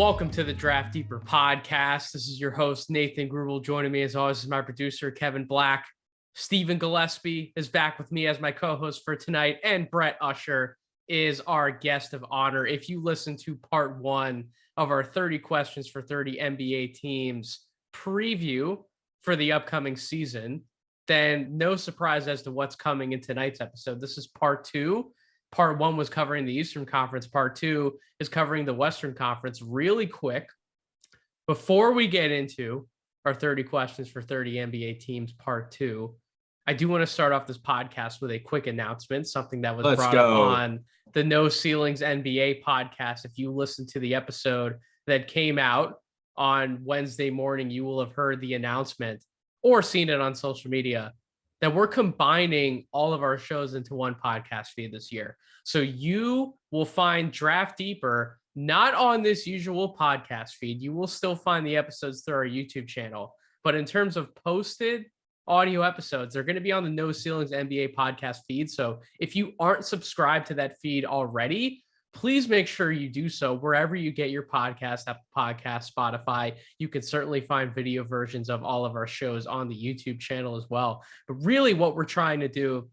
Welcome to the Draft Deeper podcast. This is your host, Nathan Grubel. Joining me as always is my producer, Kevin Black. Stephen Gillespie is back with me as my co-host for tonight, and Brett Usher is our guest of honor. If you listen to part one of our 30 questions for 30 NBA teams preview for the upcoming season, then no surprise as to what's coming in tonight's episode. This is part two. Part one was covering the Eastern Conference. Part two is covering the Western Conference. Really quick, before we get into our 30 questions for 30 NBA teams, part two, I do want to start off this podcast with a quick announcement, something that was brought up on the No Ceilings NBA podcast. If you listen to the episode that came out on Wednesday morning, you will have heard the announcement or seen it on social media that we're combining all of our shows into one podcast feed this year. So you will find Draft Deeper not on this usual podcast feed. You will still find the episodes through our YouTube channel. But in terms of posted audio episodes, they're going to be on the No Ceilings NBA podcast feed. So if you aren't subscribed to that feed already, please make sure you do so wherever you get your podcast, Apple Podcasts, Spotify. You can certainly find video versions of all of our shows on the YouTube channel as well. But really what we're trying to do,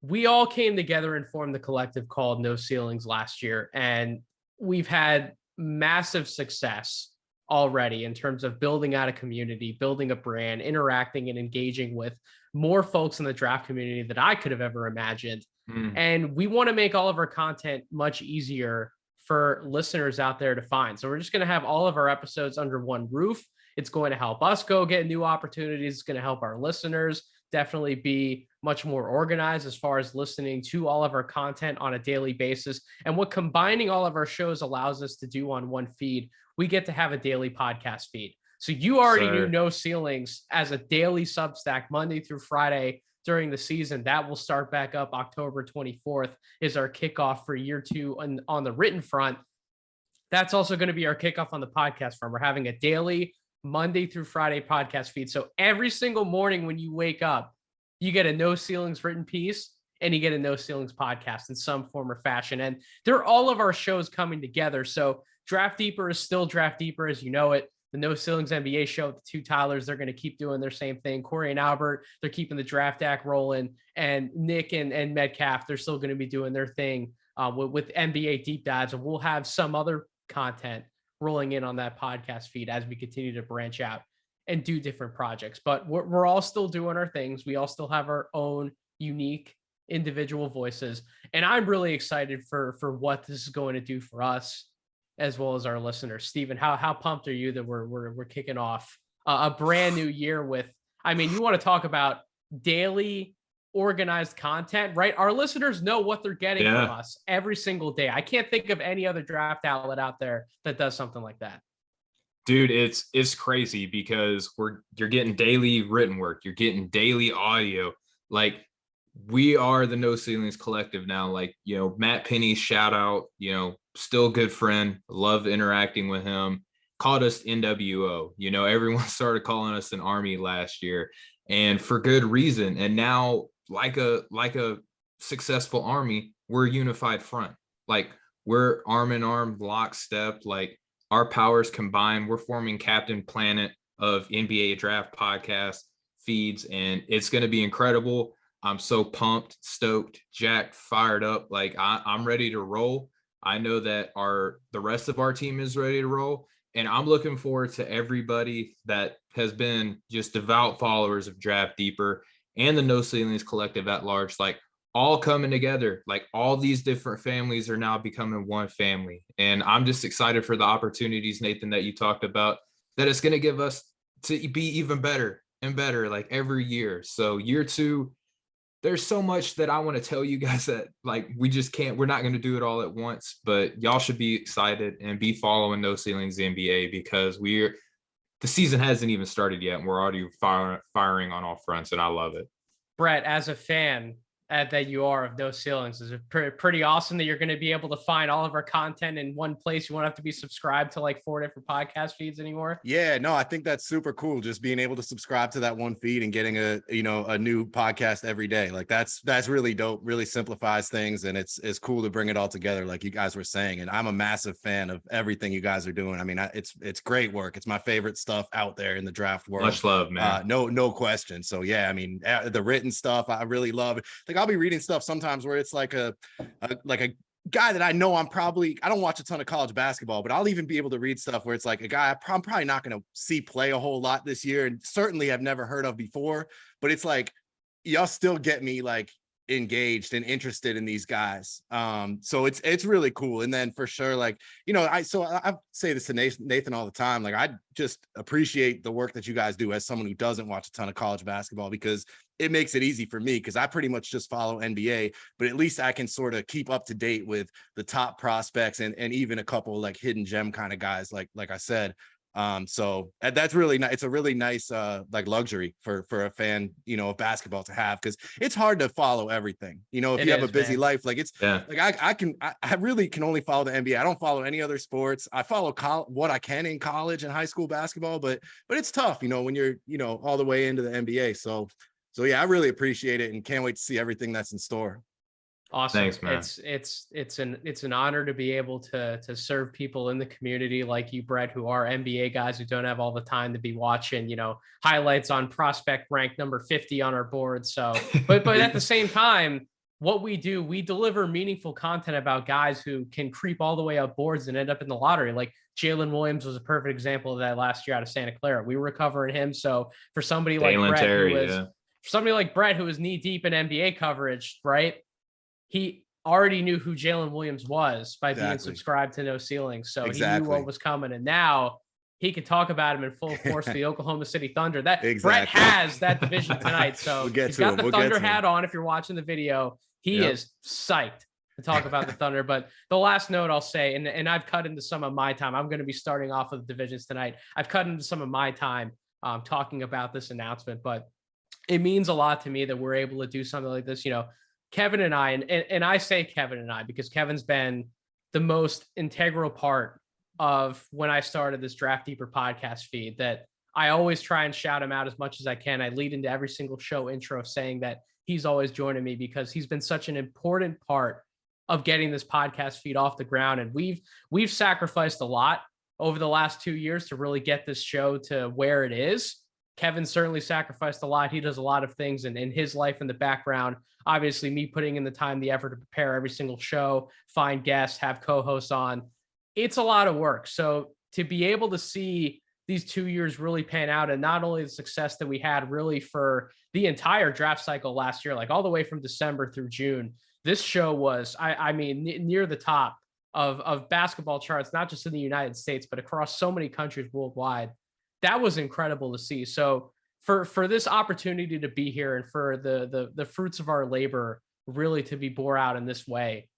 we all came together and formed the collective called No Ceilings last year. And we've had massive success already in terms of building out a community, building a brand, interacting and engaging with more folks in the draft community that I could have ever imagined. And we want to make all of our content much easier for listeners out there to find. So we're just going to have all of our episodes under one roof. It's going to help us go get new opportunities. It's going to help our listeners definitely be much more organized as far as listening to all of our content on a daily basis. And what combining all of our shows allows us to do on one feed, we get to have a daily podcast feed. So you already knew No Ceilings as a daily Substack Monday through Friday during the season. That will start back up October 24th is our kickoff for year two on the written front. That's also going to be our kickoff on the podcast front. We're having a daily Monday through Friday podcast feed. So every single morning when you wake up, you get a No Ceilings written piece and you get a No Ceilings podcast in some form or fashion. And they're all of our shows coming together. So Draft Deeper is still Draft Deeper as you know it. The No Ceilings NBA show with the two Tylers, they're going to keep doing their same thing. Corey and Albert, they're keeping the draft act rolling. And Nick and Metcalf, they're still going to be doing their thing with NBA deep dives. And we'll have some other content rolling in on that podcast feed as we continue to branch out and do different projects. But we're all still doing our things. We all still have our own unique individual voices. And I'm really excited for what this is going to do for us as well as our listeners. Stephen, how pumped are you that we're kicking off a brand new year with, I mean, you want to talk about daily organized content, right? Our listeners know what they're getting from us every single day. I can't think of any other draft outlet out there that does something like that. Dude, it's crazy because you're getting daily written work, you're getting daily audio. Like, we are the No Ceilings collective now. Like, you know, Matt Penny, shout out, you know, still a good friend, love interacting with him, called us NWO. You know, everyone started calling us an army last year, and for good reason. And now, like a successful army, we're a unified front. Like, we're arm in arm, lockstep, like our powers combined. We're forming Captain Planet of NBA draft podcast feeds, and it's going to be incredible. I'm so pumped, stoked, jacked, fired up. Like, I'm ready to roll. I know that the rest of our team is ready to roll. And I'm looking forward to everybody that has been just devout followers of Draft Deeper and the No Ceilings collective at large, like all coming together. Like, all these different families are now becoming one family. And I'm just excited for the opportunities, Nathan, that you talked about, that it's going to give us to be even better and better, like every year. So year two, there's so much that I want to tell you guys that, like, we're not going to do it all at once, but y'all should be excited and be following No Ceilings NBA, because the season hasn't even started yet and we're already firing on all fronts, and I love it. Brett, as a fan, that you are of No Ceilings. It's pretty awesome that you're going to be able to find all of our content in one place. You won't have to be subscribed to like 4 different podcast feeds anymore. Yeah, no, I think that's super cool. Just being able to subscribe to that one feed and getting a new podcast every day. Like that's really dope, really simplifies things. And it's cool to bring it all together, like you guys were saying. And I'm a massive fan of everything you guys are doing. I mean, it's great work. It's my favorite stuff out there in the draft world. Much love, man. No question. So yeah, I mean, the written stuff, I really love it. Like I'll be reading stuff sometimes where it's like a guy that I know I don't watch a ton of college basketball, but I'll even be able to read stuff where it's like a guy I'm probably not going to see play a whole lot this year and certainly have never heard of before, but it's like y'all still get me like engaged and interested in these guys. So it's really cool. And then for sure, like, I say this to Nathan all the time. Like, I just appreciate the work that you guys do as someone who doesn't watch a ton of college basketball, because it makes it easy for me, because I pretty much just follow NBA, but at least I can sort of keep up to date with the top prospects and even a couple like hidden gem kind of guys, like I said. So that's really nice. It's a really nice like luxury for a fan, of basketball to have, because it's hard to follow everything. If you have a busy life, like like I really can only follow the NBA. I don't follow any other sports. I follow what I can in college and high school basketball, but it's tough, when you're all the way into the NBA. So yeah, I really appreciate it and can't wait to see everything that's in store. Awesome. Thanks, man. It's an honor to be able to serve people in the community like you, Brett, who are NBA guys who don't have all the time to be watching, highlights on prospect rank number 50 on our board. So, but at the same time, what we do, we deliver meaningful content about guys who can creep all the way up boards and end up in the lottery. Like Jalen Williams was a perfect example of that last year out of Santa Clara. We were covering him. So for somebody like Brett, who was knee deep in NBA coverage, right? He already knew who Jalen Williams was by being subscribed to No Ceilings. So he knew what was coming. And now he could talk about him in full force for the Oklahoma City Thunder. Brett has that division tonight. So he's got the Thunder hat on. If you're watching the video, he is psyched to talk about the Thunder. But the last note I'll say, and I've cut into some of my time. I'm going to be starting off with the divisions tonight. I've cut into some of my time talking about this announcement, but it means a lot to me that we're able to do something like this. Kevin and I, and I say Kevin and I because Kevin's been the most integral part of when I started this Draft Deeper podcast feed, that I always try and shout him out as much as I can. I lead into every single show intro saying that he's always joining me because he's been such an important part of getting this podcast feed off the ground. And we've sacrificed a lot over the last 2 years to really get this show to where it is. Kevin certainly sacrificed a lot. He does a lot of things in his life in the background. Obviously, me putting in the time, the effort to prepare every single show, find guests, have co-hosts on. It's a lot of work. So to be able to see these 2 years really pan out, and not only the success that we had really for the entire draft cycle last year, like all the way from December through June, this show was, I mean, near the top of basketball charts, not just in the United States, but across so many countries worldwide. That was incredible to see. So for this opportunity to be here and for the fruits of our labor really to be bore out in this way,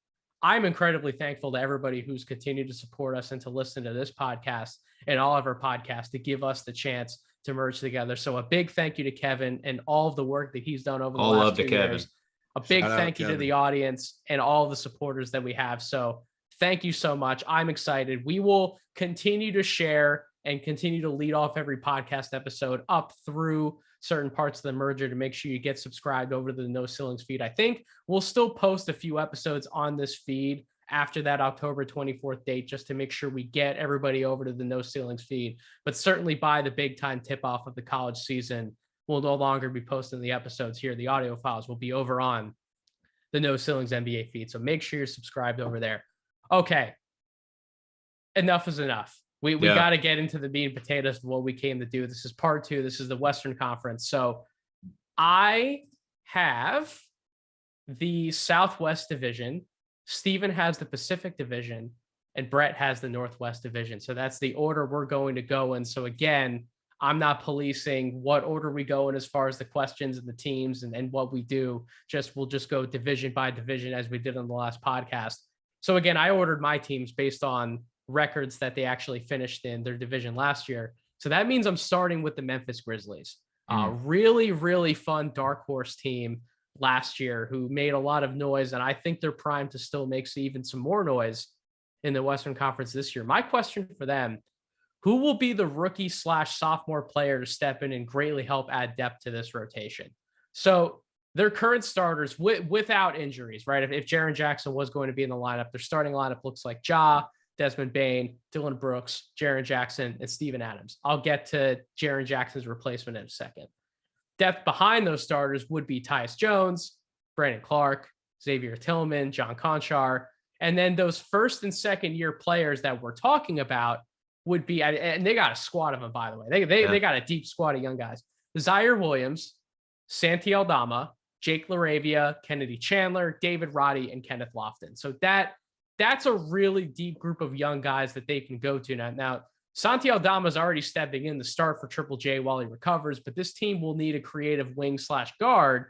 I'm incredibly thankful to everybody who's continued to support us and to listen to this podcast and all of our podcasts to give us the chance to merge together. So a big thank you to Kevin and all of the work that he's done over the last 2 years. A big thank you to the audience and all the supporters that we have. So thank you so much. I'm excited. We will continue to share and continue to lead off every podcast episode up through certain parts of the merger to make sure you get subscribed over to the No Ceilings feed. I think we'll still post a few episodes on this feed after that October 24th date, just to make sure we get everybody over to the No Ceilings feed. But certainly by the big time tip off of the college season, we'll no longer be posting the episodes here. The audio files will be over on the No Ceilings NBA feed. So make sure you're subscribed over there. Okay. Enough is enough. We got to get into the meat and potatoes of what we came to do. This is part 2. This is the Western Conference. So I have the Southwest Division. Steven has the Pacific Division, and Brett has the Northwest Division. So that's the order we're going to go in. So again, I'm not policing what order we go in as far as the questions and the teams and what we do. We'll just go division by division as we did on the last podcast. So again, I ordered my teams based on records that they actually finished in their division last year. So that means I'm starting with the Memphis Grizzlies. Really, really fun dark horse team. last year who made a lot of noise, and I think they're primed to still make even some more noise in the Western Conference this year. My question for them, who will be the rookie / sophomore player to step in and greatly help add depth to this rotation? So their current starters without injuries, right? If Jaren Jackson was going to be in the lineup, their starting lineup looks like Ja, Desmond Bane, Dillon Brooks, Jaren Jackson, and Steven Adams. I'll get to Jaren Jackson's replacement in a second. Depth behind those starters would be Tyus Jones, Brandon Clark, Xavier Tillman, John Conchar. And then those first and second year players that we're talking about would be, and they got a squad of them, by the way. They got a deep squad of young guys. Zaire Williams, Santi Aldama, Jake LaRavia, Kennedy Chandler, David Roddy, and Kenneth Lofton. So that's a really deep group of young guys that they can go to. Now Santi Aldama is already stepping in to start for Triple J while he recovers, but this team will need a creative wing / guard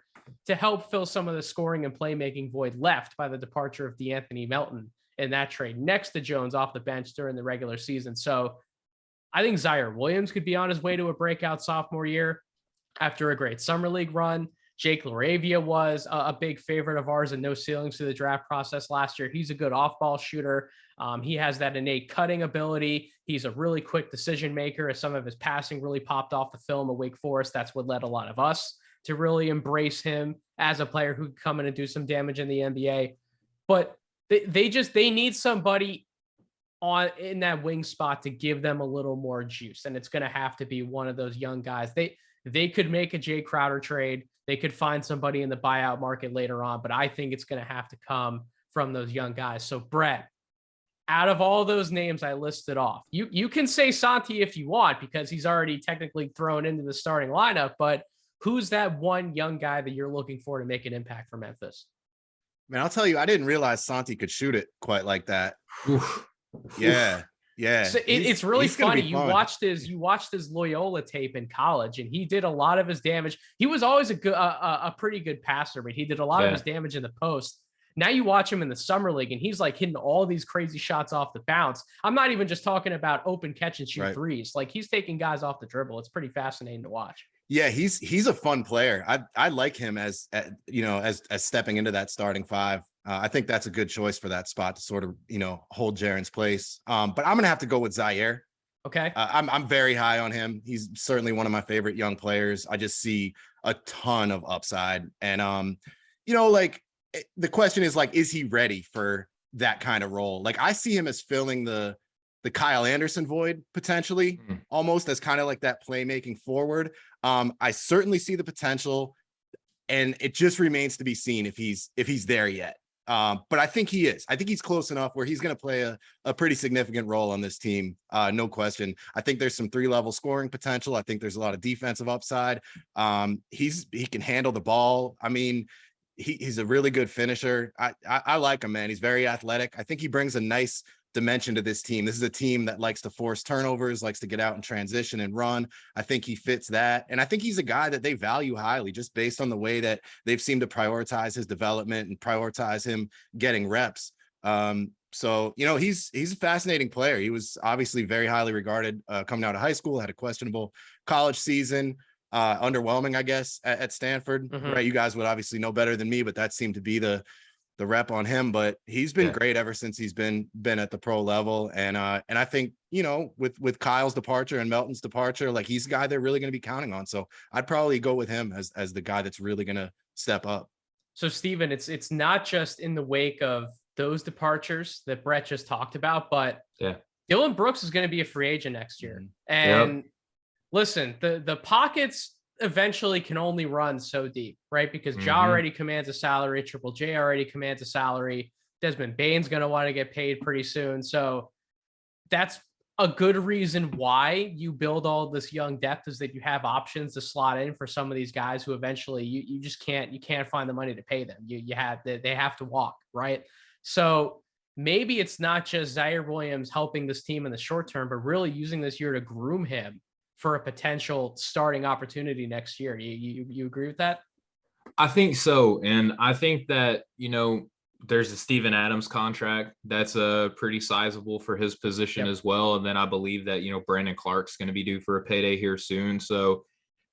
to help fill some of the scoring and playmaking void left by the departure of DeAnthony Melton in that trade next to Jones off the bench during the regular season. So I think Zaire Williams could be on his way to a breakout sophomore year after a great summer league run. Jake LaRavia was a big favorite of ours and no ceilings through the draft process last year. He's a good off-ball shooter. He has that innate cutting ability. He's a really quick decision maker. As some of his passing really popped off the film at Wake Forest, that's what led a lot of us to really embrace him as a player who could come in and do some damage in the NBA. But they need somebody in that wing spot to give them a little more juice, and it's going to have to be one of those young guys. They could make a Jay Crowder trade. They could find somebody in the buyout market later on, but I think it's going to have to come from those young guys. So Brett, out of all those names I listed off, you can say Santi if you want, because he's already technically thrown into the starting lineup, but who's that one young guy that you're looking for to make an impact for Memphis? Man, I'll tell you, I didn't realize Santi could shoot it quite like that. Oof. Yeah. Yeah. So it's really funny. You watched his Loyola tape in college, and he did a lot of his damage. He was always a pretty good passer, but he did a lot of his damage in the post. Now you watch him in the summer league, and he's like hitting all these crazy shots off the bounce. I'm not even just talking about open catch and shoot threes. Like, he's taking guys off the dribble. It's pretty fascinating to watch. Yeah, he's a fun player. I like him as stepping into that starting five. I think that's a good choice for that spot to sort of, hold Jaren's place. But I'm gonna have to go with Zaire. Okay. I'm very high on him. He's certainly one of my favorite young players. I just see a ton of upside, and the question is, like, is he ready for that kind of role? Like, I see him as filling the Kyle Anderson void potentially, almost as kind of like that playmaking forward. I certainly see the potential, and it just remains to be seen if he's there yet. But I think he is. I think he's close enough where he's going to play a pretty significant role on this team. No question. I think there's some 3-level scoring potential. I think there's a lot of defensive upside. He can handle the ball. I mean, he's a really good finisher. I like him, man. He's very athletic. I think he brings a nice dimension to this team. This is a team that likes to force turnovers, likes to get out and transition and run. I think he fits that. And I think he's a guy that they value highly just based on the way that they've seemed to prioritize his development and prioritize him getting reps. So, he's a fascinating player. He was obviously very highly regarded coming out of high school, had a questionable college season, underwhelming, I guess, at Stanford. Right? You guys would obviously know better than me, but that seemed to be the rep on him. But he's been great ever since he's been at the pro level. And I think, with Kyle's departure and Melton's departure, like, he's a guy they're really going to be counting on. So I'd probably go with him as the guy that's really going to step up. So Steven, it's not just in the wake of those departures that Brett just talked about, but Dillon Brooks is going to be a free agent next year. And listen, the pockets eventually can only run so deep, right? Because Ja already commands a salary, Triple J already commands a salary, Desmond Bane's going to want to get paid pretty soon. So that's a good reason why you build all this young depth, is that you have options to slot in for some of these guys who eventually you just can't find the money to pay them. They have to walk, right? So maybe it's not just Zaire Williams helping this team in the short term, but really using this year to groom him for a potential starting opportunity next year. You agree with that? I think so. And I think that, there's a Steven Adams contract that's pretty sizable for his position as well. And then I believe that, Brandon Clark's going to be due for a payday here soon. So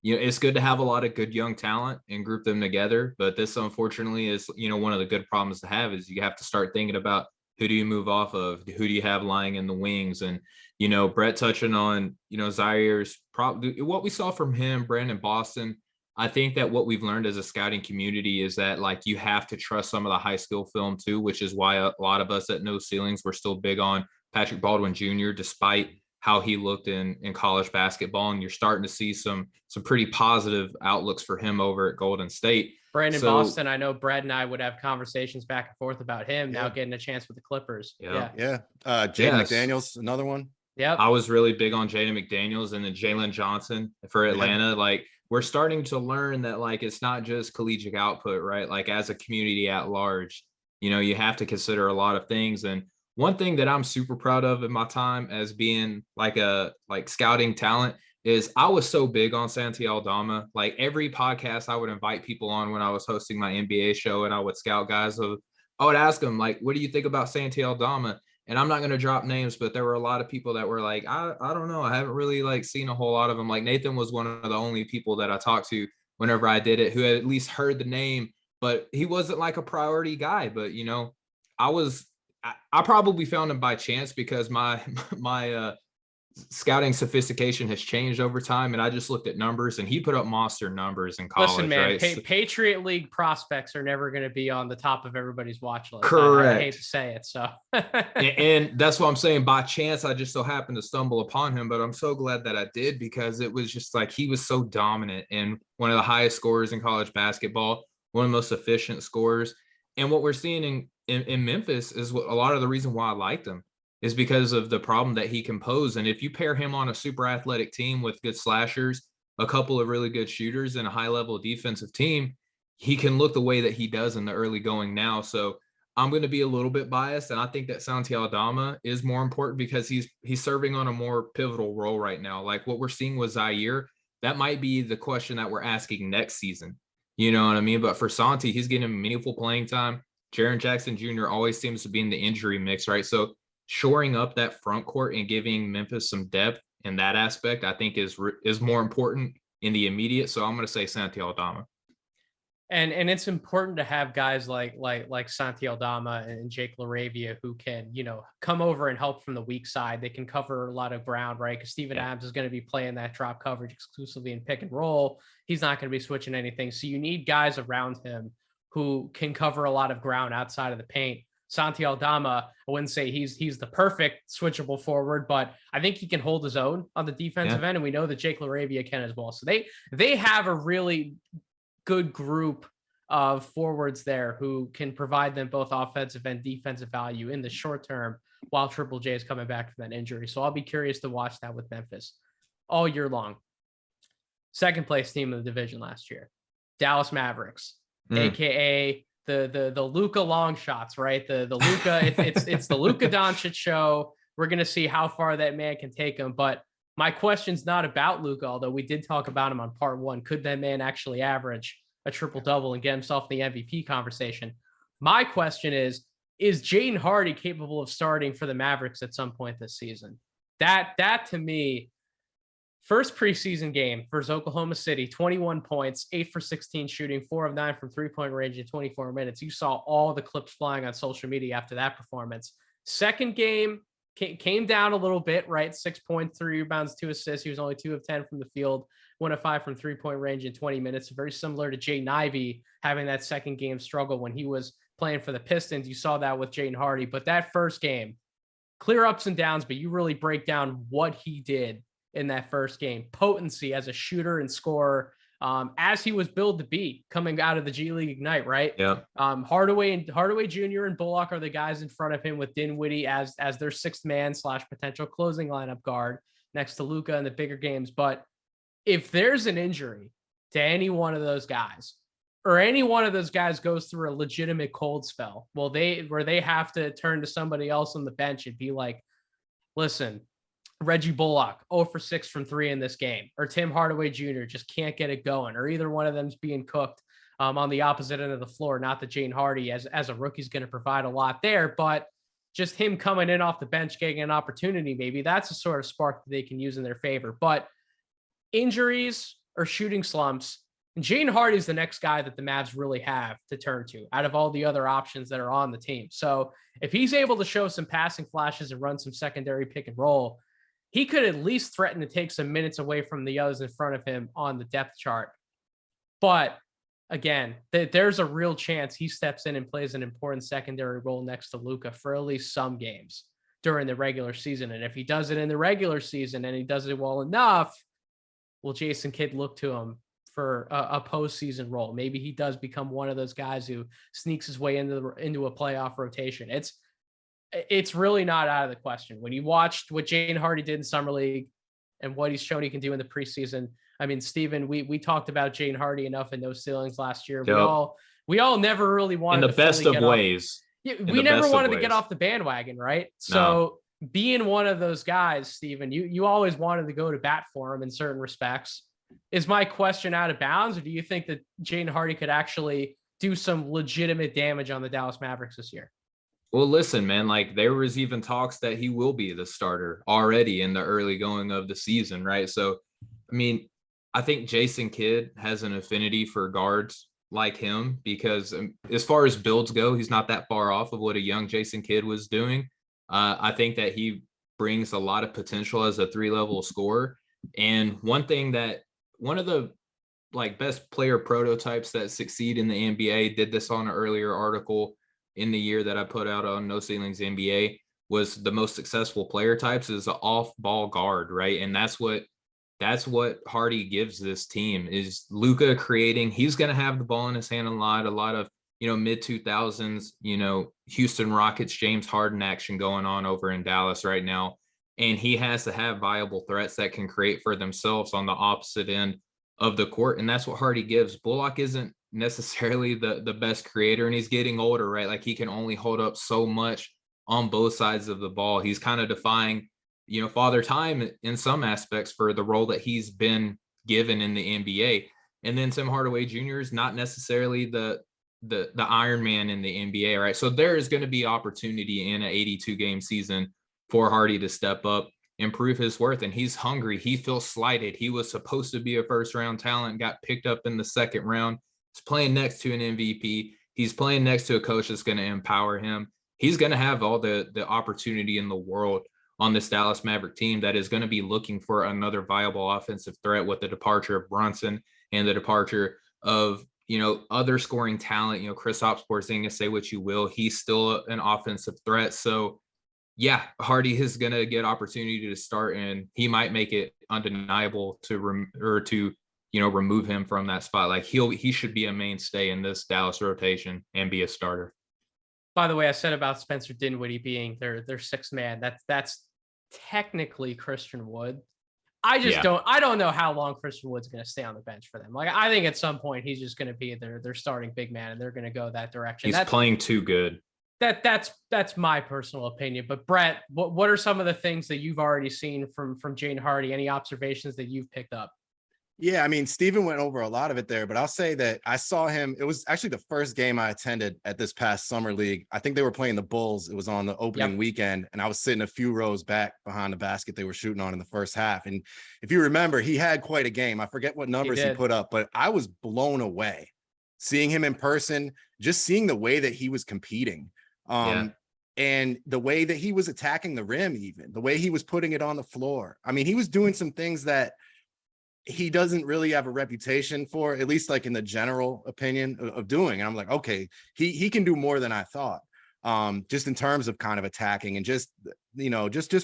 it's good to have a lot of good young talent and group them together. But this, unfortunately, is, one of the good problems to have is you have to start thinking about who do you move off of? Who do you have lying in the wings? And, Brett touching on, Zaire's probably what we saw from him, Brandon Boston. I think that what we've learned as a scouting community is that, like, you have to trust some of the high skill film too, which is why a lot of us at No Ceilings were still big on Patrick Baldwin Jr., despite how he looked in college basketball. And you're starting to see some pretty positive outlooks for him over at Golden State. Brandon Boston, I know Brett and I would have conversations back and forth about him now getting a chance with the Clippers. Yeah. Jaden McDaniels, another one. Yeah. I was really big on Jaden McDaniels, and then Jalen Johnson for Atlanta. Yeah. Like, we're starting to learn that, like, it's not just collegiate output, right? Like, as a community at large, you have to consider a lot of things. And one thing that I'm super proud of in my time as being like scouting talent is I was so big on Santi Aldama. Like, every podcast I would invite people on when I was hosting my NBA show and I would scout guys, I would ask them, like, what do you think about Santi Aldama? And I'm not going to drop names, but there were a lot of people that were like, I don't know. I haven't really like seen a whole lot of them. Like, Nathan was one of the only people that I talked to whenever I did it who had at least heard the name, but he wasn't like a priority guy. But, I probably found him by chance because my scouting sophistication has changed over time, and I just looked at numbers, and he put up monster numbers in college. Listen, man, right? Patriot League prospects are never going to be on the top of everybody's watch list. Correct. I hate to say it, so. and that's what I'm saying. By chance, I just so happened to stumble upon him, but I'm so glad that I did, because it was just like he was so dominant and one of the highest scorers in college basketball, one of the most efficient scorers. And what we're seeing in Memphis is what a lot of the reason why I liked him is because of the problem that he can pose. And if you pair him on a super athletic team with good slashers, a couple of really good shooters, and a high level defensive team, he can look the way that he does in the early going now. So I'm going to be a little bit biased, and I think that Santi Aldama is more important because he's serving on a more pivotal role right now. Like what we're seeing with Zaire, that might be the question that we're asking next season. You know what I mean? But for Santi, he's getting meaningful playing time. Jaren Jackson Jr. always seems to be in the injury mix, right? So shoring up that front court and giving Memphis some depth in that aspect, I think is more important in the immediate. So I'm going to say Santi Aldama. And it's important to have guys like Santi Aldama and Jake LaRavia who can, come over and help from the weak side. They can cover a lot of ground, right? Because Steven Adams is going to be playing that drop coverage exclusively in pick and roll. He's not going to be switching anything. So you need guys around him who can cover a lot of ground outside of the paint. Santi Aldama, I wouldn't say he's the perfect switchable forward, but I think he can hold his own on the defensive end, and we know that Jake LaRavia can as well. So they have a really good group of forwards there who can provide them both offensive and defensive value in the short term while Triple J is coming back from that injury. So I'll be curious to watch that with Memphis all year long. Second place team in the division last year, Dallas Mavericks, aka the Luka long shots, right? The Luka, it's the Luka Doncic show. We're gonna see how far that man can take him. But my question's not about Luka, although we did talk about him on part one. Could that man actually average a triple-double and get himself in the MVP conversation? My question is Jaden Hardy capable of starting for the Mavericks at some point this season? That to me, first preseason game versus Oklahoma City, 21 points, 8 for 16 shooting, 4 of 9 from three-point range in 24 minutes. You saw all the clips flying on social media after that performance. Second game came down a little bit, right? 6 points, 3 rebounds, 2 assists. He was only 2 of 10 from the field, 1 of 5 from three-point range in 20 minutes. Very similar to Jaden Ivey having that second game struggle when he was playing for the Pistons. You saw that with Jaden Hardy. But that first game, clear ups and downs, but you really break down what he did in that first game. Potency as a shooter and scorer, as he was billed to be coming out of the G League Ignite, right? Yeah. Hardaway Jr. and Bullock are the guys in front of him, with Dinwiddie as their sixth man / potential closing lineup guard next to Luka in the bigger games. But if there's an injury to any one of those guys, or any one of those guys goes through a legitimate cold spell, where they have to turn to somebody else on the bench and be like, listen, Reggie Bullock, 0 for 6 from 3 in this game, or Tim Hardaway Jr. just can't get it going, or either one of them's being cooked on the opposite end of the floor. Not that Jaden Hardy as a rookie is going to provide a lot there, but just him coming in off the bench, getting an opportunity, maybe that's a sort of spark that they can use in their favor. But injuries or shooting slumps, and Jaden Hardy is the next guy that the Mavs really have to turn to out of all the other options that are on the team. So if he's able to show some passing flashes and run some secondary pick and roll, he could at least threaten to take some minutes away from the others in front of him on the depth chart. But again, there's a real chance he steps in and plays an important secondary role next to Luka for at least some games during the regular season. And if he does it in the regular season and he does it well enough, will Jason Kidd look to him for a postseason role? Maybe he does become one of those guys who sneaks his way into a playoff rotation. It's really not out of the question. When you watched what Jaden Hardy did in Summer League and what he's shown he can do in the preseason, I mean, Steven, we talked about Jaden Hardy enough in those ceilings last year. Yep. We all never really wanted in the best of ways. We never wanted to get off the bandwagon, right? So being one of those guys, Steven, you always wanted to go to bat for him in certain respects. Is my question out of bounds, or do you think that Jaden Hardy could actually do some legitimate damage on the Dallas Mavericks this year? Well, listen, man, like there was even talks that he will be the starter already in the early going of the season, right? So, I mean, I think Jason Kidd has an affinity for guards like him because as far as builds go, he's not that far off of what a young Jason Kidd was doing. I think that he brings a lot of potential as a 3-level scorer. And one of the like best player prototypes that succeed in the NBA, did this on an earlier article in the year that I put out on No Ceilings NBA, was the most successful player types is an off-ball guard, right? And that's what Hardy gives this team is Luka creating. He's going to have the ball in his hand a lot of, mid 2000s, Houston Rockets, James Harden action going on over in Dallas right now. And he has to have viable threats that can create for themselves on the opposite end of the court. And that's what Hardy gives. Bullock isn't necessarily the best creator, and he's getting older, right? Like he can only hold up so much on both sides of the ball. He's kind of defying, father time in some aspects for the role that he's been given in the NBA. And then Tim Hardaway Jr. is not necessarily the Iron Man in the NBA, right? So there is going to be opportunity in an 82 game season for Hardy to step up, improve his worth. And he's hungry. He feels slighted. He was supposed to be a first round talent, got picked up in the second round. He's playing next to an MVP. He's playing next to a coach that's going to empower him. He's going to have all the opportunity in the world on this Dallas Maverick team that is going to be looking for another viable offensive threat with the departure of Brunson and the departure of, other scoring talent. Kristaps Porzingis, say what you will, he's still an offensive threat. So yeah, Hardy is going to get opportunity to start, and he might make it undeniable to remove him from that spot. Like he should be a mainstay in this Dallas rotation and be a starter. By the way, I said about Spencer Dinwiddie being their sixth man. That's technically Christian Wood. I don't know how long Christian Wood's going to stay on the bench for them. Like I think at some point he's just going to be their starting big man, and they're going to go that direction. He's playing too good. That's my personal opinion. But Brett, what are some of the things that you've already seen from Jaden Hardy? Any observations that you've picked up? Yeah, I mean, Steven went over a lot of it there, but I'll say that I saw him. It was actually the first game I attended at this past summer league. I think they were playing the Bulls. It was on the opening weekend, and I was sitting a few rows back behind the basket they were shooting on in the first half. And if you remember, he had quite a game. I forget what numbers he put up, but I was blown away seeing him in person, just seeing the way that he was competing. And the way that he was attacking the rim, even the way he was putting it on the floor. I mean, he was doing some things that he doesn't really have a reputation for, at least like in the general opinion of doing. And I'm like, okay, he can do more than I thought. Just in terms of kind of attacking and just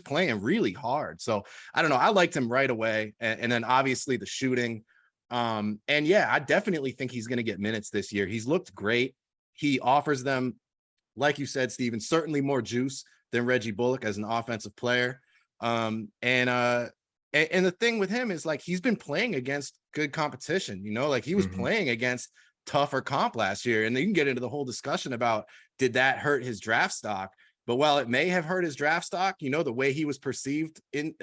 playing really hard. So I don't know. I liked him right away. And then obviously the shooting. And yeah, I definitely think he's going to get minutes this year. He's looked great. He offers them, like you said, Steven, certainly more juice than Reggie Bullock as an offensive player. And the thing with him is like he's been playing against good competition, like he was playing against tougher comp last year. And then you can get into the whole discussion about did that hurt his draft stock? But while it may have hurt his draft stock, the way he was perceived in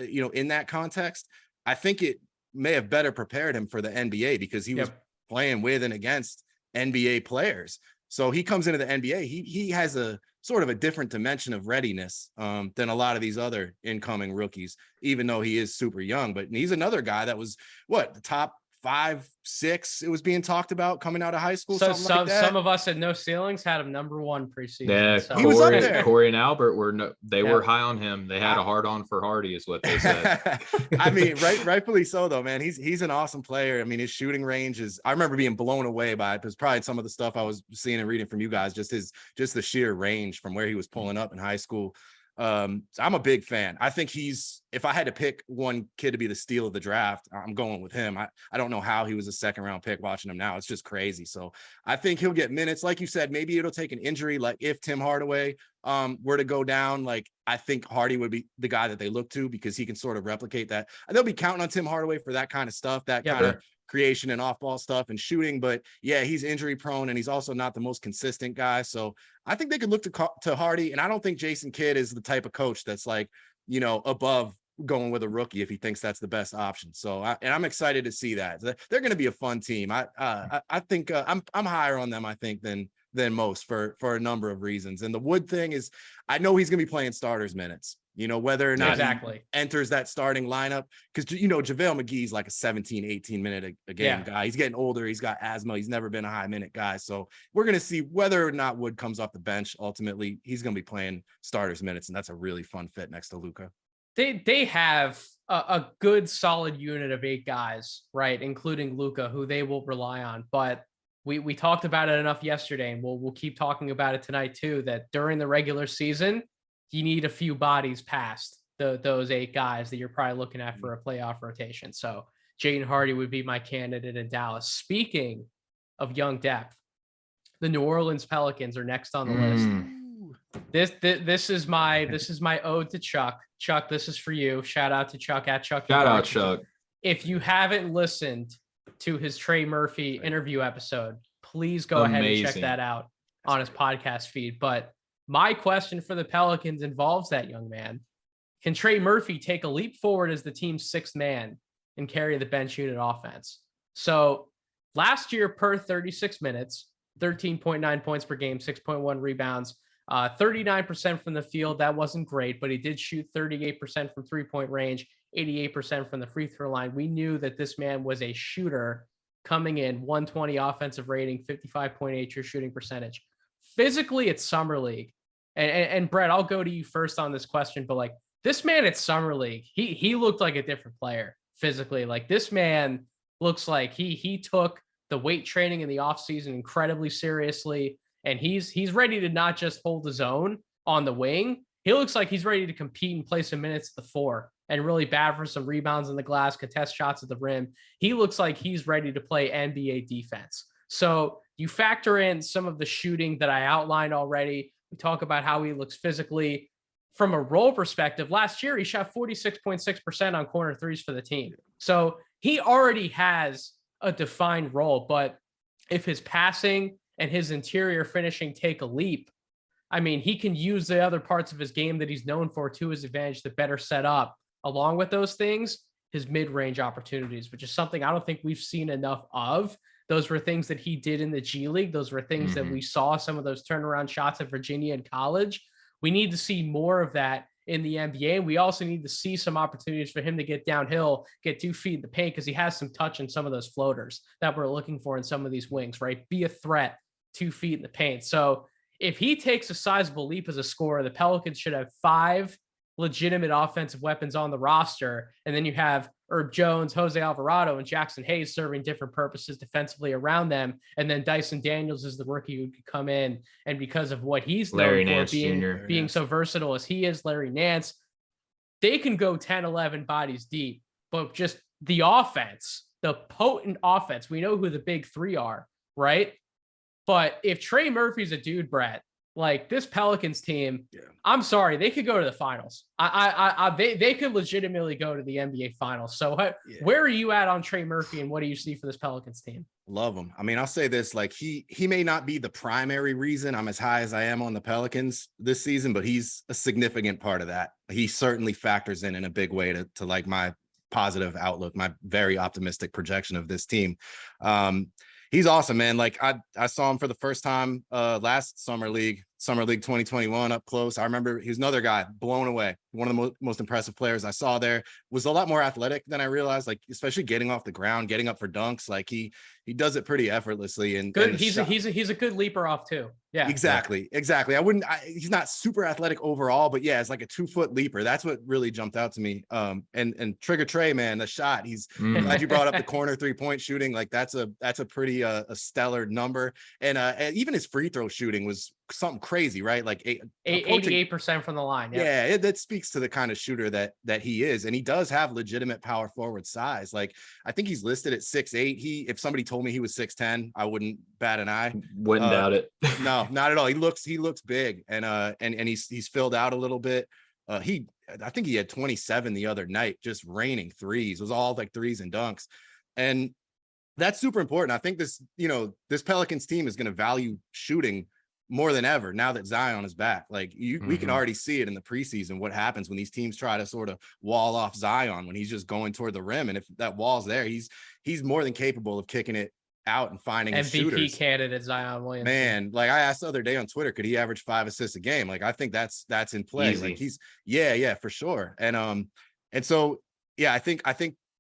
that context, I think it may have better prepared him for the NBA because he was playing with and against NBA players. So he comes into the NBA, he has a sort of a different dimension of readiness than a lot of these other incoming rookies, even though he is super young. But he's another guy that was the top 5, 6. It was being talked about coming out of high school. So something like that. some of us at No Ceilings had him number 1 preseason. Yeah, so. He was up there. Corey and Albert were were Yep. high on him. They had a hard on for Hardy, is what they said. I mean, rightfully so, though, man. He's an awesome player. I mean, his shooting range is. I remember being blown away by it. Because probably some of the stuff I was seeing and reading from you guys, just the sheer range from where he was pulling up in high school. So I'm a big fan. I think if I had to pick one kid to be the steal of the draft, I'm going with him. I don't know how he was a second round pick. Watching him now, it's just crazy. So I think he'll get minutes. Like you said, maybe it'll take an injury. Like if Tim Hardaway were to go down, like I think Hardy would be the guy that they look to because he can sort of replicate that. And they'll be counting on Tim Hardaway for that kind of stuff, that kind of creation and off-ball stuff and shooting. But yeah, he's injury prone and he's also not the most consistent guy. So I think they could look to Hardy. And I don't think Jason Kidd is the type of coach that's like, above going with a rookie if he thinks that's the best option. So I'm excited to see that. They're going to be a fun team. I think I'm higher on them, I think, than most for a number of reasons. And the Wood thing is, I know he's going to be playing starters minutes, whether or not he enters that starting lineup, because, JaVale McGee's like a 17, 18 minute a game guy. He's getting older. He's got asthma. He's never been a high minute guy. So we're going to see whether or not Wood comes off the bench. Ultimately, he's going to be playing starters minutes. And that's a really fun fit next to Luka. They have a good solid unit of 8 guys, right? Including Luka, who they will rely on. But we talked about it enough yesterday, and we'll keep talking about it tonight too, that during the regular season, you need a few bodies past those 8 guys that you're probably looking at for a playoff rotation. So Jaden Hardy would be my candidate in Dallas. Speaking of young depth, the New Orleans Pelicans are next on the list. This is my ode to Chuck. Chuck, this is for you. Shout out to Chuck at Chuck. Shout out Chuck. If you haven't listened to his Trey Murphy interview episode, please go ahead and check that out on his podcast feed. But my question for the Pelicans involves that young man. Can Trey Murphy take a leap forward as the team's 6th man and carry the bench unit offense? So last year, per 36 minutes, 13.9 points per game, 6.1 rebounds, 39% from the field. That wasn't great, but he did shoot 38% from 3-point range, 88% from the free throw line. We knew that this man was a shooter coming in, 120 offensive rating, 55.8 true shooting percentage. Physically, it's Summer League. And Brett, I'll go to you first on this question, but like this man at Summer League, he looked like a different player physically. Like this man looks like he took the weight training in the offseason incredibly seriously. And he's ready to not just hold his own on the wing. He looks like he's ready to compete and play some minutes at the 4 and really bat for some rebounds in the glass, contest shots at the rim. He looks like he's ready to play NBA defense. So you factor in some of the shooting that I outlined already. We talk about how he looks physically. From a role perspective, last year he shot 46.6% on corner threes for the team. So he already has a defined role, but if his passing and his interior finishing take a leap, I mean, he can use the other parts of his game that he's known for to his advantage to better set up, along with those things, his mid-range opportunities, which is something I don't think we've seen enough of. Those were things that he did in the G League. Those were things that we saw, some of those turnaround shots at Virginia in college. We need to see more of that in the NBA. And we also need to see some opportunities for him to get downhill, get 2 feet in the paint, because he has some touch in some of those floaters that we're looking for in some of these wings, right? Be a threat, 2 feet in the paint. So if he takes a sizable leap as a scorer, the Pelicans should have 5 legitimate offensive weapons on the roster. And then you have Herb Jones, Jose Alvarado, and Jackson Hayes serving different purposes defensively around them. And then Dyson Daniels is the rookie who could come in. And because of what he's Larry known Nance for being so versatile as he is, Larry Nance, they can go 10, 11 bodies deep, but just the offense, the potent offense, we know who the big 3 are, right? But if Trey Murphy's a dude, Brett, like this Pelicans team, I'm sorry, they could go to the finals. They could legitimately go to the NBA finals. So where are you at on Trey Murphy, and what do you see for this Pelicans team? Love him. I mean, I'll say this, like he may not be the primary reason I'm as high as I am on the Pelicans this season, but he's a significant part of that. He certainly factors in a big way to like my positive outlook, my very optimistic projection of this team. He's awesome, man. Like I saw him for the first time last Summer League 2021 up close. I remember he was another guy blown away. one of the most impressive players I saw there. Was a lot more athletic than I realized, like especially getting off the ground, getting up for dunks. Like he does it pretty effortlessly. And Good. and He's a good leaper off too. Yeah. Exactly. He's not super athletic overall, but yeah, it's like a 2-foot leaper. That's what really jumped out to me. And Trigger Trey, man, the shot, glad you brought up the corner 3-point shooting. Like that's a pretty a stellar number. And even his free throw shooting was something crazy, right? Like 88% from the line. Yep. Yeah, that speaks to the kind of shooter that he is. And he does have legitimate power forward size. Like I think he's listed at 6'8". If somebody told me he was 6'10", I wouldn't bat an eye. Wouldn't doubt it. No, not at all. He looks big, and he's filled out a little bit. I think he had 27 the other night, just raining threes. It was all like threes and dunks, and that's super important. I think this Pelicans team is going to value shooting more than ever now that Zion is back. Like we can already see it in the preseason, what happens when these teams try to sort of wall off Zion when he's just going toward the rim. And if that wall's there, he's more than capable of kicking it out and finding his shooters. MVP candidate Zion Williamson. Man, like I asked the other day on Twitter, could he average 5 assists a game? Like I think that's in play. Easy. Like yeah, for sure. And so yeah, I think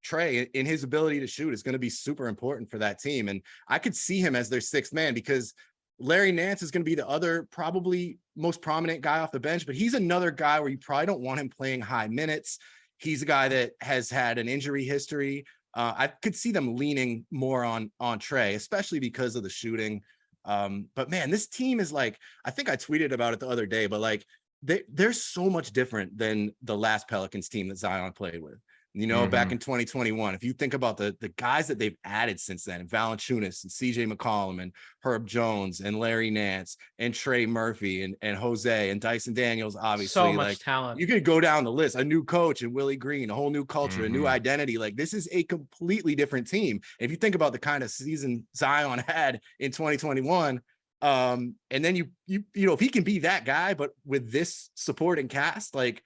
Trey in his ability to shoot is going to be super important for that team. And I could see him as their sixth man because Larry Nance is going to be the other probably most prominent guy off the bench, but he's another guy where you probably don't want him playing high minutes. He's a guy that has had an injury history. I could see them leaning more on Trey, especially because of the shooting. But man, this team is like, I think I tweeted about it the other day, but like they're so much different than the last Pelicans team that Zion played with. Back in 2021, if you think about the guys that they've added since then, Valanciunas and CJ McCollum and Herb Jones and Larry Nance and Trey Murphy and Jose and Dyson Daniels, obviously. So much talent. You could go down the list, a new coach and Willie Green, a whole new culture, a new identity. Like this is a completely different team. If you think about the kind of season Zion had in 2021, and then you if he can be that guy, but with this supporting cast, like,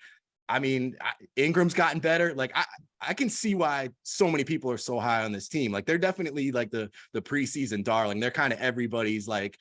I mean, Ingram's gotten better. Like I can see why so many people are so high on this team. Like they're definitely like the preseason darling. They're kind of everybody's like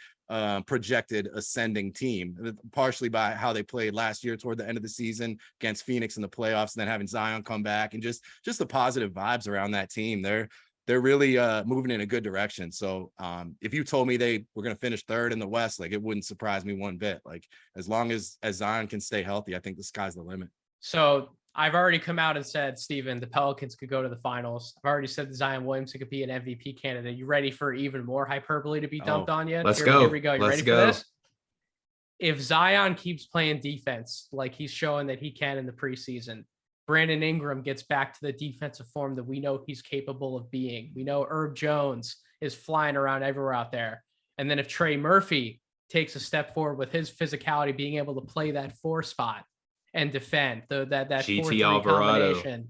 projected ascending team, partially by how they played last year toward the end of the season against Phoenix in the playoffs, and then having Zion come back and just the positive vibes around that team. They're really moving in a good direction. So if you told me they were going to finish third in the West, like it wouldn't surprise me one bit. Like as long as Zion can stay healthy, I think the sky's the limit. So I've already come out and said, Steven, the Pelicans could go to the finals. I've already said that Zion Williamson could be an MVP candidate. You ready for even more hyperbole to be dumped on you? Let's go. Here we go. You Let's ready go. for this? If Zion keeps playing defense like he's showing that he can in the preseason, Brandon Ingram gets back to the defensive form that we know he's capable of being. We know Herb Jones is flying around everywhere out there. And then if Trey Murphy takes a step forward with his physicality, being able to play that 4 spot and defend that GT 4-3 Alvarado. combination.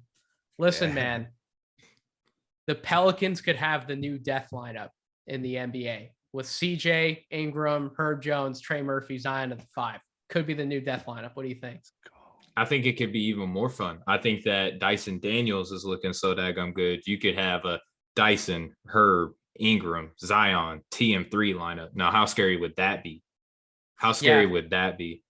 Listen, man, the Pelicans could have the new death lineup in the NBA with CJ, Ingram, Herb Jones, Trey Murphy, Zion at the 5. Could be the new death lineup. What do you think? I think it could be even more fun. I think that Dyson Daniels is looking so daggum good. You could have a Dyson, Herb, Ingram, Zion, TM3 lineup. Now, how scary would that be? How scary would that be?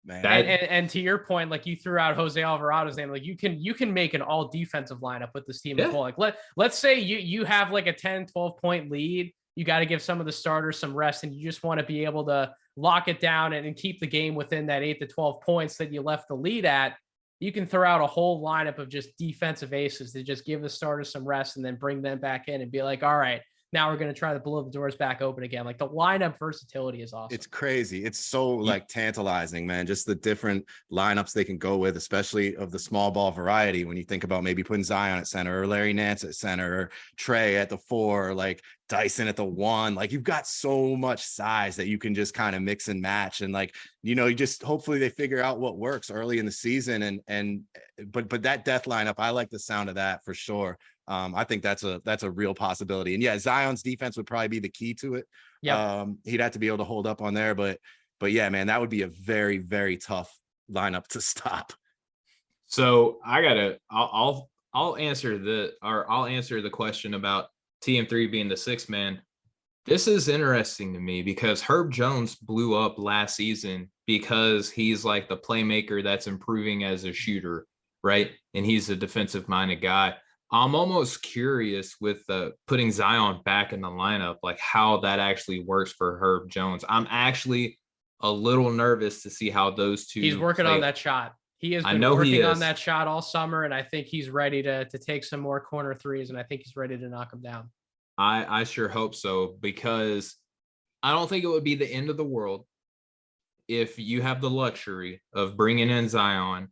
Man. And to your point, like you threw out Jose Alvarado's name, like you can make an all defensive lineup with this team as well. Like let's say you have like a 10, 12 point lead. You got to give some of the starters some rest, and you just want to be able to lock it down and keep the game within that 8 to 12 points that you left the lead at. You can throw out a whole lineup of just defensive aces to just give the starters some rest and then bring them back in and be like, all right, now we're going to try to blow the doors back open again. Like the lineup versatility is awesome. It's crazy. It's so like tantalizing, man. Just the different lineups they can go with, especially of the small ball variety. When you think about maybe putting Zion at center or Larry Nance at center or Trey at the 4, or like Dyson at the 1, like you've got so much size that you can just kind of mix and match. And like, you just hopefully they figure out what works early in the season. But that death lineup, I like the sound of that for sure. I think that's a real possibility. And yeah, Zion's defense would probably be the key to it. Yeah. He'd have to be able to hold up on there, but yeah, man, that would be a very, very tough lineup to stop. So I'll answer the question about TM3 being the 6th man. This is interesting to me because Herb Jones blew up last season because he's like the playmaker that's improving as a shooter, right? And he's a defensive minded guy. I'm almost curious with putting Zion back in the lineup, like how that actually works for Herb Jones. I'm actually a little nervous to see how those two. He's working on that shot. He has been working on that shot all summer, and I think he's ready to take some more corner threes, and I think he's ready to knock them down. I sure hope so, because I don't think it would be the end of the world if you have the luxury of bringing in Zion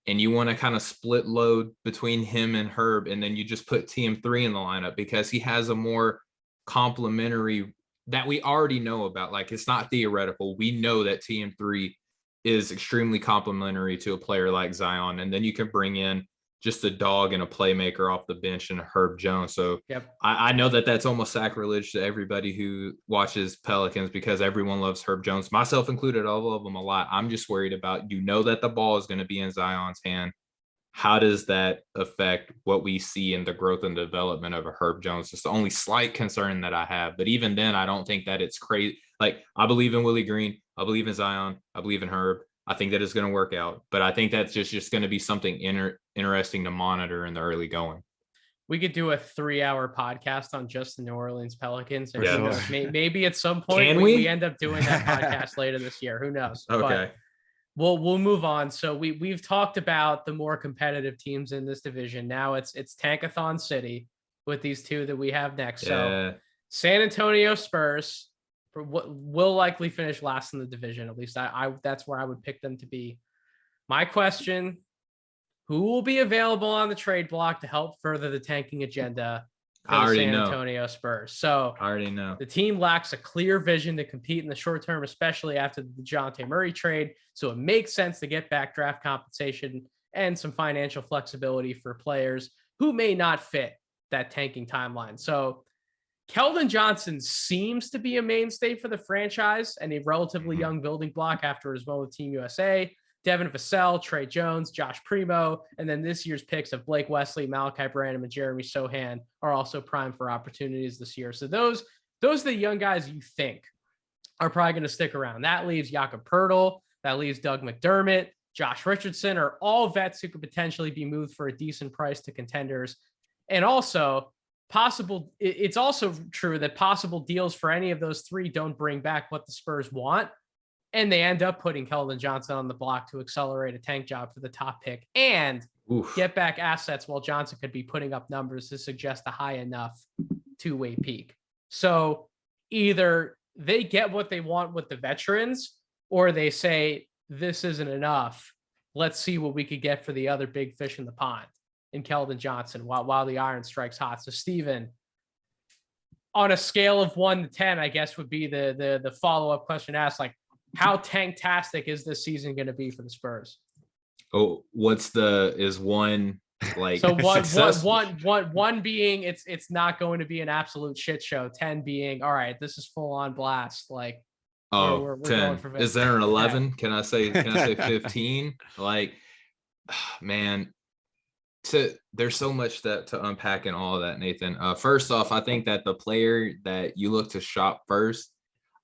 and you want to kind of split load between him and Herb, and then you just put TM3 in the lineup because he has a more complementary that we already know about. Like, it's not theoretical. We know that TM3 is extremely complementary to a player like Zion, and then you can bring in just a dog and a playmaker off the bench and Herb Jones. So I know that that's almost sacrilege to everybody who watches Pelicans because everyone loves Herb Jones, myself included. I love him a lot. I'm just worried about, that the ball is going to be in Zion's hand. How does that affect what we see in the growth and development of a Herb Jones? It's the only slight concern that I have. But even then, I don't think that it's crazy. Like, I believe in Willie Green. I believe in Zion. I believe in Herb. I think that it's going to work out, but I think that's just going to be something interesting to monitor in the early going. We could do a 3-hour podcast on just the New Orleans Pelicans. And sure. maybe at some point we end up doing that podcast later this year. Who knows? Okay. But we'll move on. So we've talked about the more competitive teams in this division. Now it's Tankathon City with these two that we have next. So San Antonio Spurs will likely finish last in the division. At least I that's where I would pick them to be. My question: who will be available on the trade block to help further the tanking agenda for the San Antonio Spurs? So I already know the team lacks a clear vision to compete in the short term, especially after the DeJounte Murray trade. So it makes sense to get back draft compensation and some financial flexibility for players who may not fit that tanking timeline. So Keldon Johnson seems to be a mainstay for the franchise and a relatively young building block after his run with Team USA. Devin Vassell, Trey Jones, Josh Primo, and then this year's picks of Blake Wesley, Malachi Branham, and Jeremy Sohan are also primed for opportunities this year. So those are the young guys you think are probably going to stick around. That leaves Jakob Poeltl, that leaves Doug McDermott, Josh Richardson, are all vets who could potentially be moved for a decent price to contenders. And also, it's also true that possible deals for any of those three don't bring back what the Spurs want, and they end up putting Keldon Johnson on the block to accelerate a tank job for the top pick and get back assets while Johnson could be putting up numbers to suggest a high enough two-way peak. So either they get what they want with the veterans, or they say, this isn't enough. Let's see what we could get for the other big fish in the pond in Keldon Johnson while the iron strikes hot. So Steven, on a scale of 1 to 10, I guess would be the follow-up question asked, like, how tanktastic is this season going to be for the Spurs? Oh, is one like so one being it's not going to be an absolute shit show. 10 being, all right, this is full on blast. Like, we're 10. Is there an 11? Can I say 15? Like, man. There's so much to unpack in all of that, Nathan. First off, I think that the player that you look to shop first,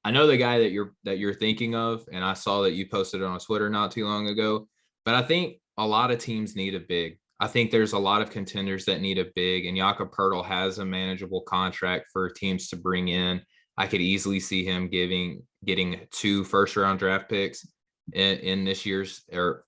I know the guy that you're thinking of, and I saw that you posted it on Twitter not too long ago, but I think a lot of teams need a big. I think there's a lot of contenders that need a big, and Jakob Poeltl has a manageable contract for teams to bring in. I could easily see him getting 2 first-round draft picks in this year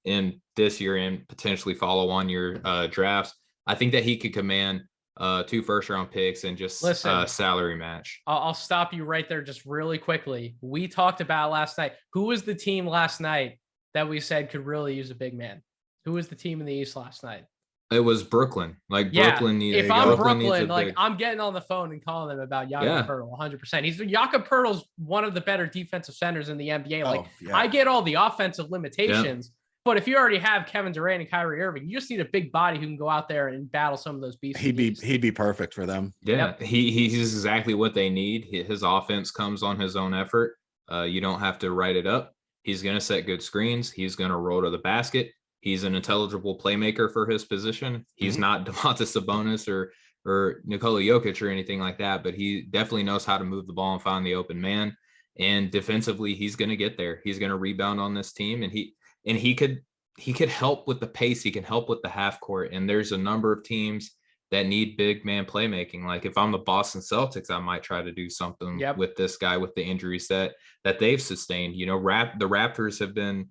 and potentially follow on your drafts. I think that he could command 2 first-round picks and just salary match. I'll stop you right there just really quickly. We talked about last night. Who was the team last night that we said could really use a big man? Who was the team in the East last night? It was Brooklyn. Like, Brooklyn needs. If I'm Brooklyn, like, I'm getting on the phone and calling them about Jakob Poeltl 100%. Jakob Poeltl's one of the better defensive centers in the NBA. Like, I get all the offensive limitations, but if you already have Kevin Durant and Kyrie Irving, you just need a big body who can go out there and battle some of those beasts. He'd be perfect for them. Yeah, he's exactly what they need. His offense comes on his own effort. You don't have to write it up. He's going to set good screens. He's going to roll to the basket. He's an intelligible playmaker for his position. He's not Domantas Sabonis or or Nikola Jokic or anything like that, but he definitely knows how to move the ball and find the open man. And defensively, he's going to get there. He's going to rebound on this team, and he could help with the pace. He can help with the half court. And there's a number of teams that need big man playmaking. Like if I'm the Boston Celtics, I might try to do something with this guy with the injuries that they've sustained. You know, the Raptors have been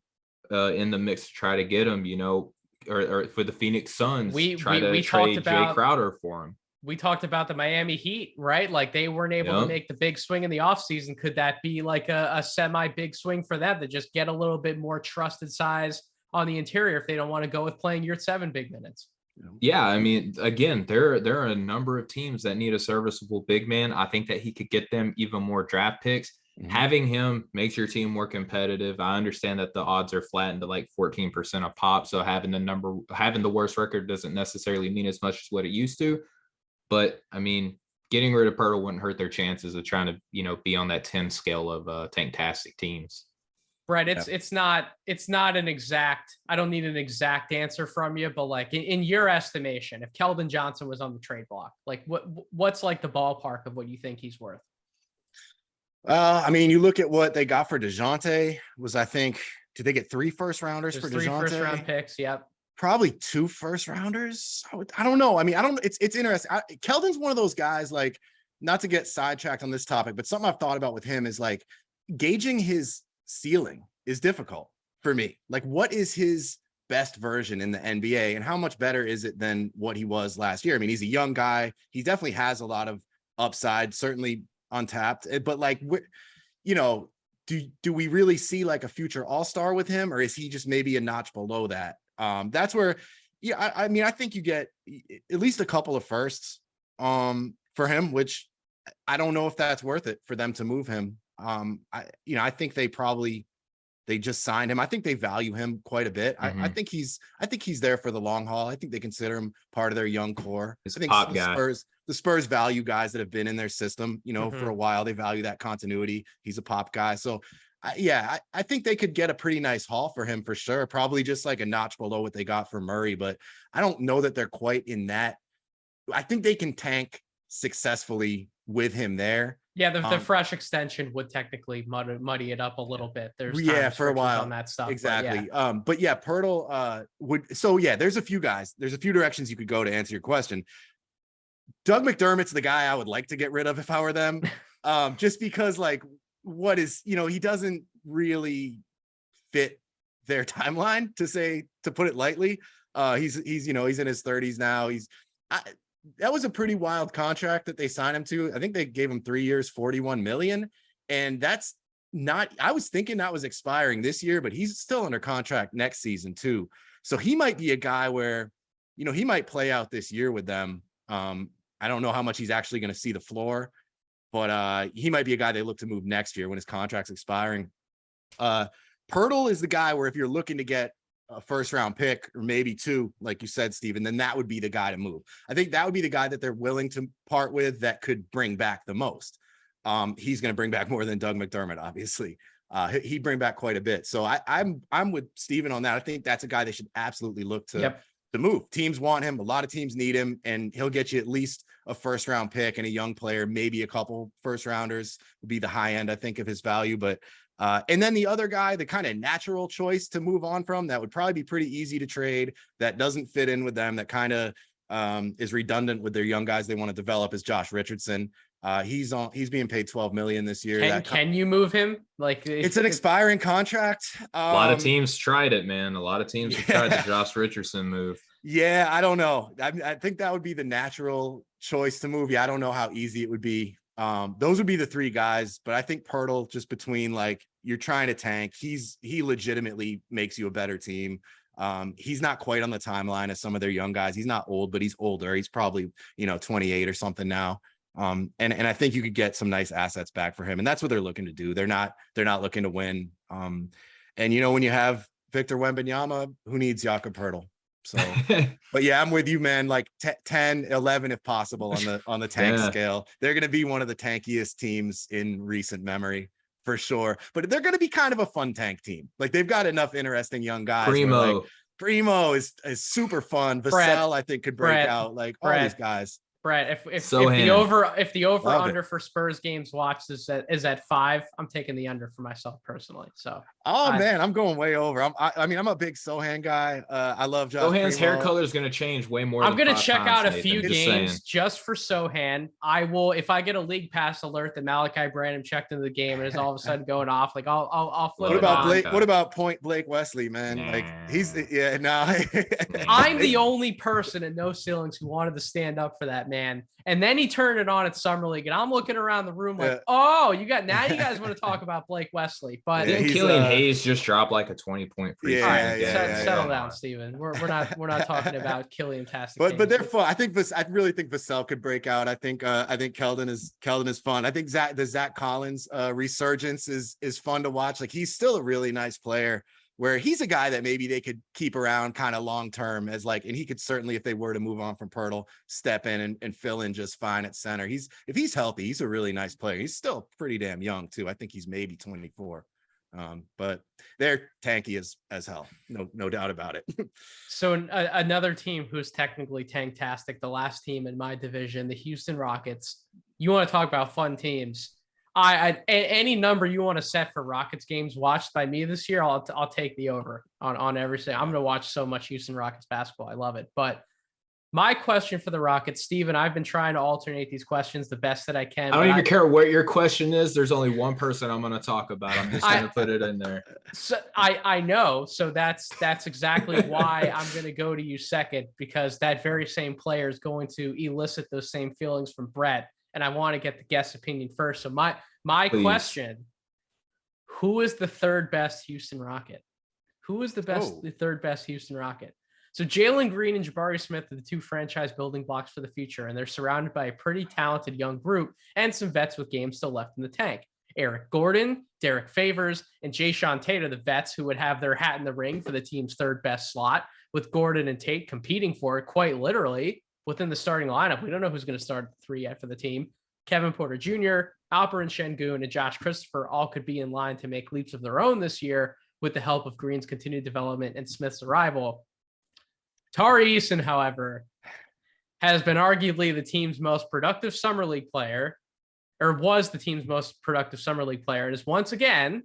in the mix to try to get him, you know, or for the Phoenix Suns, we trade Jay Crowder for him. We talked about the Miami Heat, right? Like they weren't able to make the big swing in the offseason. Could that be like a semi big swing for them to just get a little bit more trusted size on the interior if they don't want to go with playing your 7 big minutes? Yeah, I mean, again, there are a number of teams that need a serviceable big man. I think that he could get them even more draft picks. Mm-hmm. Having him makes your team more competitive. I understand that the odds are flattened to like 14% a pop. So having the worst record doesn't necessarily mean as much as what it used to. But I mean, getting rid of Poeltl wouldn't hurt their chances of trying to, you know, be on that 10 scale of tanktastic teams. Right. It's not an exact, I don't need an exact answer from you, but like in your estimation, if Keldon Johnson was on the trade block, like what's like the ballpark of what you think he's worth? I mean, you look at what they got for DeJounte was, I think, did they get 3 first rounders for DeJounte? 3 first round picks. Yep. Probably 2 first rounders. I don't know. I mean, it's interesting. Keldon's one of those guys, like, not to get sidetracked on this topic, but something I've thought about with him is like gauging his ceiling is difficult for me. Like, what is his best version in the NBA and how much better is it than what he was last year? I mean, he's a young guy. He definitely has a lot of upside, certainly untapped, but like, you know, do we really see like a future all-star with him, or is he just maybe a notch below that? That's where, yeah, I mean, I think you get at least a couple of firsts for him, which I don't know if that's worth it for them to move him. I think they just signed him. I think they value him quite a bit. Mm-hmm. I think he's there for the long haul. I think they consider him part of their young core. He's I think pop guy. The Spurs value guys that have been in their system, you know, for a while. They value that continuity. He's a pop guy. So I think they could get a pretty nice haul for him for sure. Probably just like a notch below what they got for Murray, but I don't know that they're quite in that. I think they can tank successfully with him there. Yeah, the fresh extension would technically muddy it up a little bit. There's for a while on that stuff. Exactly. But yeah, Poeltl would. So yeah, there's a few guys. There's a few directions you could go to answer your question. Doug McDermott's the guy I would like to get rid of if I were them, just because like he doesn't really fit their timeline to put it lightly. He's in his 30s now. That was a pretty wild contract that they signed him to. I think they gave him 3 years, $41 million. And that's not, I was thinking that was expiring this year, but he's still under contract next season too. So he might be a guy where, he might play out this year with them. I don't know how much he's actually going to see the floor, but he might be a guy they look to move next year when his contract's expiring. Poeltl is the guy where if you're looking to get a first round pick or maybe 2, like you said, Steven, then that would be the guy to move. I think that would be the guy that they're willing to part with that could bring back the most. He's going to bring back more than Doug McDermott, obviously. He'd bring back quite a bit. So I'm with Steven on that. I think that's a guy they should absolutely look to move. Teams want him. A lot of teams need him, and he'll get you at least a first round pick and a young player, maybe a couple first rounders would be the high end, I think, of his value. But and then the other guy, the kind of natural choice to move on from, that would probably be pretty easy to trade, that doesn't fit in with them, that kind of is redundant with their young guys they want to develop, is Josh Richardson. He's being paid $12 million this year. Can you move him? Like it's an expiring contract. A lot of teams tried it, man. A lot of teams have tried the Josh Richardson move. Yeah, I don't know. I think that would be the natural choice to move. Yeah, I don't know how easy it would be. Those would be the 3 guys, but I think Poeltl, just between like you're trying to tank, he legitimately makes you a better team. He's not quite on the timeline as some of their young guys. He's not old, but he's older. He's probably 28 or something now. And I think you could get some nice assets back for him, and that's what they're looking to do. They're not looking to win. And when you have Victor Wembanyama, who needs Jakob Poeltl? So, but yeah, I'm with you, man. Like 10, 11, if possible on the tank scale. They're going to be one of the tankiest teams in recent memory for sure. But they're going to be kind of a fun tank team. Like they've got enough interesting young guys. Primo is super fun. Vassell, I think, could break out. Like all these guys. Brett, if Sohan. if the over Love under for Spurs games watched is at 5, I'm taking the under for myself personally. So Man, I'm going way over. I mean, I'm a big Sohan guy. I love Josh Sohan's hair Primo. color is going to change way more. I'm than going to 5 check times, out a Nathan. few Just games saying. just for Sohan. I will, if I get a league pass alert that Malachi Branham checked into the game and is all of a sudden going off, like I'll flip What it about on. Blake? What about Point Blake Wesley, man? Nah. Like no. I'm the only person in No Ceilings who wanted to stand up for that man. And then he turned it on at Summer League, and I'm looking around the room like, oh, you guys want to talk about Blake Wesley. But Yeah, Didn't Killian Hayes just drop like a 20-point preseason Yeah, game? settle down, Steven. We're not talking about Killian Tastic. But they're fun. I really think Vassell could break out. I think Keldon is fun. I think Zach Collins resurgence is fun to watch. Like he's still a really nice player, where he's a guy that maybe they could keep around kind of long term as like, and he could certainly, if they were to move on from Pirtle, step in and fill in just fine at center. If he's healthy, he's a really nice player. He's still pretty damn young too. I think he's maybe 24. But they're tanky as hell. No doubt about it. So another team who's technically tanktastic, the last team in my division, the Houston Rockets. You want to talk about fun teams? Any number you want to set for Rockets games watched by me this year, I'll take the over on everything. I'm going to watch so much Houston Rockets basketball. I love it. But my question for the Rockets, Steven, I've been trying to alternate these questions the best that I can. I don't even care what your question is. There's only one person I'm going to talk about. I'm just going to put it in there. So I know. So that's exactly why I'm going to go to you second, because that very same player is going to elicit those same feelings from Brett. And I want to get the guest opinion first. So my question, who is the third best Houston Rocket? Who is the third best Houston Rocket? So Jalen Green and Jabari Smith are the two franchise building blocks for the future, and they're surrounded by a pretty talented young group and some vets with games still left in the tank. Eric Gordon, Derek Favors, and Jayshawn Tate are the vets who would have their hat in the ring for the team's third best slot, with Gordon and Tate competing for it quite literally within the starting lineup. We don't know who's going to start at 3 yet for the team. Kevin Porter Jr., Alperen Şengün, and Josh Christopher all could be in line to make leaps of their own this year with the help of Green's continued development and Smith's arrival. Tari Eason, however, has been arguably the team's most productive summer league player, or was the team's most productive summer league player, and is once again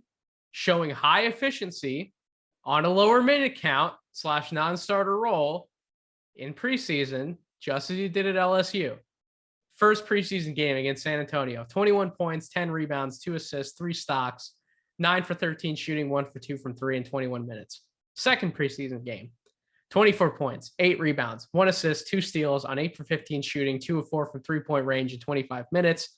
showing high efficiency on a lower minute count / non-starter role in preseason, just as he did at LSU. First preseason game against San Antonio, 21 points, 10 rebounds, 2 assists, 3 stocks, 9 for 13 shooting, 1 for 2 from 3 in 21 minutes. Second preseason game, 24 points, 8 rebounds, 1 assist, 2 steals on 8 for 15 shooting, 2 of 4 from 3-point range in 25 minutes.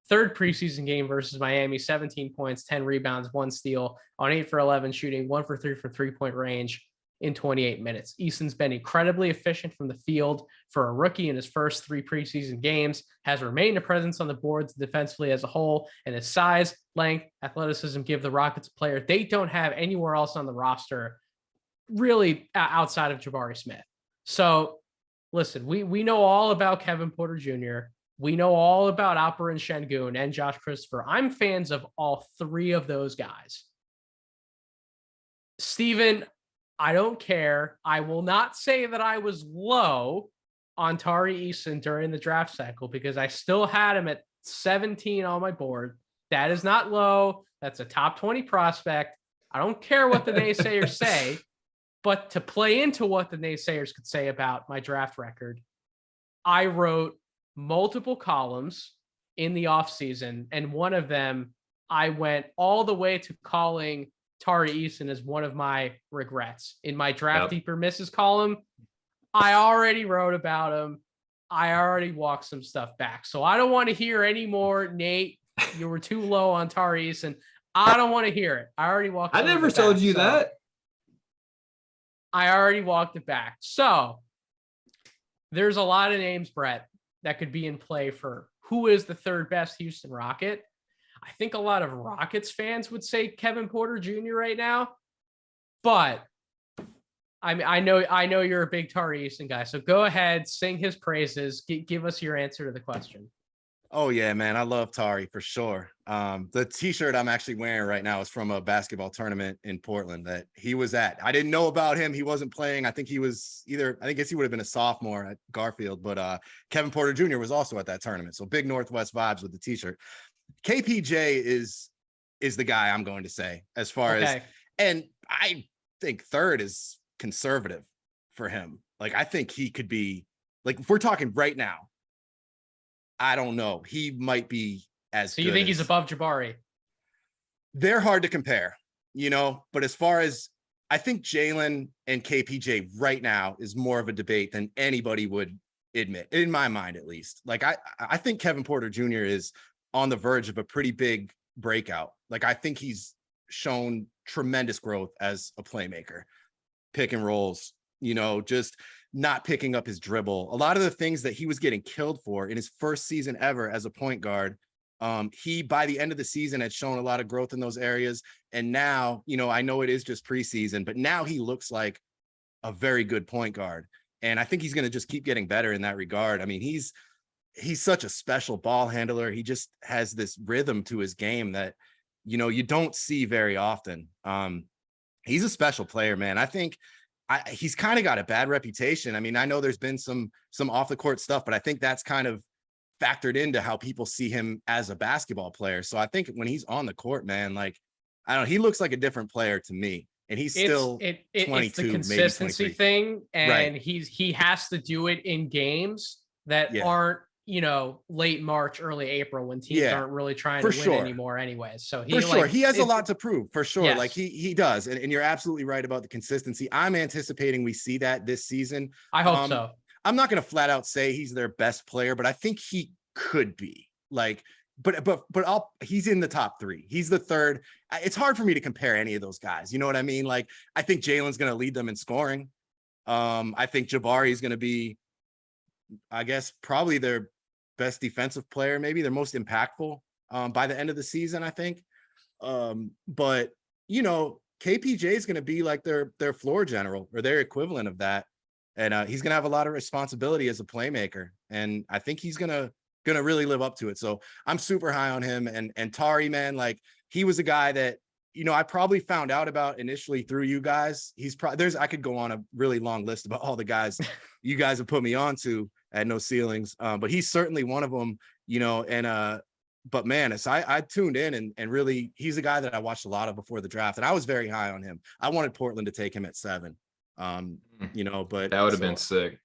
Third preseason game versus Miami, 17 points, 10 rebounds, 1 steal on 8 for 11 shooting, 1 for 3 from 3-point range in 28 minutes. Eason's been incredibly efficient from the field for a rookie in his first 3 preseason games, has remained a presence on the boards defensively as a whole, and his size, length, athleticism give the Rockets a player they don't have anywhere else on the roster, really outside of Jabari Smith. So listen, we know all about Kevin Porter Jr. We know all about Alperen Şengün and Josh Christopher. I'm fans of all 3 of those guys. Steven, I don't care. I will not say that I was low on Tari Eason during the draft cycle because I still had him at 17 on my board. That is not low. That's a top 20 prospect. I don't care what the naysayers say. But to play into what the naysayers could say about my draft record, I wrote multiple columns in the offseason, and one of them, I went all the way to calling Tari Eason as one of my regrets. In my Draft Deeper Misses column, I already wrote about him. I already walked some stuff back. So I don't want to hear any more, Nate, you were too low on Tari Eason. I don't want to hear it. I already walked I never told you that. I already walked it back. So there's a lot of names, Brett, that could be in play for who is the third best Houston Rocket. I think a lot of Rockets fans would say Kevin Porter Jr. right now, but I mean, I know you're a big Tari Eason guy, so go ahead, sing his praises. Give us your answer to the question. Oh yeah, man. I love Tari for sure. The t-shirt I'm actually wearing right now is from a basketball tournament in Portland that he was at. I didn't know about him. He wasn't playing. I think he was I guess he would have been a sophomore at Garfield, but Kevin Porter Jr. was also at that tournament. So big Northwest vibes with the t-shirt. KPJ is the guy I'm going to say as far as, Okay. and I think third is conservative for him. Like I think he could be, like if we're talking right now, I don't know. He might be as So you good think he's as, above Jabari? they're hard to compare, but as far as, I think Jalen and KPJ right now is more of a debate than anybody would admit, in my mind at least. Like I think Kevin Porter Jr. is on the verge of a pretty big breakout. Like I think he's shown tremendous growth as a playmaker, pick and rolls, just not picking up his dribble. A lot of the things that he was getting killed for in his first season ever as a point guard, he by the end of the season had shown a lot of growth in those areas. And now, I know it is just preseason, but now he looks like a very good point guard. And I think he's going to just keep getting better in that regard. I mean, he's such a special ball handler. He just has this rhythm to his game that, you don't see very often. He's a special player, man. I think he's kind of got a bad reputation. I mean, I know there's been some off the court stuff, but I think that's kind of factored into how people see him as a basketball player. So I think when he's on the court, man, like, I don't know, he looks like a different player to me. And he's still It's 22, the consistency maybe 23. thing, and Right. he has to do it in games that Yeah. aren't late March, early April when teams Yeah, aren't really trying for to win sure. anymore anyways. So For sure. He has a it- lot to prove, for sure. Yes. Like he does. And you're absolutely right about the consistency. I'm anticipating we see that this season. I hope so. I'm not going to flat out say he's their best player, but I think he could be, like, but he's in the top three. He's the third. It's hard for me to compare any of those guys. You know what I mean? Like, I think Jalen's going to lead them in scoring. I think Jabari is going to be, I guess, probably their best defensive player, maybe their most impactful by the end of the season, I think. But KPJ is going to be like their floor general or their equivalent of that. And he's going to have a lot of responsibility as a playmaker. And I think he's going to really live up to it. So I'm super high on him. And Tari, man, like he was a guy that, I probably found out about initially through you guys. He's probably, I could go on a really long list about all the guys you guys have put me on to at No Ceilings. But he's certainly one of them, but man, as I tuned in and really, he's a guy that I watched a lot of before the draft, and I was very high on him. I wanted Portland to take him at 7, but That would have been sick.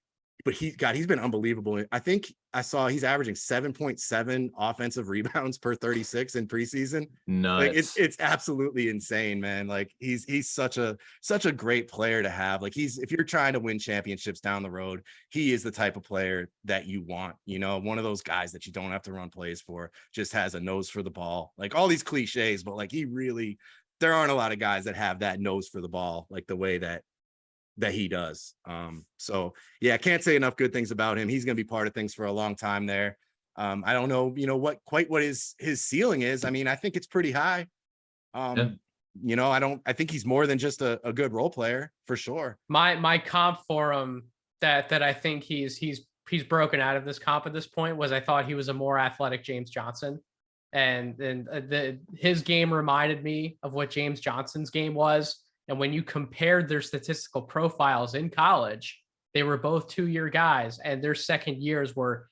But he's been unbelievable. I think I saw he's averaging 7.7 offensive rebounds per 36 in preseason. Nuts. Like it's absolutely insane, man. Like he's such a great player to have. Like if you're trying to win championships down the road, he is the type of player that you want, one of those guys that you don't have to run plays for, just has a nose for the ball. Like all these cliches, but like there aren't a lot of guys that have that nose for the ball, like the way that he does. So yeah, I can't say enough good things about him. He's going to be part of things for a long time there. I don't know, what his ceiling is. I mean, I think it's pretty high. I think he's more than just a good role player for sure. My comp for him that I think he's broken out of this comp at this point was I thought he was a more athletic James Johnson. And his game reminded me of what James Johnson's game was. And when you compared their statistical profiles in college, they were both 2-year guys, and their second years were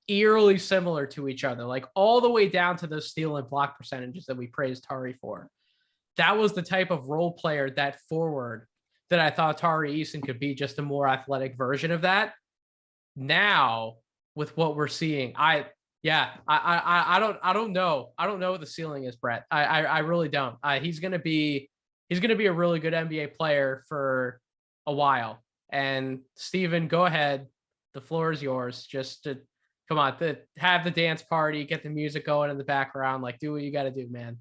eerily similar to each other, like all the way down to those steal and block percentages that we praised Tari for. That was the type of role player, that forward, that I thought Tari Eason could be, just a more athletic version of that. Now, with what we're seeing, I don't know. I don't know what the ceiling is, Brett. I really don't. He's going to be a really good NBA player for a while. And Steven, go ahead. The floor is yours. Just to come on, have the dance party, get the music going in the background. Like, do what you got to do, man.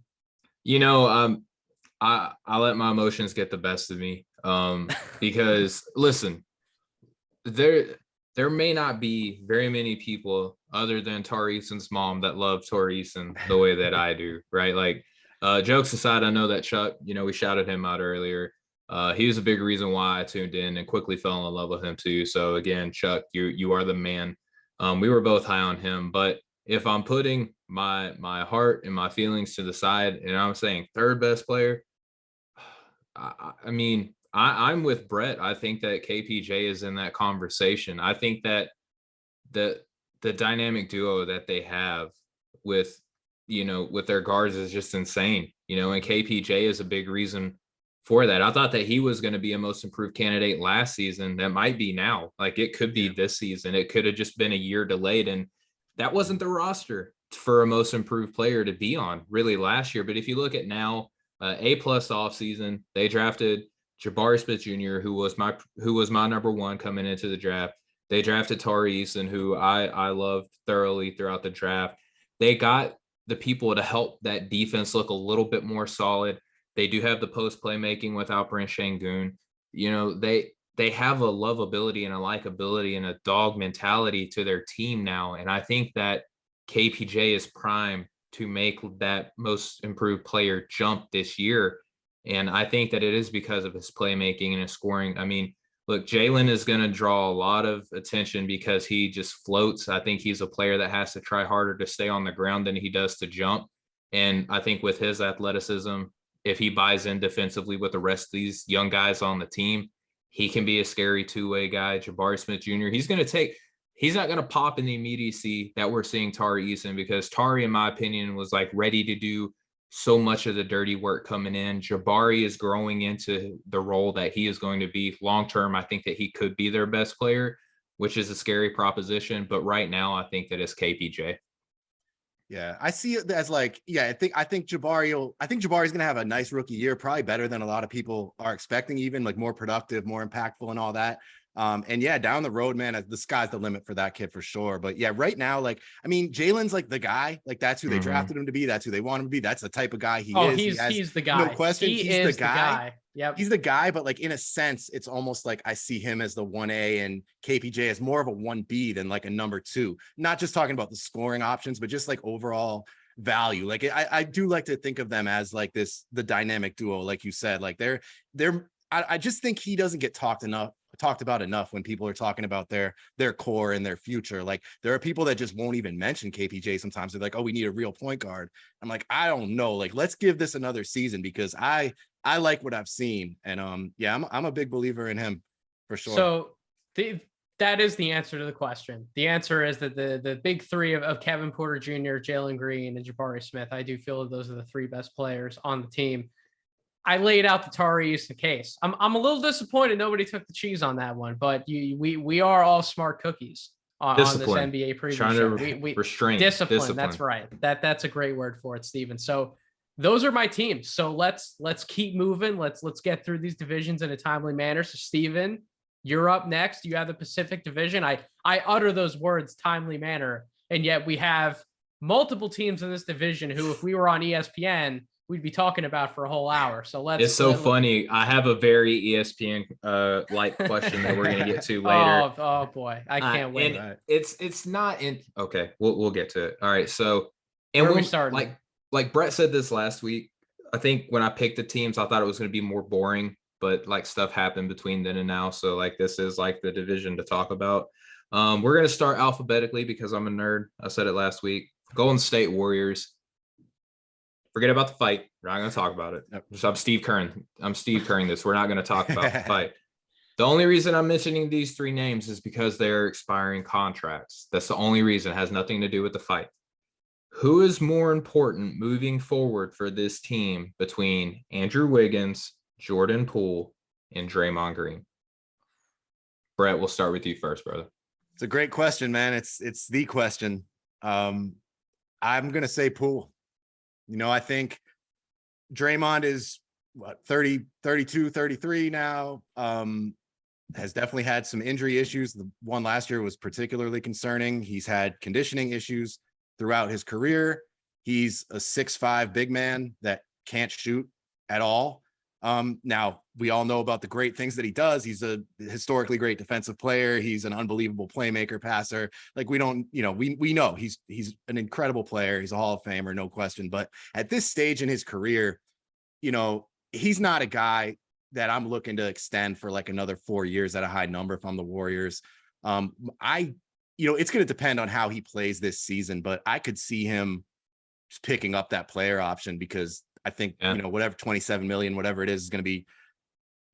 I let my emotions get the best of me. Because listen, there may not be very many people other than Tari Eason's mom that love Tari Eason the way that I do, right? Like, jokes aside, I know that Chuck, we shouted him out earlier. He was a big reason why I tuned in and quickly fell in love with him too. So again, Chuck, you are the man. We were both high on him, but if I'm putting my heart and my feelings to the side and I'm saying third best player, I mean, I'm with Brett. I think that KPJ is in that conversation. I think that the dynamic duo that they have with, with their guards is just insane, and KPJ is a big reason for that. I thought that he was going to be a most improved candidate last season. That might be now. Like it could be this season. It could have just been a year delayed. And that wasn't the roster for a most improved player to be on really last year. But if you look at now, A+ off season, they drafted Jabari Smith Jr., who was my number one coming into the draft. They drafted Tari Eason, who I loved thoroughly throughout the draft. They got the people to help that defense look a little bit more solid. They do have the post playmaking with Alperen Şengün. They have a lovability and a likability and a dog mentality to their team now. And I think that KPJ is prime to make that most improved player jump this year. And I think that it is because of his playmaking and his scoring. I mean, look, Jalen is going to draw a lot of attention because he just floats. I think he's a player that has to try harder to stay on the ground than he does to jump. And I think with his athleticism, if he buys in defensively with the rest of these young guys on the team, he can be a scary two-way guy. Jabari Smith Jr., he's not going to pop in the immediacy that we're seeing Tari Eason, because Tari, in my opinion, was like ready to do so much of the dirty work coming in. Jabari is growing into the role that he is going to be long-term. I think that he could be their best player, which is a scary proposition. But right now, I think that it's KPJ. Yeah, I see it as like, I think Jabari's going to have a nice rookie year, probably better than a lot of people are expecting, even like more productive, more impactful and all that. And yeah, down the road, man, the sky's the limit for that kid for sure. But yeah, right now, like, I mean, Jalen's like the guy, like that's who they drafted him to be. That's who they want him to be. That's the type of guy he is. He's the guy. No question. He's the guy. Yep. He's the guy, but like in a sense, it's almost like I see him as the 1A and KPJ as more of a 1B than like a number 2. Not just talking about the scoring options, but just like overall value. Like I do like to think of them as like the dynamic duo, like you said. Like I just think he doesn't get talked about enough when people are talking about their core and their future. Like there are people that just won't even mention KPJ sometimes. They're like, oh, we need a real point guard. I'm like, I don't know. Like, let's give this another season, because I like what I've seen. And I'm a big believer in him for sure. So that is the answer to the question. The answer is that the big three of Kevin Porter Jr., Jalen Green, and Jabari Smith, I do feel that those are the 3 best players on the team. I laid out the Tari Eason case. I'm a little disappointed nobody took the cheese on that one, but we are all smart cookies on this NBA preview show. We restraint, discipline. That's right. That's a great word for it, Steven. So those are my teams. So let's keep moving. Let's get through these divisions in a timely manner. So Steven, you're up next. You have the Pacific Division. I utter those words timely manner, and yet we have multiple teams in this division who, if we were on ESPN, we'd be talking about for a whole hour. So it's so funny. I have a very ESPN like question that we're going to get to later. Oh boy. I can't wait. It's not in. Okay. We'll get to it. All right. So, and we're starting like Brett said this last week, I think when I picked the teams, I thought it was going to be more boring, but like stuff happened between then and now. So like, this is like the division to talk about. We're going to start alphabetically because I'm a nerd. I said it last week. Golden State Warriors. Forget about the fight. We're not going to talk about it. So I'm Steve Kerring this. We're not going to talk about the fight. The only reason I'm mentioning these 3 names is because they're expiring contracts. That's the only reason. It has nothing to do with the fight. Who is more important moving forward for this team between Andrew Wiggins, Jordan Poole, and Draymond Green? Brett, we'll start with you first, brother. It's a great question, man. It's the question. I'm going to say Poole. I think Draymond is 32, 33 now. Has definitely had some injury issues. The one last year was particularly concerning. He's had conditioning issues throughout his career. He's a 6'5" big man that can't shoot at all. Now we all know about the great things that he does. He's a historically great defensive player. He's an unbelievable playmaker, passer. Like we know he's an incredible player. He's a Hall of Famer, no question. But at this stage in his career, he's not a guy that I'm looking to extend for like another 4 years at a high number if I'm the Warriors. it's going to depend on how he plays this season, but I could see him just picking up that player option because I think, whatever 27 million, whatever it is going to be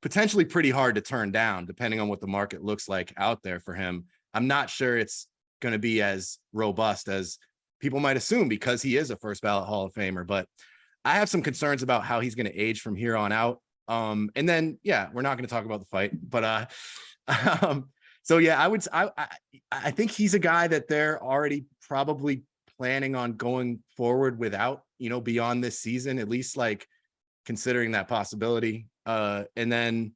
potentially pretty hard to turn down depending on what the market looks like out there for him. I'm not sure it's going to be as robust as people might assume because he is a first ballot Hall of Famer, but I have some concerns about how he's going to age from here on out. And then, we're not going to talk about the fight, but so I think he's a guy that they're already probably planning on going forward without, beyond this season, at least like considering that possibility. And then,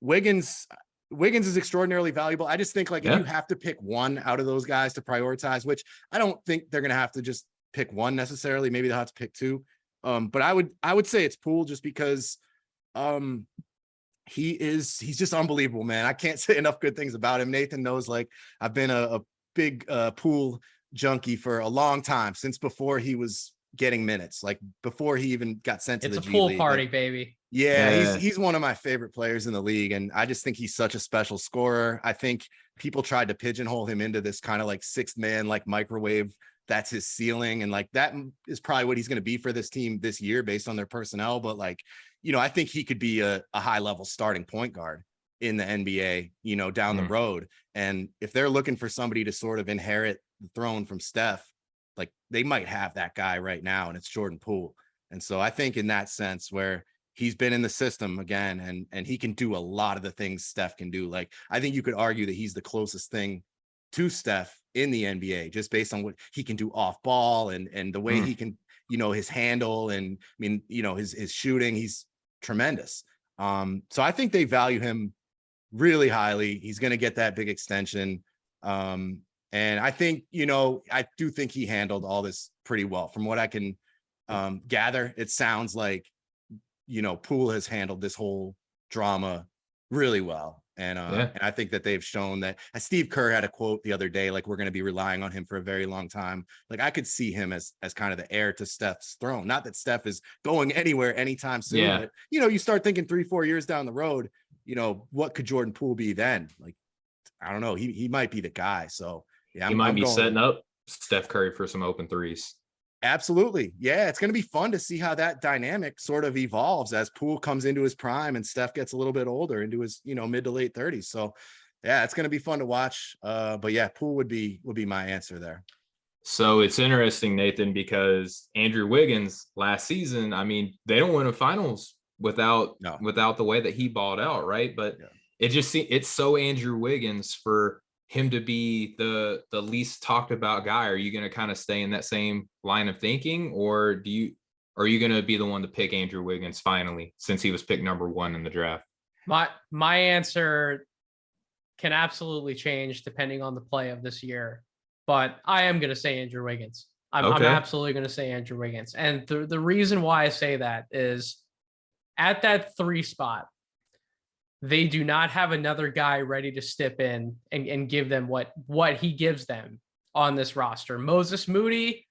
Wiggins is extraordinarily valuable. I just think like if you have to pick one out of those guys to prioritize, which I don't think they're going to have to just pick one necessarily. Maybe they'll have to pick two. But I would say it's Poole just because he's just unbelievable, man. I can't say enough good things about him. Nathan knows, like, I've been a big Poole junkie for a long time, since before he was getting minutes, like before he even got sent to the G League. It's a Poole party, baby. Yeah, he's one of my favorite players in the league, and I just think he's such a special scorer. I think people tried to pigeonhole him into this kind of like sixth man, like microwave. That's his ceiling, and like that is probably what he's going to be for this team this year based on their personnel. But like, I think he could be a high level starting point guard in the NBA, down the road. And if they're looking for somebody to sort of inherit the throne from Steph, like they might have that guy right now, and it's Jordan Poole. And so I think in that sense, where he's been in the system again, and he can do a lot of the things Steph can do. Like, I think you could argue that he's the closest thing to Steph in the NBA, just based on what he can do off ball and the way he can, his handle, and I mean, his shooting, he's tremendous. So I think they value him really highly. He's going to get that big extension. And I think, I do think he handled all this pretty well. From what I can gather, it sounds like, Poole has handled this whole drama really well. And I think that they've shown that. Steve Kerr had a quote the other day, like, we're going to be relying on him for a very long time. Like, I could see him as kind of the heir to Steph's throne. Not that Steph is going anywhere anytime soon, but, you start thinking 3-4 years down the road, what could Jordan Poole be then? Like, I don't know. He might be the guy. So yeah, he might be setting up Steph Curry for some open threes. Absolutely. Yeah, it's going to be fun to see how that dynamic sort of evolves as Poole comes into his prime and Steph gets a little bit older, into his, mid to late 30s. So yeah, it's going to be fun to watch. But yeah, Poole would be my answer there. So it's interesting, Nathan, because Andrew Wiggins last season, I mean, they don't win a finals without the way that he balled out, right? But it's so Andrew Wiggins for him to be the least talked about guy. Are you going to kind of stay in that same line of thinking, or are you going to be the one to pick Andrew Wiggins finally, since he was picked number 1 in the draft? My answer can absolutely change depending on the play of this year, but I am going to say Andrew Wiggins. I'm absolutely going to say Andrew Wiggins. And the reason why I say that is, at that 3 spot, they do not have another guy ready to step in and give them what he gives them on this roster. Moses Moody,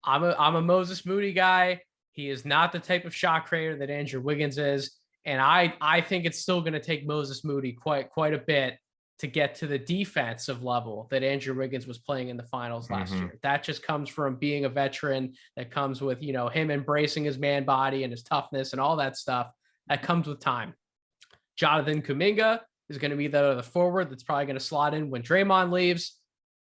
I'm a Moses Moody guy. He is not the type of shot creator that Andrew Wiggins is. And I think it's still going to take Moses Moody quite a bit to get to the defensive level that Andrew Wiggins was playing in the finals last year. That just comes from being a veteran. That comes with, him embracing his man body and his toughness and all that stuff. That comes with time. Jonathan Kuminga is going to be the forward that's probably going to slot in when Draymond leaves.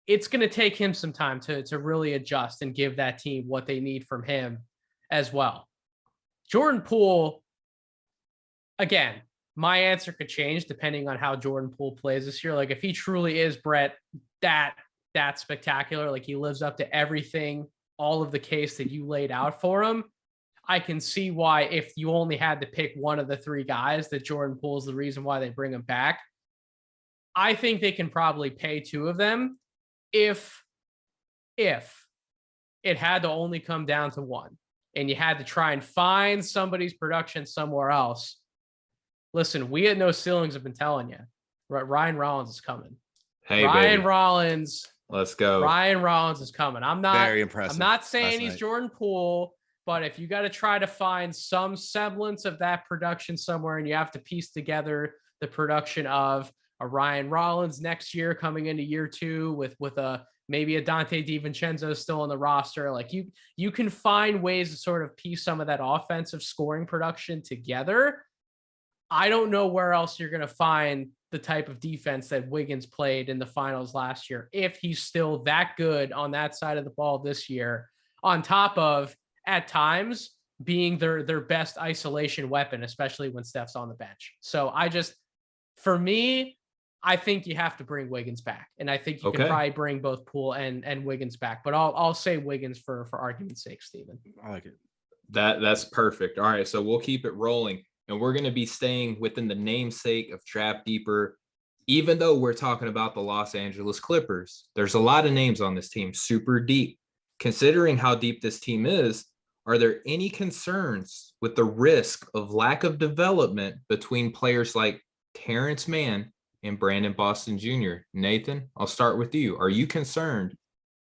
It's going to take him some time to really adjust and give that team what they need from him as well. Jordan Poole, again, my answer could change depending on how Jordan Poole plays this year. Like, if he truly is, Brett, that spectacular, like he lives up to everything, all of the case that you laid out for him, I can see why, if you only had to pick one of the 3 guys, that Jordan Poole is the reason why they bring him back. I think they can probably pay 2 of them if it had to only come down to 1 and you had to try and find somebody's production somewhere else. Listen, we at No Ceilings have been telling you, right? Ryan Rollins is coming. Hey, Ryan baby. Rollins. Let's go. Ryan Rollins is coming. I'm not very impressive. I'm not saying he's Jordan Poole, but if you got to try to find some semblance of that production somewhere, and you have to piece together the production of a Ryan Rollins next year coming into year 2 with a maybe a Dante DiVincenzo still on the roster. Like you can find ways to sort of piece some of that offensive scoring production together. I don't know where else you're going to find the type of defense that Wiggins played in the finals last year if he's still that good on that side of the ball this year, on top of at times being their best isolation weapon, especially when Steph's on the bench. So for me, I think you have to bring Wiggins back, and I think you can probably bring both Poole and Wiggins back. But I'll say Wiggins for argument's sake, Steven. I like it. That's perfect. All right, so we'll keep it rolling, and we're going to be staying within the namesake of Trap Deeper. Even though we're talking about the Los Angeles Clippers, there's a lot of names on this team, super deep. Considering how deep this team is, are there any concerns with the risk of lack of development between players like Terrence Mann and Brandon Boston Jr.? Nathan, I'll start with you. Are you concerned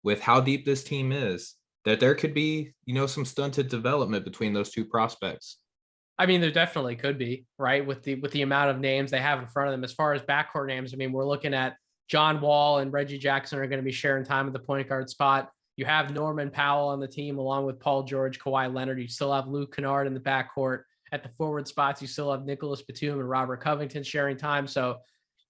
with how deep this team is that there could be, some stunted development between those two prospects? I mean, there definitely could be, right? With the amount of names they have in front of them. As far as backcourt names, I mean, we're looking at John Wall and Reggie Jackson are going to be sharing time at the point guard spot. You have Norman Powell on the team along with Paul George, Kawhi Leonard. You still have Luke Kennard in the backcourt. At the forward spots, you still have Nicholas Batum and Robert Covington sharing time. So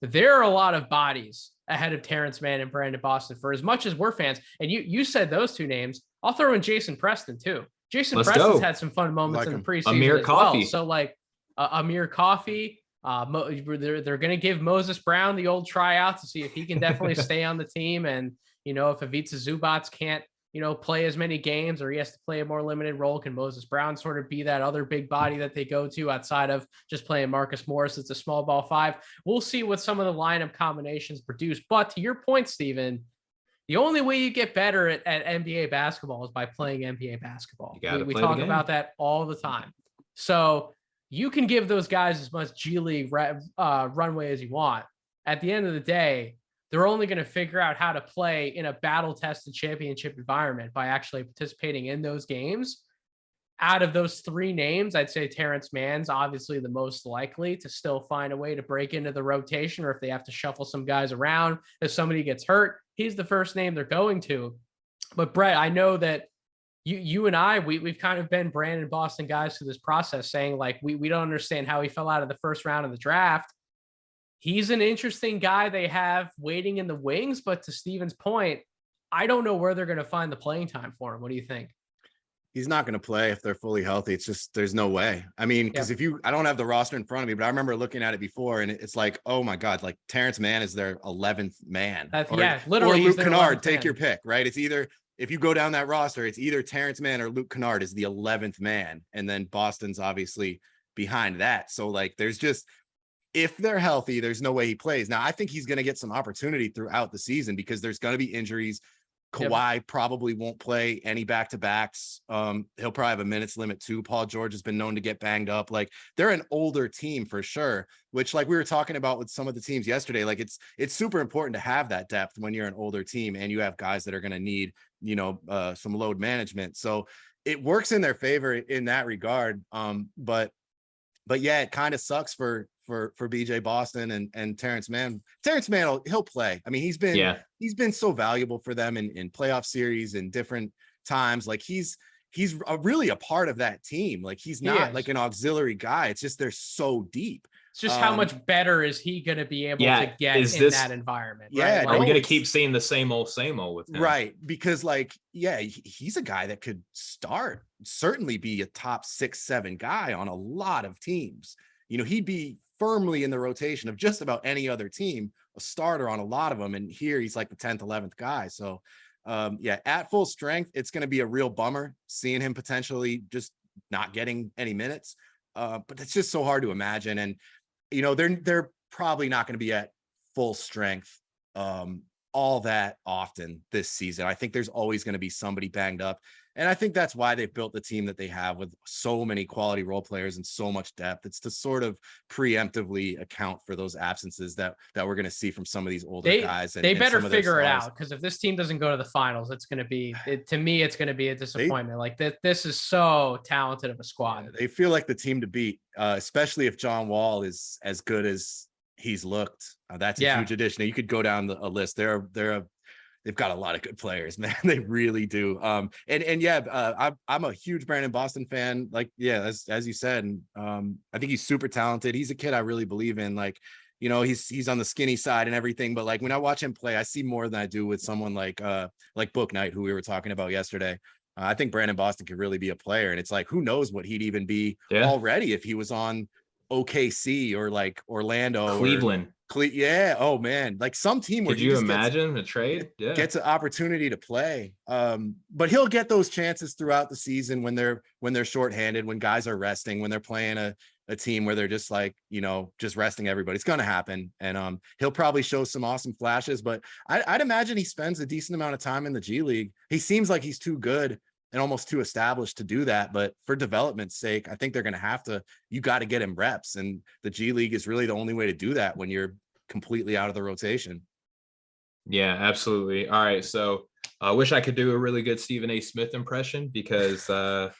there are a lot of bodies ahead of Terrence Mann and Brandon Boston for as much as we're fans. And you said those two names. I'll throw in Jason Preston too. Preston's had some fun moments in the preseason Amir as Coffey. well. So like Amir Coffey, they're going to give Moses Brown the old tryout to see if he can definitely stay on the team. And, if Ivica Zubac can't, play as many games or he has to play a more limited role, can Moses Brown sort of be that other big body that they go to outside of just playing Marcus Morris? It's a small ball 5. We'll see what some of the lineup combinations produce. But to your point, Steven, the only way you get better at NBA basketball is by playing NBA basketball. We talk about that all the time. So you can give those guys as much G League runway as you want. At the end of the day, they're only going to figure out how to play in a battle-tested championship environment by actually participating in those games. Out of those 3 names, I'd say Terrence Mann's obviously the most likely to still find a way to break into the rotation, or if they have to shuffle some guys around, if somebody gets hurt, he's the first name they're going to. But Brett, I know that you and I, we've kind of been Brandon Boston guys through this process, saying like, we don't understand how he fell out of the first round of the draft. He's an interesting guy they have waiting in the wings, but to Steven's point, I don't know where they're going to find the playing time for him. What do you think? He's not going to play if they're fully healthy. It's just, there's no way. I mean, because I don't have the roster in front of me, but I remember looking at it before and it's like, oh my God, like Terrence Mann is their 11th man. Literally. Or Luke Kennard, take your pick, right? It's either, if you go down that roster, it's either Terrence Mann or Luke Kennard is the 11th man. And then Boston's obviously behind that. So like, there's just, if they're healthy, there's no way he plays. Now, I think he's going to get some opportunity throughout the season because there's going to be injuries. Kawhi probably won't play any back-to-backs. He'll probably have a minutes limit too. Paul George has been known to get banged up. Like, they're an older team for sure, which like we were talking about with some of the teams yesterday, like it's super important to have that depth when you're an older team and you have guys that are going to need, some load management. So it works in their favor in that regard. But yeah, it kind of sucks for BJ Boston and Terrence Mann. Terrence Mann, he'll play. I mean, he's been so valuable for them in playoff series and different times. Like he's really a part of that team. Like he's not like an auxiliary guy. It's just, they're so deep. It's just how much better is he going to be able to get in that environment? Yeah. Right? Are we going to keep seeing the same old with him? Right. Because he's a guy that could certainly be a top 6-7 guy on a lot of teams. He'd be firmly in the rotation of just about any other team, a starter on a lot of them. And here he's like the 10th, 11th guy. So at full strength, it's going to be a real bummer seeing him potentially just not getting any minutes. But it's just so hard to imagine. And, they're probably not going to be at full strength all that often this season. I think there's always going to be somebody banged up. And I think that's why they've built the team that they have with so many quality role players and so much depth. It's to sort of preemptively account for those absences that we're going to see from some of these older guys. They better figure it out, because if this team doesn't go to the finals, it's going to be, to me, it's going to be a disappointment. This is so talented of a squad. They feel like the team to beat, especially if John Wall is as good as he's looked. That's a Yeah. huge addition. You could go down a list. They've got a lot of good players, man. They really do. And yeah, I'm a huge Brandon Boston fan. Like, yeah, as you said, and I think he's super talented. He's a kid I really believe in. Like, you know, he's on the skinny side and everything, but like when I watch him play, I see more than I do with someone like Book Knight, who we were talking about yesterday. I think Brandon Boston could really be a player, and it's like, who knows what he'd even be already if he was on OKC or like Orlando, Cleveland. Yeah. Oh man, like some team where could you imagine a trade? Yeah, gets an opportunity to play. But he'll get those chances throughout the season when they're shorthanded, when guys are resting, when they're playing a team where they're just like, you know, just resting everybody. It's gonna happen, and he'll probably show some awesome flashes. But I'd imagine he spends a decent amount of time in the G League. He seems like he's too good and almost too established to do that, but for development's sake, I think they're going to have to, you got to get him reps, and the G League is really the only way to do that when you're completely out of the rotation. Yeah, absolutely. All right. So I wish I could do a really good Stephen A. Smith impression, because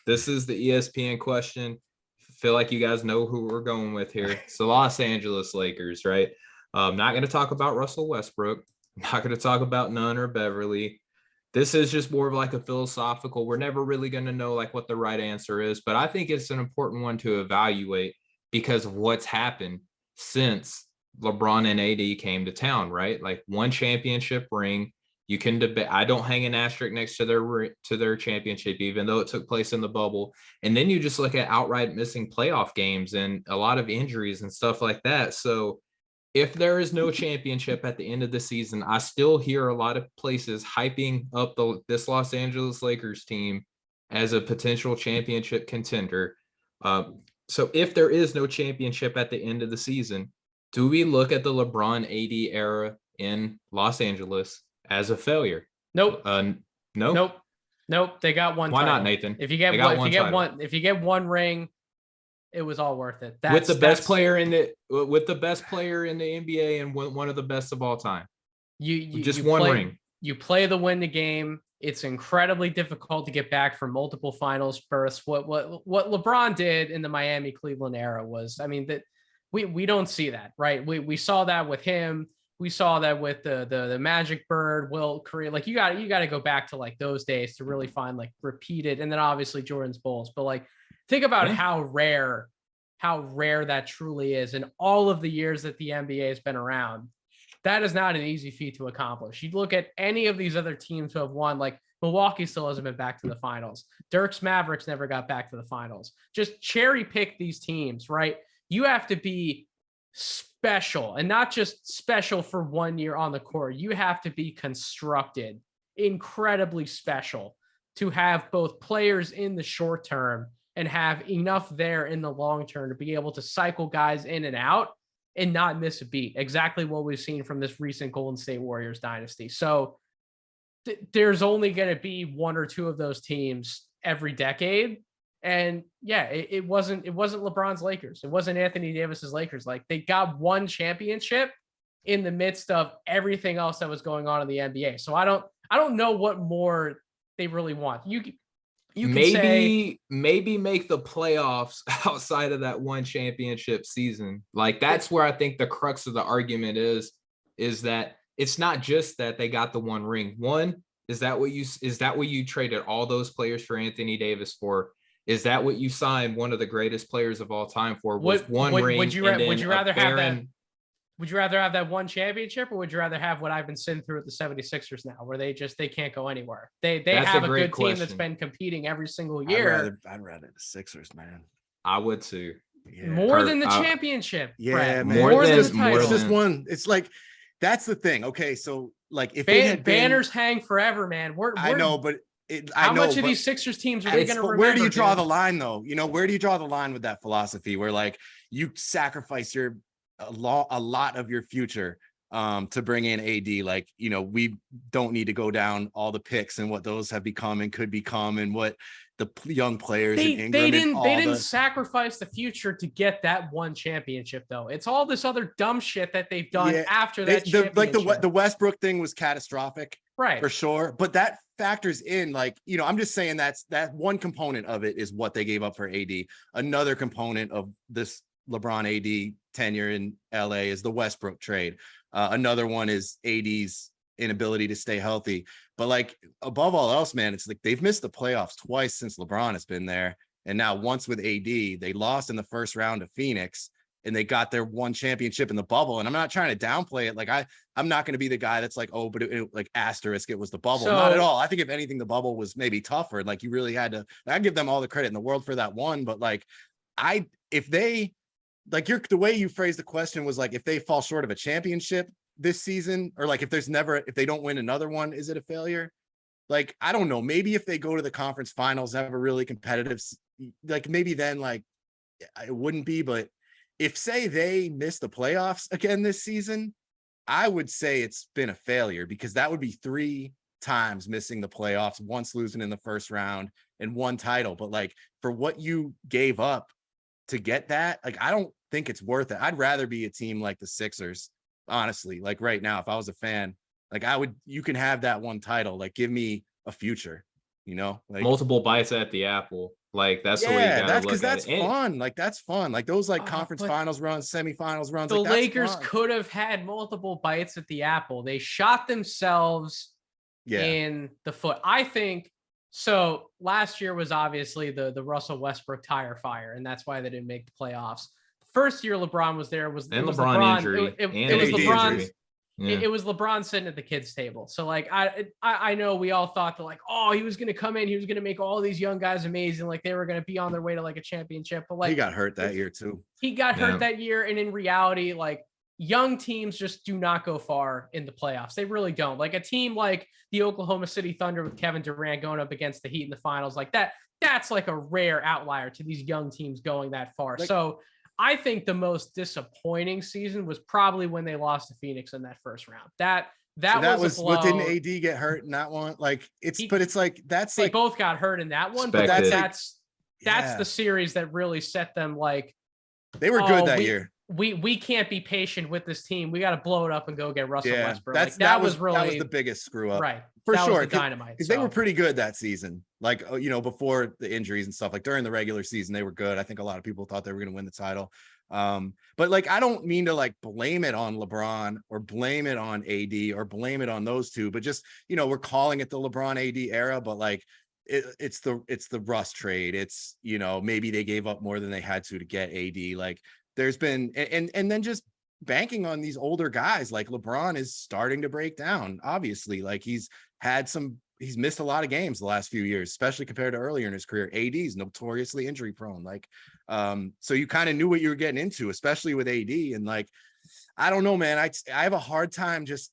this is the ESPN question. Feel like you guys know who we're going with here. It's the Los Angeles Lakers, right? I'm not going to talk about Russell Westbrook. I'm not going to talk about Nunn or Beverly. This is just more of like a philosophical. We're never really going to know like what the right answer is, but I think it's an important one to evaluate because of what's happened since LeBron and AD came to town, right? Like one championship ring. You can debate. I don't hang an asterisk next to their championship, even though it took place in the bubble. And then you just look at outright missing playoff games and a lot of injuries and stuff like that. So if there is no championship at the end of the season, I still hear a lot of places hyping up this Los Angeles Lakers team as a potential championship contender. So if there is no championship at the end of the season, do we look at the LeBron AD era in Los Angeles as a failure? Nope. No. Nope. They got one. Why title. not, Nathan? If you get one ring, it was all worth it. With the best player in the NBA and one of the best of all time. You just one ring. You play to win the game. It's incredibly difficult to get back from multiple finals berths. What LeBron did in the Miami Cleveland era was, I mean, that we don't see that, right? We saw that with him. We saw that with the Magic Bird, Will Korea. Like you got to go back to like those days to really find like repeated, and then obviously Jordan's Bulls. But like think about how rare that truly is in all of the years that the NBA has been around. That is not an easy feat to accomplish. You look at any of these other teams who have won, like Milwaukee still hasn't been back to the finals. Dirk's Mavericks never got back to the finals. Just cherry pick these teams, right? You have to be special, and not just special for 1 year on the court. You have to be constructed incredibly special to have both players in the short term and have enough there in the long term to be able to cycle guys in and out and not miss a beat. Exactly what we've seen from this recent Golden State Warriors dynasty. So there's only going to be one or two of those teams every decade. And yeah, it wasn't LeBron's Lakers. It wasn't Anthony Davis's Lakers. Like they got one championship in the midst of everything else that was going on in the NBA. So I don't know what more they really want. You can maybe make the playoffs outside of that one championship season. Like that's where I think the crux of the argument is that it's not just that they got the one ring. One, is that what you traded all those players for Anthony Davis for? Is that what you signed one of the greatest players of all time for? Was one ring? Would you rather have that one championship, or would you rather have what I've been sitting through at the 76ers now, where they can't go anywhere? They have a good team that's been competing every single year. I'd rather the Sixers, man. I would too. Yeah. More than the championship. Yeah, Brett. man. More than the title. It's just one. It's like that's the thing. Okay, so like if banners hang forever, man. I know, but how much of these Sixers teams are they going to remember? Where do you draw the line, though? You know, where do you draw the line with that philosophy where like you sacrifice a lot of your future to bring in AD? Like, you know, we don't need to go down all the picks and what those have become and could become and what the young players in Ingram they didn't sacrifice the future to get that one championship, though. It's all this other dumb shit that they've done after that championship. The Westbrook thing was catastrophic, right? For sure, but that factors in, like, you know, I'm just saying that one component of it is what they gave up for AD. Another component of this LeBron AD tenure in LA is the Westbrook trade. Another one is AD's inability to stay healthy. But like above all else, man, it's like they've missed the playoffs twice since LeBron has been there. And now once with AD, they lost in the first round to Phoenix and they got their one championship in the bubble. And I'm not trying to downplay it. Like I'm not going to be the guy that's like, oh, but like asterisk, it was the bubble. Not at all. I think if anything, the bubble was maybe tougher. Like you really had to, I give them all the credit in the world for that one. But like, if they, like the way you phrased the question was like, if they fall short of a championship this season, or like if they don't win another one, is it a failure? Like, I don't know, maybe if they go to the conference finals, have a really competitive, like maybe then like it wouldn't be, but if say they miss the playoffs again this season, I would say it's been a failure because that would be 3 times missing the playoffs, once losing in the first round and one title. But like for what you gave up to get that, like, I don't think it's worth it. I'd rather be a team like the Sixers, honestly. Like right now, if I was a fan, like you can have that one title, like give me a future, like multiple bites at the apple. Like that's the way you gotta look at it. Fun. Like that's fun. Like those like conference finals runs, semifinals runs. The like, Lakers could have had multiple bites at the apple. They shot themselves in the foot. I think so. Last year was obviously the Russell Westbrook tire fire, and that's why they didn't make the playoffs. First year LeBron was there was LeBron injury. It was LeBron. Injury. Yeah. It was LeBron sitting at the kids' table. So like I know we all thought that like, oh, he was gonna come in, he was gonna make all these young guys amazing, like they were gonna be on their way to like a championship. But like he got hurt that year too. He got hurt that year, and in reality, like young teams just do not go far in the playoffs. They really don't. Like a team like the Oklahoma City Thunder with Kevin Durant going up against the Heat in the finals, like that's like a rare outlier to these young teams going that far. Like, so I think the most disappointing season was probably when they lost to Phoenix in that first round. That was what didn't AD get hurt in that one? Like but it's like they both got hurt in that one, but that's the series that really set them like they were good that year. We can't be patient with this team. We got to blow it up and go get Russell Westbrook. That was the biggest screw up, right? For sure, dynamite. Because they were pretty good that season. Like before the injuries and stuff. Like during the regular season, they were good. I think a lot of people thought they were going to win the title. But like I don't mean to like blame it on LeBron or blame it on AD or blame it on those two, but just we're calling it the LeBron AD era, but like it's the Russ trade. It's maybe they gave up more than they had to get AD. Like there's been and then just banking on these older guys. Like LeBron is starting to break down, obviously. Like he's missed a lot of games the last few years, especially compared to earlier in his career. AD is notoriously injury prone. Like so you kind of knew what you were getting into, especially with AD. And like I don't know, man, I have a hard time just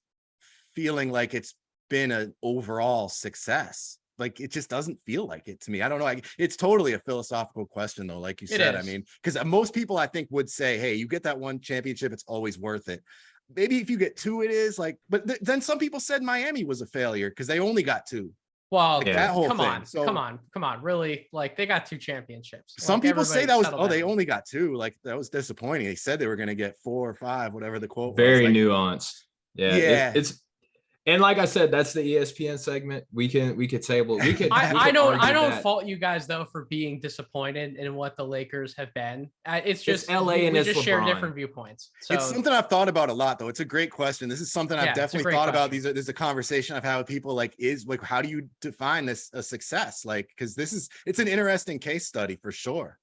feeling like it's been an overall success. Like it just doesn't feel like it to me. I don't know. It's totally a philosophical question though. Like you said, I mean, because most people I think would say, hey, you get that one championship, it's always worth it. Maybe if you get 2, it is like, but then some people said Miami was a failure because they only got 2. Well, like that whole thing. Come on. Really? Like they got 2 championships. Some people say that was, they only got 2. Like that was disappointing. They said they were going to get 4 or 5, whatever the quote was. Very nuanced. Yeah. It's and like I said, that's the ESPN segment. We could table. I don't fault you guys though for being disappointed in what the Lakers have been. It's just LA and it's just LeBron. share different viewpoints. So it's something I've thought about a lot though. It's a great question. This is something I've definitely thought about. There's a conversation I've had with people. Like, how do you define this a success? Like, because it's an interesting case study for sure.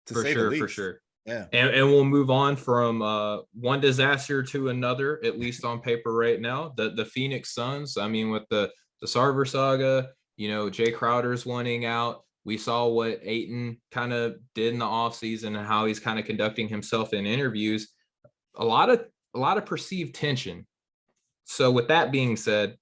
For sure. Yeah. And we'll move on from one disaster to another, at least on paper right now. The Phoenix Suns, I mean, with the Sarver saga, Jay Crowder's wanting out. We saw what Ayton kind of did in the offseason and how he's kind of conducting himself in interviews. A lot of perceived tension. So with that being said,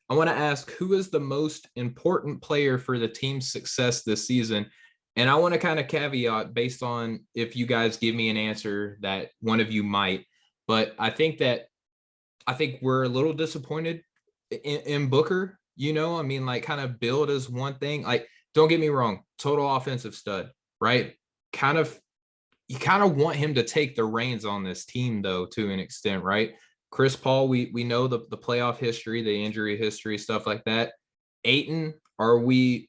I want to ask, who is the most important player for the team's success this season? And I want to kind of caveat based on if you guys give me an answer that one of you might, but I think we're a little disappointed in Booker, I mean, like kind of build as one thing, like, don't get me wrong, total offensive stud, right? You kind of want him to take the reins on this team though, to an extent, right? Chris Paul, we know the playoff history, the injury history, stuff like that. Ayton, are we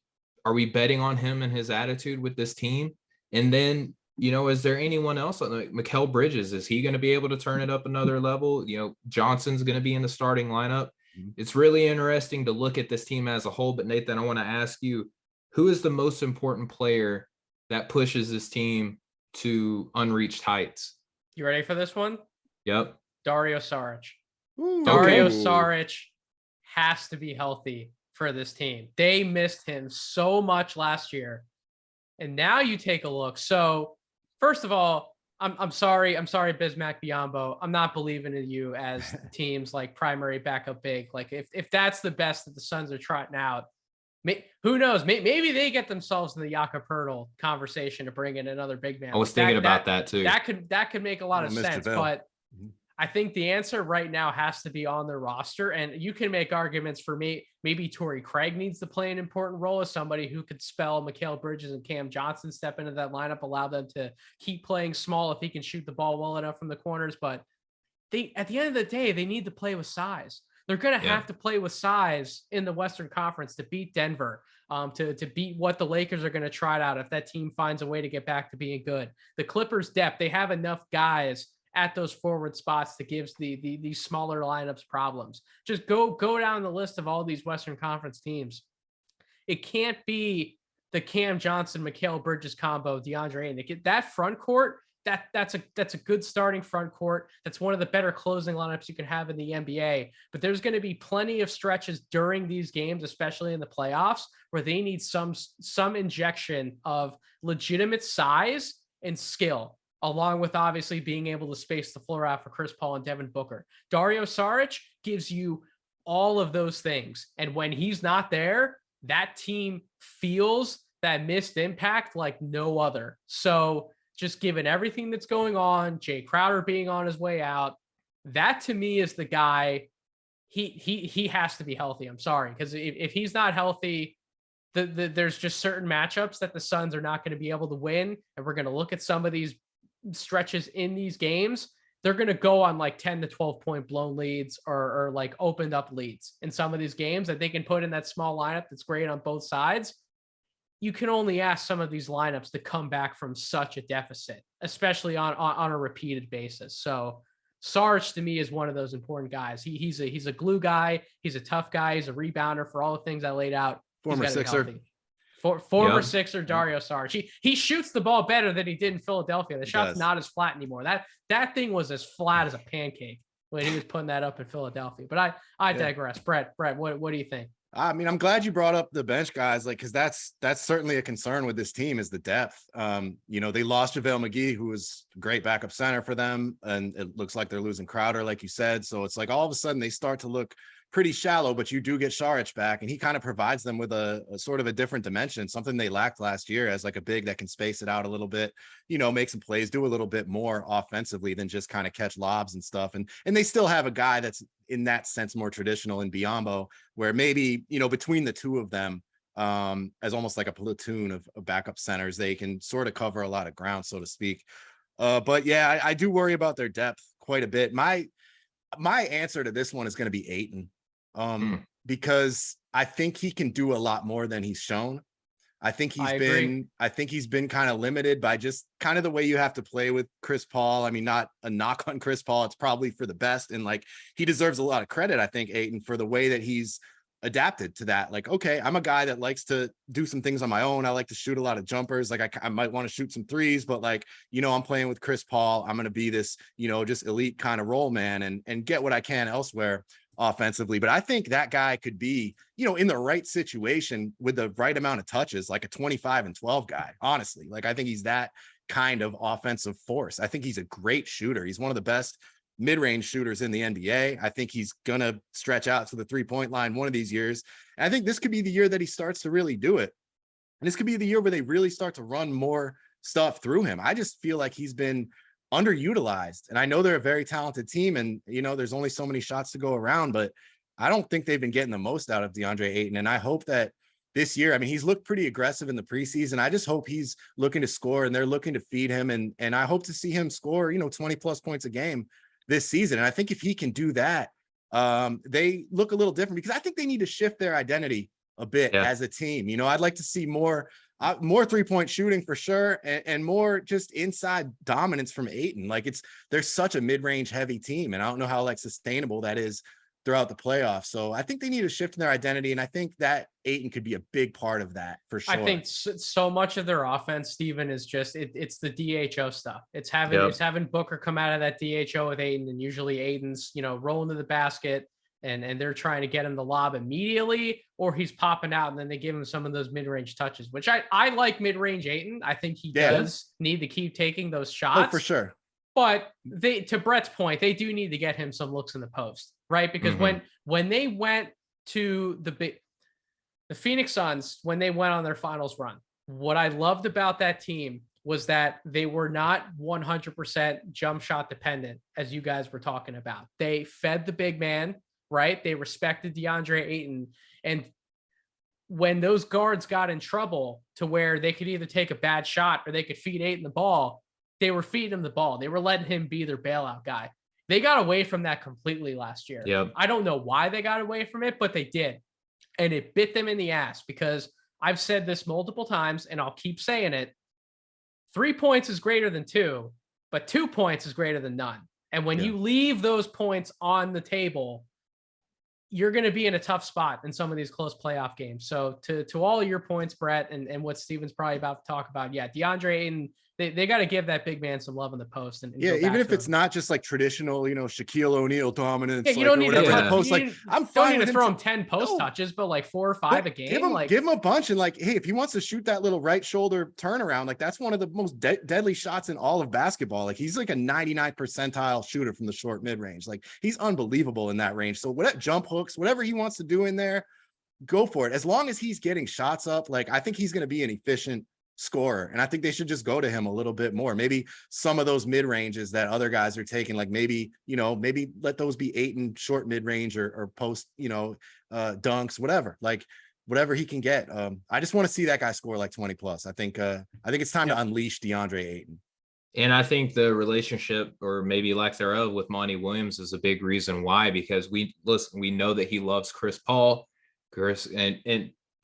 betting on him and his attitude with this team? And then is there anyone else like Mikal Bridges? Is he going to be able to turn it up another level? Johnson's going to be in the starting lineup. It's really interesting to look at this team as a whole. But Nathan, I want to ask you, who is the most important player that pushes this team to unreached heights? You ready for this one? Yep. Dario Saric. Ooh. Dario Okay. Saric has to be healthy for this team. They missed him so much last year. And now you take a look. So first of all, I'm sorry, Bismack Biyombo. I'm not believing in you as the team's like primary backup big. Like if that's the best that the Suns are trotting out, who knows? Maybe they get themselves in the Jakob Poeltl conversation to bring in another big man. I was thinking about that too. That could make a lot of Mr. sense, Bill. but I think the answer right now has to be on their roster. And you can make arguments for me. Maybe Torrey Craig needs to play an important role as somebody who could spell Mikal Bridges and Cam Johnson, step into that lineup, allow them to keep playing small if he can shoot the ball well enough from the corners. But at the end of the day, they need to play with size. They're going to have to play with size in the Western Conference to beat Denver, to beat what the Lakers are going to try out if that team finds a way to get back to being good. The Clippers' depth, they have enough guys at those forward spots to give these smaller lineups problems. Just go down the list of all these Western Conference teams. It can't be the Cam Johnson, Mikal Bridges combo, DeAndre Ayton. That front court, that's a good starting front court. That's one of the better closing lineups you can have in the NBA. But there's going to be plenty of stretches during these games, especially in the playoffs, where they need some injection of legitimate size and skill, along with obviously being able to space the floor out for Chris Paul and Devin Booker. Dario Saric gives you all of those things. And when he's not there, that team feels that missed impact like no other. So just given everything that's going on, Jay Crowder being on his way out, that to me is the guy. He has to be healthy. I'm sorry. Because if he's not healthy, there's just certain matchups that the Suns are not going to be able to win. And we're going to look at some of these stretches in these games. They're going to go on like 10 to 12 point blown leads or like opened up leads in some of these games that they can put in that small lineup that's great on both sides. You can only ask some of these lineups to come back from such a deficit, especially on a repeated basis. So Sarge to me is one of those important guys. He's a glue guy. He's a tough guy. He's a rebounder for all the things I laid out. Former Sixer. Former Sixer Dario Saric. He shoots the ball better than he did in Philadelphia. The shot's not as flat anymore. That thing was as flat as a pancake when he was putting that up in Philadelphia. But I digress. Brett, what do you think? I mean, I'm glad you brought up the bench guys, like, because that's certainly a concern with this team is the depth. They lost JaVale McGee, who was a great backup center for them, and it looks like they're losing Crowder, like you said. So it's like all of a sudden they start to look pretty shallow, but you do get Saric back, and he kind of provides them with a sort of a different dimension, something they lacked last year as like a big that can space it out a little bit, make some plays, do a little bit more offensively than just kind of catch lobs and stuff. And they still have a guy that's in that sense more traditional in Biyombo, where maybe, between the two of them, as almost like a platoon of backup centers, they can sort of cover a lot of ground, so to speak. But yeah, I do worry about their depth quite a bit. My answer to this one is going to be Ayton. Because I think he can do a lot more than he's shown. I think he's been kind of limited by just kind of the way you have to play with Chris Paul. I mean, not a knock on Chris Paul. It's probably for the best. And like, he deserves a lot of credit, I think, Ayton, for the way that he's adapted to that. Like, okay, I'm a guy that likes to do some things on my own. I like to shoot a lot of jumpers. Like I might want to shoot some threes, but like, I'm playing with Chris Paul. I'm going to be this, just elite kind of role man and get what I can elsewhere offensively. But I think that guy could be, in the right situation with the right amount of touches, like a 25 and 12 guy, honestly. Like, I think he's that kind of offensive force. I think he's a great shooter. He's one of the best mid-range shooters in the NBA. I think he's going to stretch out to the 3-point line one of these years. And I think this could be the year that he starts to really do it. And this could be the year where they really start to run more stuff through him. I just feel like he's been underutilized. And I know they're a very talented team, and there's only so many shots to go around, but I don't think they've been getting the most out of DeAndre Ayton. And I hope that this year, I mean, he's looked pretty aggressive in the preseason. I just hope he's looking to score and they're looking to feed him. And I hope to see him score, 20 plus points a game this season. And I think if he can do that, they look a little different, because I think they need to shift their identity a bit as a team. I'd like to see more More 3-point shooting for sure, and more just inside dominance from Ayton. Like they're such a mid-range heavy team, and I don't know how like sustainable that is throughout the playoffs. So I think they need a shift in their identity, and I think that Ayton could be a big part of that for sure. I think so much of their offense, Steven, is just it's the DHO stuff. It's having Booker come out of that DHO with Ayton, and usually Ayton's rolling to the basket, and they're trying to get him the lob immediately, or he's popping out, and then they give him some of those mid-range touches, which I like mid-range Ayton. I think he does need to keep taking those shots. Oh, for sure. But to Brett's point, they do need to get him some looks in the post, right? Because when they went to the Phoenix Suns, when they went on their finals run, what I loved about that team was that they were not 100% jump shot dependent, as you guys were talking about. They fed the big man, right? They respected DeAndre Ayton. And when those guards got in trouble to where they could either take a bad shot or they could feed Ayton the ball, they were feeding him the ball. They were letting him be their bailout guy. They got away from that completely last year. Yep. I don't know why they got away from it, but they did. And it bit them in the ass, because I've said this multiple times and I'll keep saying it. 3 points is greater than 2, but 2 points is greater than none. And when you leave those points on the table, you're going to be in a tough spot in some of these close playoff games. So to all your points, Brett, and what Steven's probably about to talk about, DeAndre Ayton, they got to give that big man some love in the post. And even if it's not just like traditional, Shaquille O'Neal dominance. Yeah, you don't need to post. Like, I'm fine to throw him 10 post touches, but like 4 or 5 a game. Give him a bunch, and like, hey, if he wants to shoot that little right shoulder turnaround, like that's one of the most deadly shots in all of basketball. Like he's like a 99th percentile shooter from the short mid range. Like he's unbelievable in that range. So whatever jump hooks, whatever he wants to do in there, go for it. As long as he's getting shots up, like I think he's going to be an efficient scorer, and I think they should just go to him a little bit more. Maybe some of those mid ranges that other guys are taking, like maybe let those be Ayton short mid range or post dunks, whatever he can get. I just want to see that guy score like 20 plus. I think it's time to unleash DeAndre Ayton. And I think the relationship, or maybe lack thereof, with Monty Williams is a big reason why, because we know that he loves Chris Paul.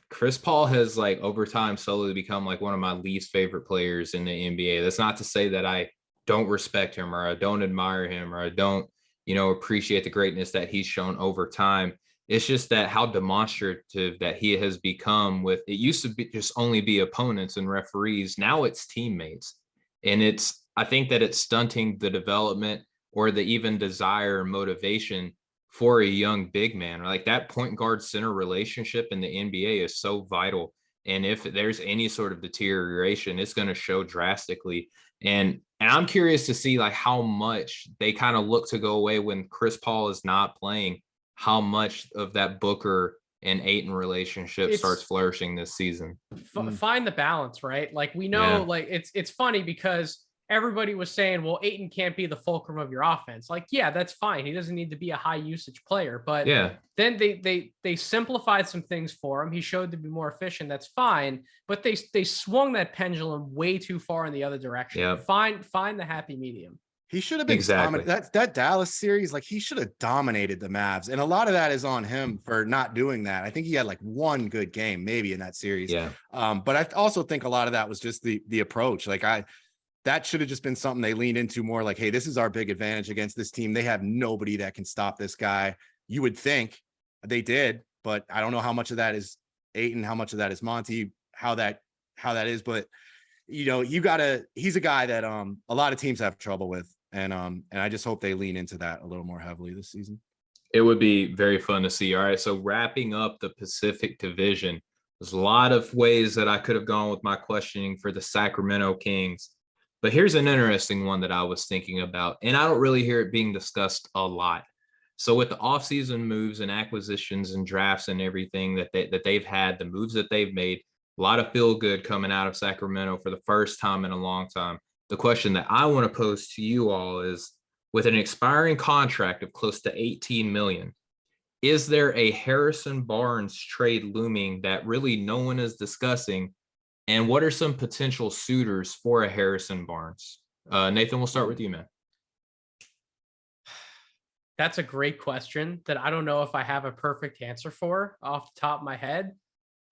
Chris Paul has like over time slowly become like one of my least favorite players in the NBA. That's not to say that I don't respect him or I don't admire him or I don't, appreciate the greatness that he's shown over time. It's just that how demonstrative that he has become with, it used to be just only be opponents and referees. Now it's teammates. And I think that it's stunting the development or the even desire or motivation for a young big man. Like that point guard center relationship in the NBA is so vital. And if there's any sort of deterioration, it's going to show drastically. And I'm curious to see like how much they kind of look to go away when Chris Paul is not playing, how much of that Booker and Ayton relationship starts flourishing this season. Find the balance, right? Like we know, like it's funny because everybody was saying, well, Ayton can't be the fulcrum of your offense. Like, yeah, that's fine. He doesn't need to be a high usage player, but then they simplified some things for him. He showed to be more efficient. That's fine. But they swung that pendulum way too far in the other direction. Yeah. Find the happy medium. He should have been that Dallas series. Like he should have dominated the Mavs. And a lot of that is on him for not doing that. I think he had like one good game maybe in that series. Yeah. But I also think a lot of that was just the approach. Like that should have just been something they leaned into more, like, hey, this is our big advantage against this team. They have nobody that can stop this guy. You would think they did, but I don't know how much of that is Ayton, how much of that is Monty, how that is. But he's a guy that a lot of teams have trouble with. And I just hope they lean into that a little more heavily this season. It would be very fun to see. All right. So wrapping up the Pacific Division, there's a lot of ways that I could have gone with my questioning for the Sacramento Kings. But here's an interesting one that I was thinking about, and I don't really hear it being discussed a lot. So with the offseason moves and acquisitions and drafts and everything that they've had, the moves that they've made, a lot of feel good coming out of Sacramento for the first time in a long time. The question that I want to pose to you all is, with an expiring contract of close to $18 million, is there a Harrison Barnes trade looming that really no one is discussing? And what are some potential suitors for a Harrison Barnes? Nathan, we'll start with you, man. That's a great question that I don't know if I have a perfect answer for off the top of my head.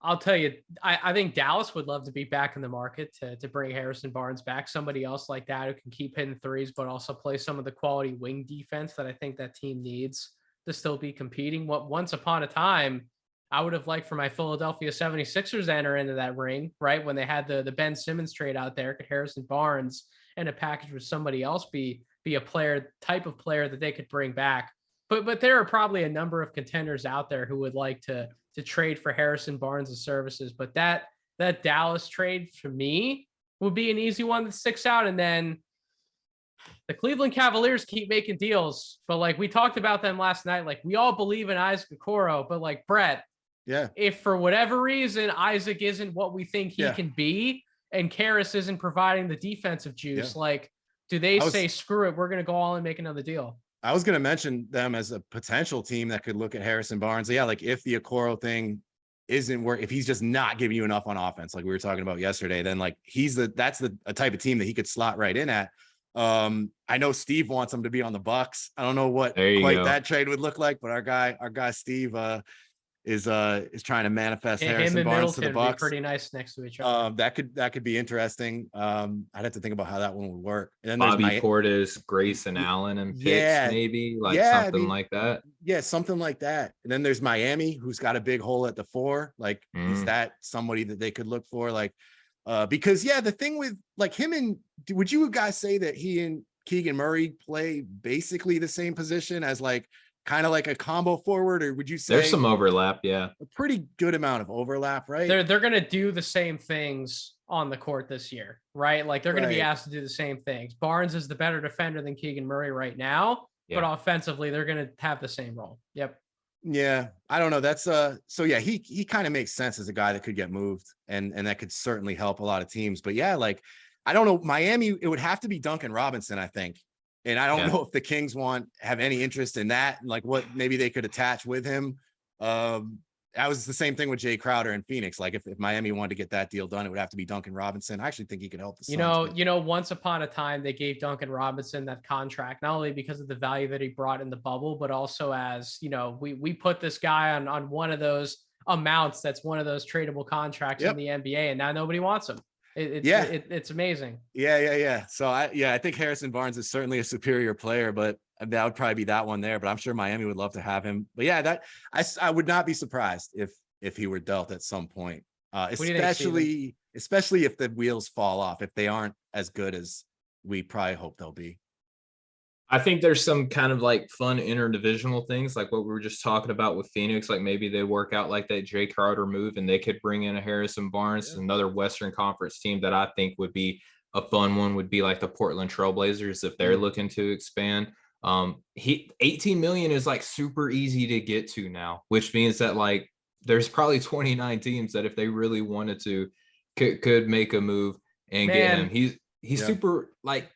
I'll tell you, I think Dallas would love to be back in the market to bring Harrison Barnes back. Somebody else like that who can keep hitting threes, but also play some of the quality wing defense that I think that team needs to still be competing. What once upon a time, I would have liked for my Philadelphia 76ers to enter into that ring, right? When they had the Ben Simmons trade out there, could Harrison Barnes and a package with somebody else be a type of player that they could bring back. But there are probably a number of contenders out there who would like to trade for Harrison Barnes' services. But that Dallas trade for me would be an easy one that sticks out. And then the Cleveland Cavaliers keep making deals, but like we talked about them last night, like we all believe in Isaac Okoro, but like Brett, Yeah. if for whatever reason Isaac isn't what we think he can be, and Karras isn't providing the defensive juice, like do they say screw it, we're going to go all and make another deal? I was going to mention them as a potential team that could look at Harrison Barnes. Yeah, like if the Okoro thing isn't where, if he's just not giving you enough on offense, like we were talking about yesterday, then like that's a type of team that he could slot right in at. I know Steve wants him to be on the Bucks. I don't know what quite that trade would look like, but our guy Steve is trying to manifest Harrison Barnes to the Bucks. Pretty nice next to each other. That could be interesting. I'd have to think about how that one would work. And then Bobby there's Portis, Grayson Allen, and picks maybe something like that. Yeah, something like that. And then there's Miami, who's got a big hole at the 4. Like, is that somebody that they could look for? Like, because the thing with like him and would you guys say that he and Keegan Murray play basically the same position as like kind of like a combo forward, or would you say there's some overlap? Yeah, a pretty good amount of overlap, right? They're going to do the same things on the court this year, right? Like they're going to be asked to do the same things. Barnes is the better defender than Keegan Murray right now, but offensively they're going to have the same role. Yep. Yeah, I don't know. That's so yeah, he kind of makes sense as a guy that could get moved and that could certainly help a lot of teams. But yeah, like I don't know, Miami, it would have to be Duncan Robinson, I think. And I don't know if the Kings have any interest in that, and like what maybe they could attach with him. That was the same thing with Jay Crowder in Phoenix. Like if Miami wanted to get that deal done, it would have to be Duncan Robinson. I actually think he could help the Suns. You know, once upon a time they gave Duncan Robinson that contract, not only because of the value that he brought in the bubble, but also as, you know, we put this guy on one of those amounts that's one of those tradable contracts in the NBA, and now nobody wants him. It's amazing. Yeah. So I think Harrison Barnes is certainly a superior player, but that would probably be that one there. But I'm sure Miami would love to have him. But yeah, that I would not be surprised if he were dealt at some point, especially if the wheels fall off, if they aren't as good as we probably hope they'll be. I think there's some kind of like fun interdivisional things, like what we were just talking about with Phoenix. Like maybe they work out like that Jay Crowder move and they could bring in a Harrison Barnes. Another Western Conference team that I think would be a fun one would be like the Portland Trailblazers if they're looking to expand. 18 million is like super easy to get to now, which means that like there's probably 29 teams that if they really wanted to could make a move and get him. He's super like.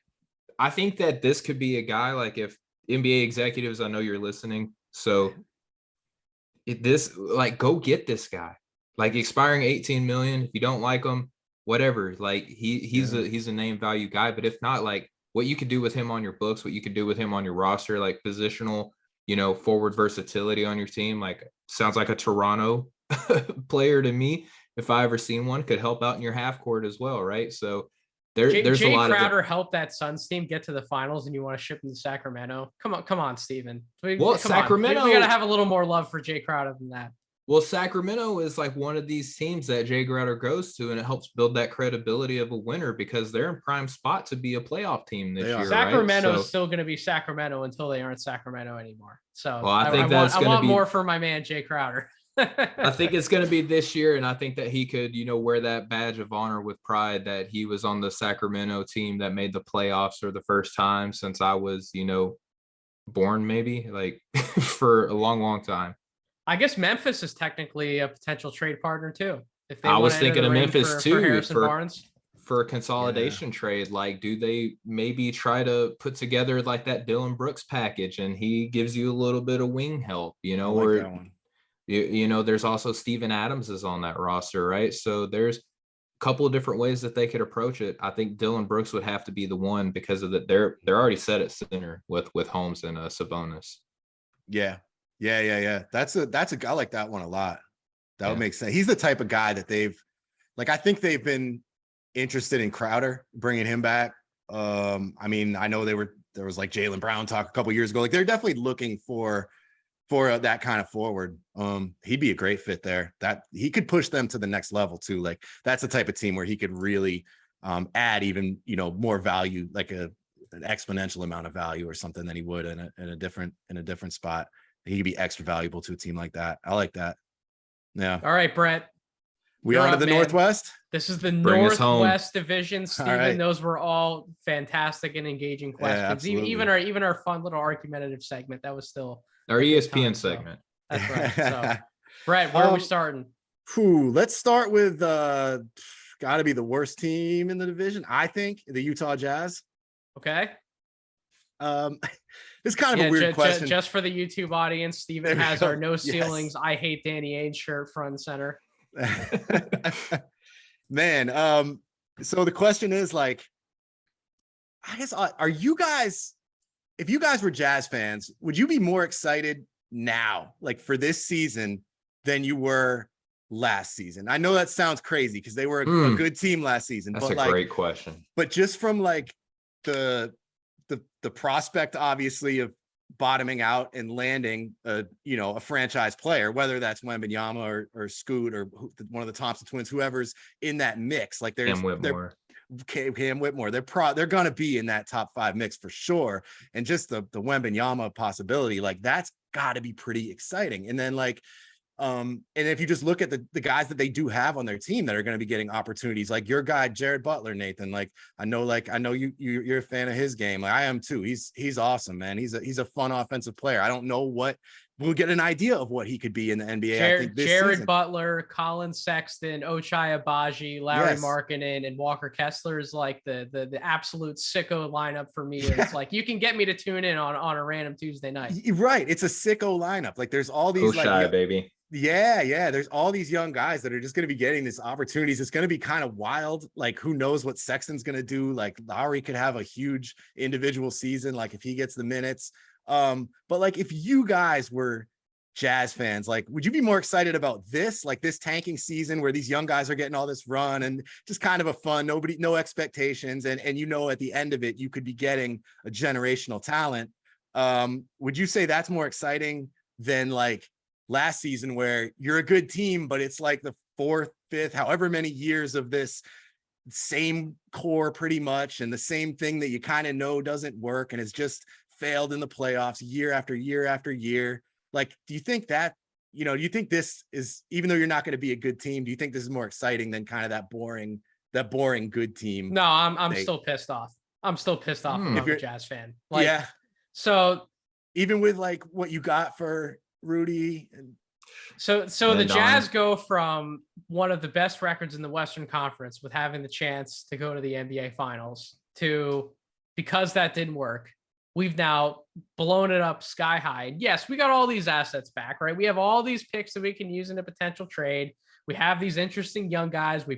I think that this could be a guy like if NBA executives, I know you're listening. So go get this guy, like expiring 18 million. If you don't like him, whatever, like he's a name value guy. But if not, like what you could do with him on your books, what you could do with him on your roster, like positional, forward versatility on your team, like sounds like a Toronto player to me. If I ever seen one, could help out in your half court as well. Right. So there's Jay a lot Crowder helped that Suns team get to the finals, and you want to ship him to Sacramento? Come on, Steven. Sacramento. We got to have a little more love for Jay Crowder than that. Well, Sacramento is like one of these teams that Jay Crowder goes to, and it helps build that credibility of a winner because they're in prime spot to be a playoff team this year. Sacramento right? is still going to be Sacramento until they aren't Sacramento anymore. So I want more for my man Jay Crowder. I think it's going to be this year, and I think that he could, wear that badge of honor with pride that he was on the Sacramento team that made the playoffs for the first time since I was, born, maybe like for a long, long time. I guess Memphis is technically a potential trade partner too. If they I was thinking of Memphis too for a consolidation trade. Like, do they maybe try to put together like that Dylan Brooks package, and he gives you a little bit of wing help, or that one. There's also Steven Adams is on that roster, right? So there's a couple of different ways that they could approach it. I think Dylan Brooks would have to be the one because of that. They're already set at center with Holmes and Sabonis. Yeah. That's a I like that one a lot. That would make sense. He's the type of guy that I think they've been interested in Crowder, bringing him back. I mean, I know there was like Jaylen Brown talk a couple years ago. Like they're definitely looking for that kind of forward. He'd be a great fit there. That he could push them to the next level too. Like that's the type of team where he could really add even, more value, like an exponential amount of value or something than he would in a different spot. He could be extra valuable to a team like that. I like that. Yeah. All right, Brett. We on to the Northwest? This is the Bring us home. Northwest Division, Steven. right. Those were all fantastic and engaging questions. absolutely. Even our fun little argumentative segment, that was still Our a good ESPN time, so segment. That's right. So, Brett, where are we starting? Let's start with got to be the worst team in the division. I think the Utah Jazz. Okay. It's kind of a weird question. Just for the YouTube audience, Steven There we has go. our no Yes. ceilings. I hate Danny Ainge shirt front and center. Man, so the question is like, I guess, are you guys, if you guys were Jazz fans, would you be more excited now, like for this season, than you were last season? I know that sounds crazy because they were a good team last season. That's but a great question. But just from like the prospect, obviously, of bottoming out and landing a franchise player, whether that's Wembanyama or Scoot or one of the Thompson twins, whoever's in that mix, like there's Cam Whitmore, they're gonna be in that top 5 mix for sure. And just the Wembanyama possibility, like that's got to be pretty exciting. And then like and if you just look at the guys that they do have on their team that are going to be getting opportunities, like your guy Jared Butler, Nathan, like I know you're a fan of his game. Like I am too. He's awesome, man. He's a fun offensive player. I don't know we'll get an idea of what he could be in the NBA. I think Jared season. Butler, Colin Sexton, Ochai Agbaji, Larry Yes. Markkinen, and Walker Kessler is like the absolute sicko lineup for me. It's like you can get me to tune in on a random Tuesday night. Right. It's a sicko lineup. Like there's all these Ochai, baby. Yeah. There's all these young guys that are just going to be getting these opportunities. It's going to be kind of wild. Like who knows what Sexton's going to do? Like Lowry could have a huge individual season, like if he gets the minutes. But like if you guys were Jazz fans, like would you be more excited about this, like this tanking season where these young guys are getting all this run and just kind of a fun, no expectations, and at the end of it you could be getting a generational talent? Would you say that's more exciting than like last season where you're a good team, but it's like the 4th, 5th, however many years of this same core pretty much, and the same thing that you kind of know doesn't work and it's just failed in the playoffs year after year after year? Like, do you think that, do you think this is, even though you're not going to be a good team, do you think this is more exciting than kind of that boring good team? No, I'm still pissed off. I'm still pissed off if I'm a Jazz fan. Like, yeah. So even with like what you got for Rudy and the Jazz go from one of the best records in the Western Conference with having the chance to go to the NBA Finals to, because that didn't work, we've now blown it up sky high. And yes, we got all these assets back, right? We have all these picks that we can use in a potential trade. We have these interesting young guys. We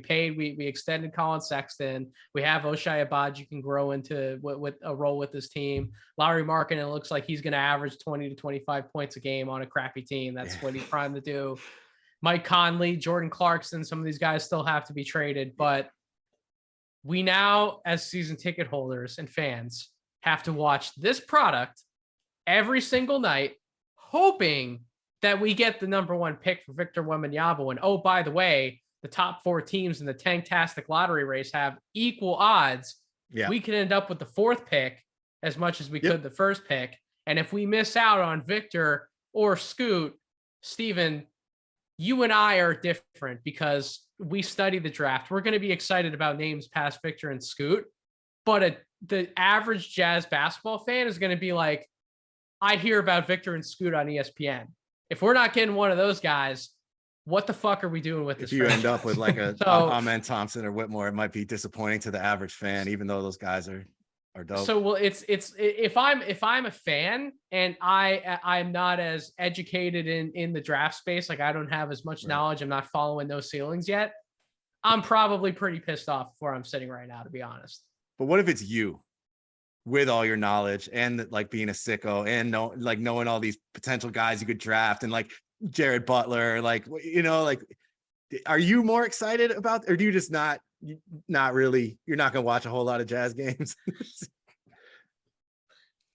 extended Colin Sexton. We have Ochai Agbaji can grow into with a role with this team. Larry Markkinen looks like he's going to average 20 to 25 points a game on a crappy team. That's what he's primed to do. Mike Conley, Jordan Clarkson, some of these guys still have to be traded, but we now, as season ticket holders and fans, have to watch this product every single night, hoping that we get the number 1 pick for Victor Wembanyama. And oh, by the way, the top 4 teams in the Tanktastic lottery race have equal odds. Yeah. We could end up with the 4th pick as much as we could the 1st pick. And if we miss out on Victor or Scoot, Steven, you and I are different because we study the draft. We're going to be excited about names past Victor and Scoot, but the average Jazz basketball fan is going to be like, I hear about Victor and Scoot on ESPN. If we're not getting one of those guys, what the fuck are we doing with this? If you end up with like a So- Amen Thompson or Whitmore, it might be disappointing to the average fan, even though those guys are dope. So, well, it's if I'm a fan and I'm not as educated in the draft space, like I don't have as much knowledge, I'm not following those ceilings yet, I'm probably pretty pissed off where I'm sitting right now, to be honest. But what if it's you with all your knowledge and like being a sicko and knowing all these potential guys you could draft, and like Jared Butler, like, you know, like, are you more excited about, or do you just not really, you're not going to watch a whole lot of Jazz games?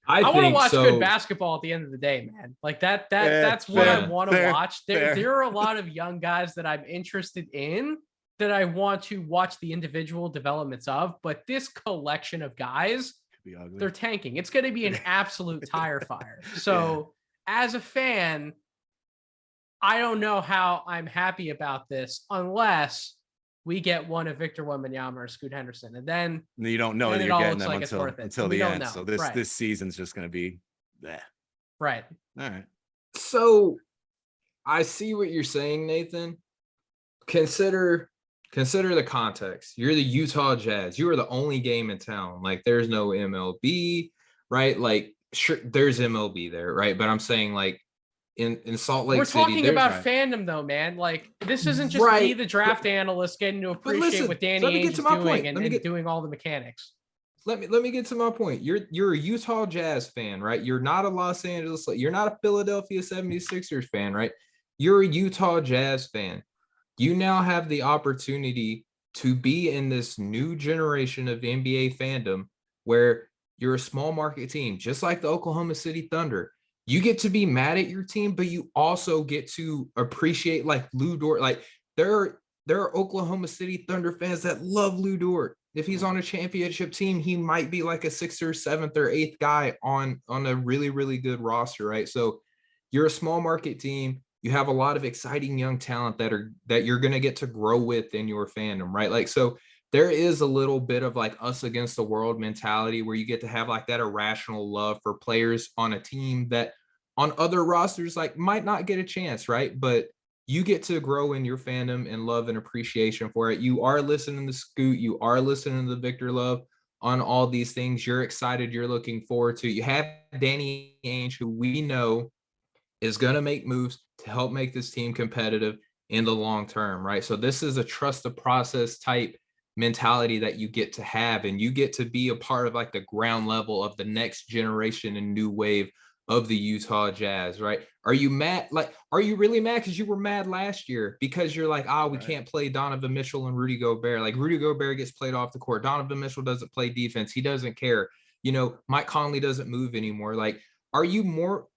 I want to think watch so. good basketball at the end of the day, man. Like that's what I want to watch. There are a lot of young guys that I'm interested in that I want to watch the individual developments of, but this collection of guys, they're tanking. It's going to be an absolute tire fire. So as a fan, I don't know how I'm happy about this unless we get one of Victor Wembanyama or Scoot Henderson, and then you don't know that you're getting them until the end. So this season's just going to be bleh. Right. All right. So I see what you're saying, Nathan. Consider the context. You're the Utah Jazz. You are the only game in town. Like, there's no MLB, right? Like, sure, there's MLB there, right? But I'm saying, like, in Salt Lake City, we're talking about fandom, though, man. Like, this isn't just me, the draft analyst, getting to appreciate what Danny Ainge is doing and doing all the mechanics. Let me get to my point. You're a Utah Jazz fan, right? You're not a Los Angeles, you're not a Philadelphia 76ers fan, right? You're a Utah Jazz fan. You now have the opportunity to be in this new generation of NBA fandom where you're a small market team, just like the Oklahoma City Thunder. You get to be mad at your team, but you also get to appreciate, like, Lu Dort. Like, there are Oklahoma City Thunder fans that love Lu Dort. If he's on a championship team, he might be like a 6th or 7th or 8th guy on a really, really good roster, right? So you're a small market team. You have a lot of exciting young talent that you're going to get to grow with in your fandom, right? Like, so there is a little bit of like us against the world mentality where you get to have like that irrational love for players on a team that on other rosters like might not get a chance, right? But you get to grow in your fandom and love and appreciation for it. You are listening to Scoot, you are listening to Victor Love on all these things. You're excited, you're looking forward to. You have Danny Ainge, who we know is going to make moves to help make this team competitive in the long term, right? So this is a trust the process type mentality that you get to have, and you get to be a part of like the ground level of the next generation and new wave of the Utah Jazz, right? Are you mad? Like, are you really mad because you were mad last year because you're like, we can't play Donovan Mitchell and Rudy Gobert. Like, Rudy Gobert gets played off the court. Donovan Mitchell doesn't play defense. He doesn't care. You know, Mike Conley doesn't move anymore. Like, are you more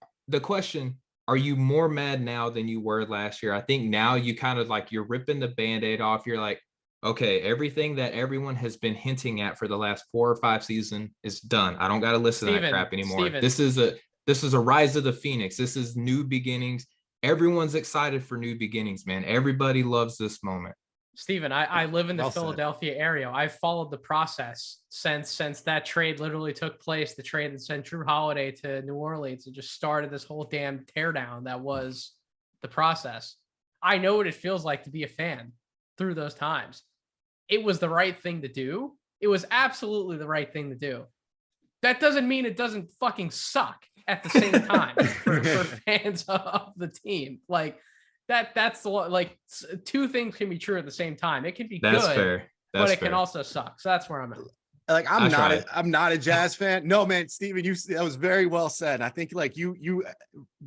mad now than you were last year? I think now you kind of like, you're ripping the Band-Aid off. You're like, okay, everything that everyone has been hinting at for the last 4 or 5 seasons is done. I don't got to listen to that crap anymore. This is a rise of the Phoenix. This is new beginnings. Everyone's excited for new beginnings, man. Everybody loves this moment. Steven, I live in the Philadelphia area. I've followed the process since that trade literally took place, the trade that sent Drew Holiday to New Orleans and just started this whole damn teardown that was the process. I know what it feels like to be a fan through those times. It was the right thing to do. It was absolutely the right thing to do. That doesn't mean it doesn't fucking suck at the same time for fans of the team. Like, that's the, like, 2 things can be true at the same time. It can be good, fair. But it can also suck. So that's where I'm at. Like, I'm not a Jazz fan. No, man, Steven, that was very well said. I think like you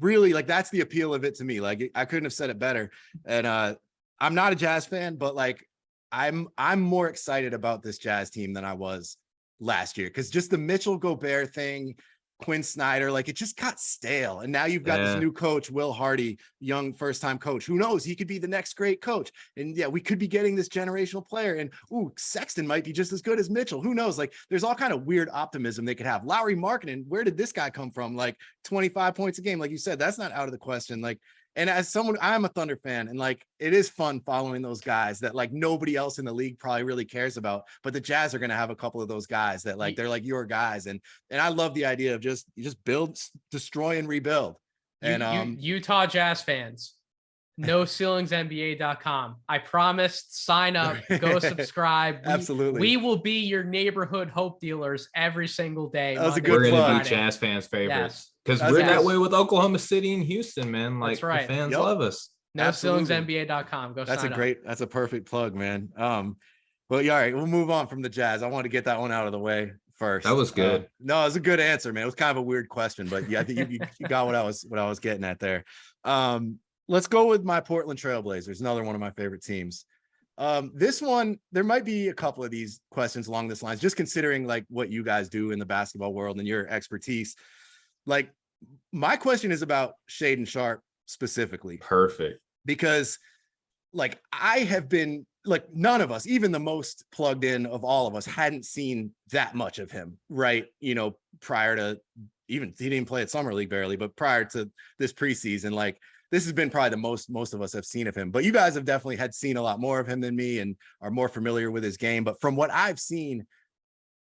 really, like, that's the appeal of it to me. Like, I couldn't have said it better. And I'm not a Jazz fan, but like I'm more excited about this Jazz team than I was last year, because just the Mitchell Gobert thing, Quinn Snyder, like, it just got stale. And now you've got this new coach, Will Hardy, young first-time coach. Who knows? He could be the next great coach. And yeah, we could be getting this generational player. And Sexton might be just as good as Mitchell. Who knows? Like, there's all kind of weird optimism they could have. Lauri Markkanen, where did this guy come from? Like, 25 points a game. Like you said, that's not out of the question. Like, and as someone, I'm a Thunder fan, and like, it is fun following those guys that like nobody else in the league probably really cares about, but the Jazz are going to have a couple of those guys that like, they're like your guys. And I love the idea of just build, destroy, and rebuild. And Utah Jazz fans, NoCeilingsNBA.com. I promised, sign up, go subscribe. Absolutely. We will be your neighborhood hope dealers every single day. That was a good plug. We're going to be Jazz fans' favorites. Because we're that way with Oklahoma City and Houston, man. Like, the fans love us. NoCeilingsNBA.com. Go sign up. That's a perfect plug, man. But yeah, all right, we'll move on from the Jazz. I want to get that one out of the way first. That was good. No, it was a good answer, man. It was kind of a weird question, but yeah, I think you got what I was getting at there. let's go with my Portland Trailblazers, another one of my favorite teams. This one, there might be a couple of these questions along this lines, just considering like what you guys do in the basketball world and your expertise. Like, my question is about Shaedon Sharpe specifically. Perfect. Because like I have been like, none of us, even the most plugged in of all of us, hadn't seen that much of him, right? You know, prior to even, he didn't play at Summer League barely, but prior to this preseason, like this has been probably the most of us have seen of him. But you guys have definitely had seen a lot more of him than me and are more familiar with his game. But from what I've seen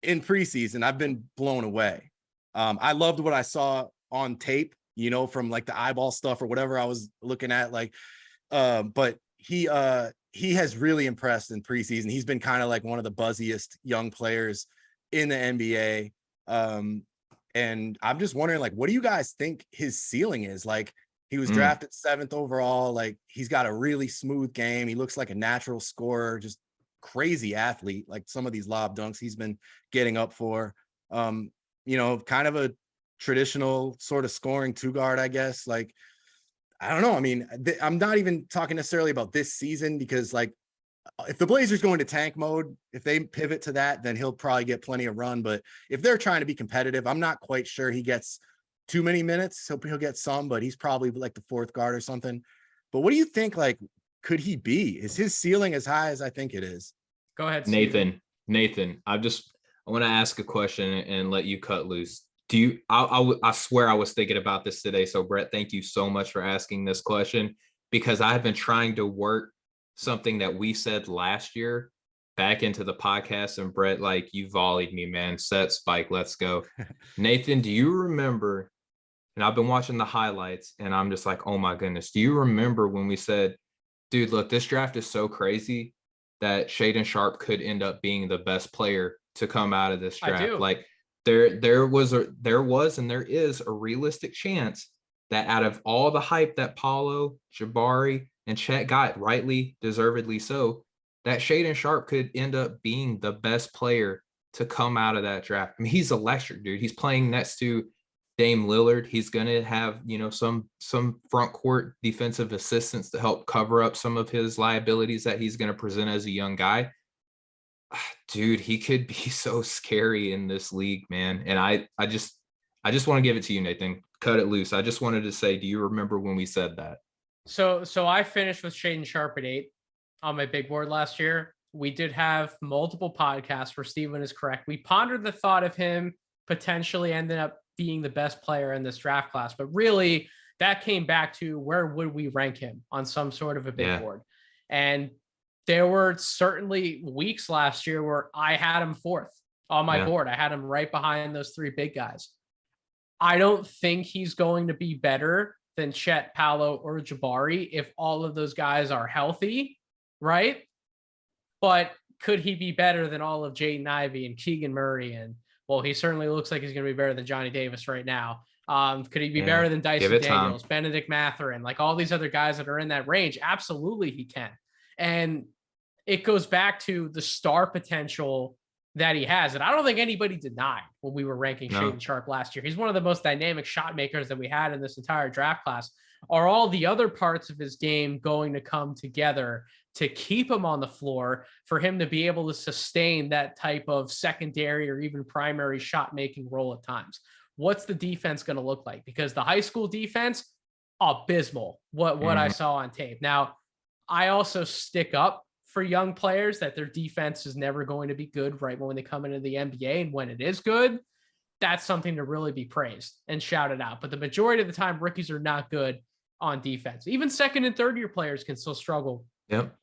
in preseason, I've been blown away. I loved what I saw on tape, you know, from like the eyeball stuff or whatever I was looking at, like, but he has really impressed in preseason. He's been kind of like one of the buzziest young players in the NBA. And I'm just wondering, like, what do you guys think his ceiling is? Like, he was drafted 7th overall. Like, he's got a really smooth game. He looks like a natural scorer, just crazy athlete. Like some of these lob dunks he's been getting up for, you know, kind of a traditional sort of scoring 2-guard, I guess. Like, I don't know. I mean, I'm not even talking necessarily about this season, because like if the Blazers go into tank mode, if they pivot to that, then he'll probably get plenty of run. But if they're trying to be competitive, I'm not quite sure he gets too many minutes. He'll get some, but he's probably like the 4th guard or something. But what do you think? Like, could he be? Is his ceiling as high as I think it is? Go ahead, Steven. Nathan, I want to ask a question and let you cut loose. Do you, I swear I was thinking about this today. So Brett, thank you so much for asking this question, because I have been trying to work something that we said last year back into the podcast. And Brett, like, you volleyed me, man. Set, spike, let's go. Nathan, do you remember? And I've been watching the highlights and I'm just like, oh my goodness. Do you remember when we said, dude, look, this draft is so crazy that Shaedon Sharpe could end up being the best player to come out of this draft? Like, there was and there is a realistic chance that out of all the hype that Paolo, Jabari, and Chet got, rightly, deservedly so, that Shaedon Sharpe could end up being the best player to come out of that draft. I mean, he's electric, dude. He's playing next to Dame Lillard. He's going to have, you know, some front court defensive assistants to help cover up some of his liabilities that he's going to present as a young guy. Dude, he could be so scary in this league, man. And I just want to give it to you, Nathan. Cut it loose. I just wanted to say, do you remember when we said that? So I finished with Shaedon Sharpe at 8 on my big board last year. We did have multiple podcasts where Steven is correct. We pondered the thought of him potentially ending up being the best player in this draft class, but really that came back to where would we rank him on some sort of a big board. And there were certainly weeks last year where I had him 4th on my board. I had him right behind those 3 big guys. I don't think he's going to be better than Chet, Paolo, or Jabari if all of those guys are healthy, right? But could he be better than all of Jaden Ivey and Keegan Murray? And, well, he certainly looks like he's going to be better than Johnny Davis right now. Could he be better than Dyson Daniels, Benedict Mathurin, like all these other guys that are in that range? Absolutely he can. And it goes back to the star potential that he has. And I don't think anybody denied when we were ranking Shaedon Sharpe last year. He's one of the most dynamic shot makers that we had in this entire draft class. Are all the other parts of his game going to come together to keep him on the floor for him to be able to sustain that type of secondary or even primary shot making role at times? What's the defense going to look like? Because the high school defense, abysmal, what I saw on tape. Now, I also stick up for young players that their defense is never going to be good right when they come into the NBA. And when it is good, that's something to really be praised and shouted out. But the majority of the time, rookies are not good on defense. Even 2nd and 3rd year players can still struggle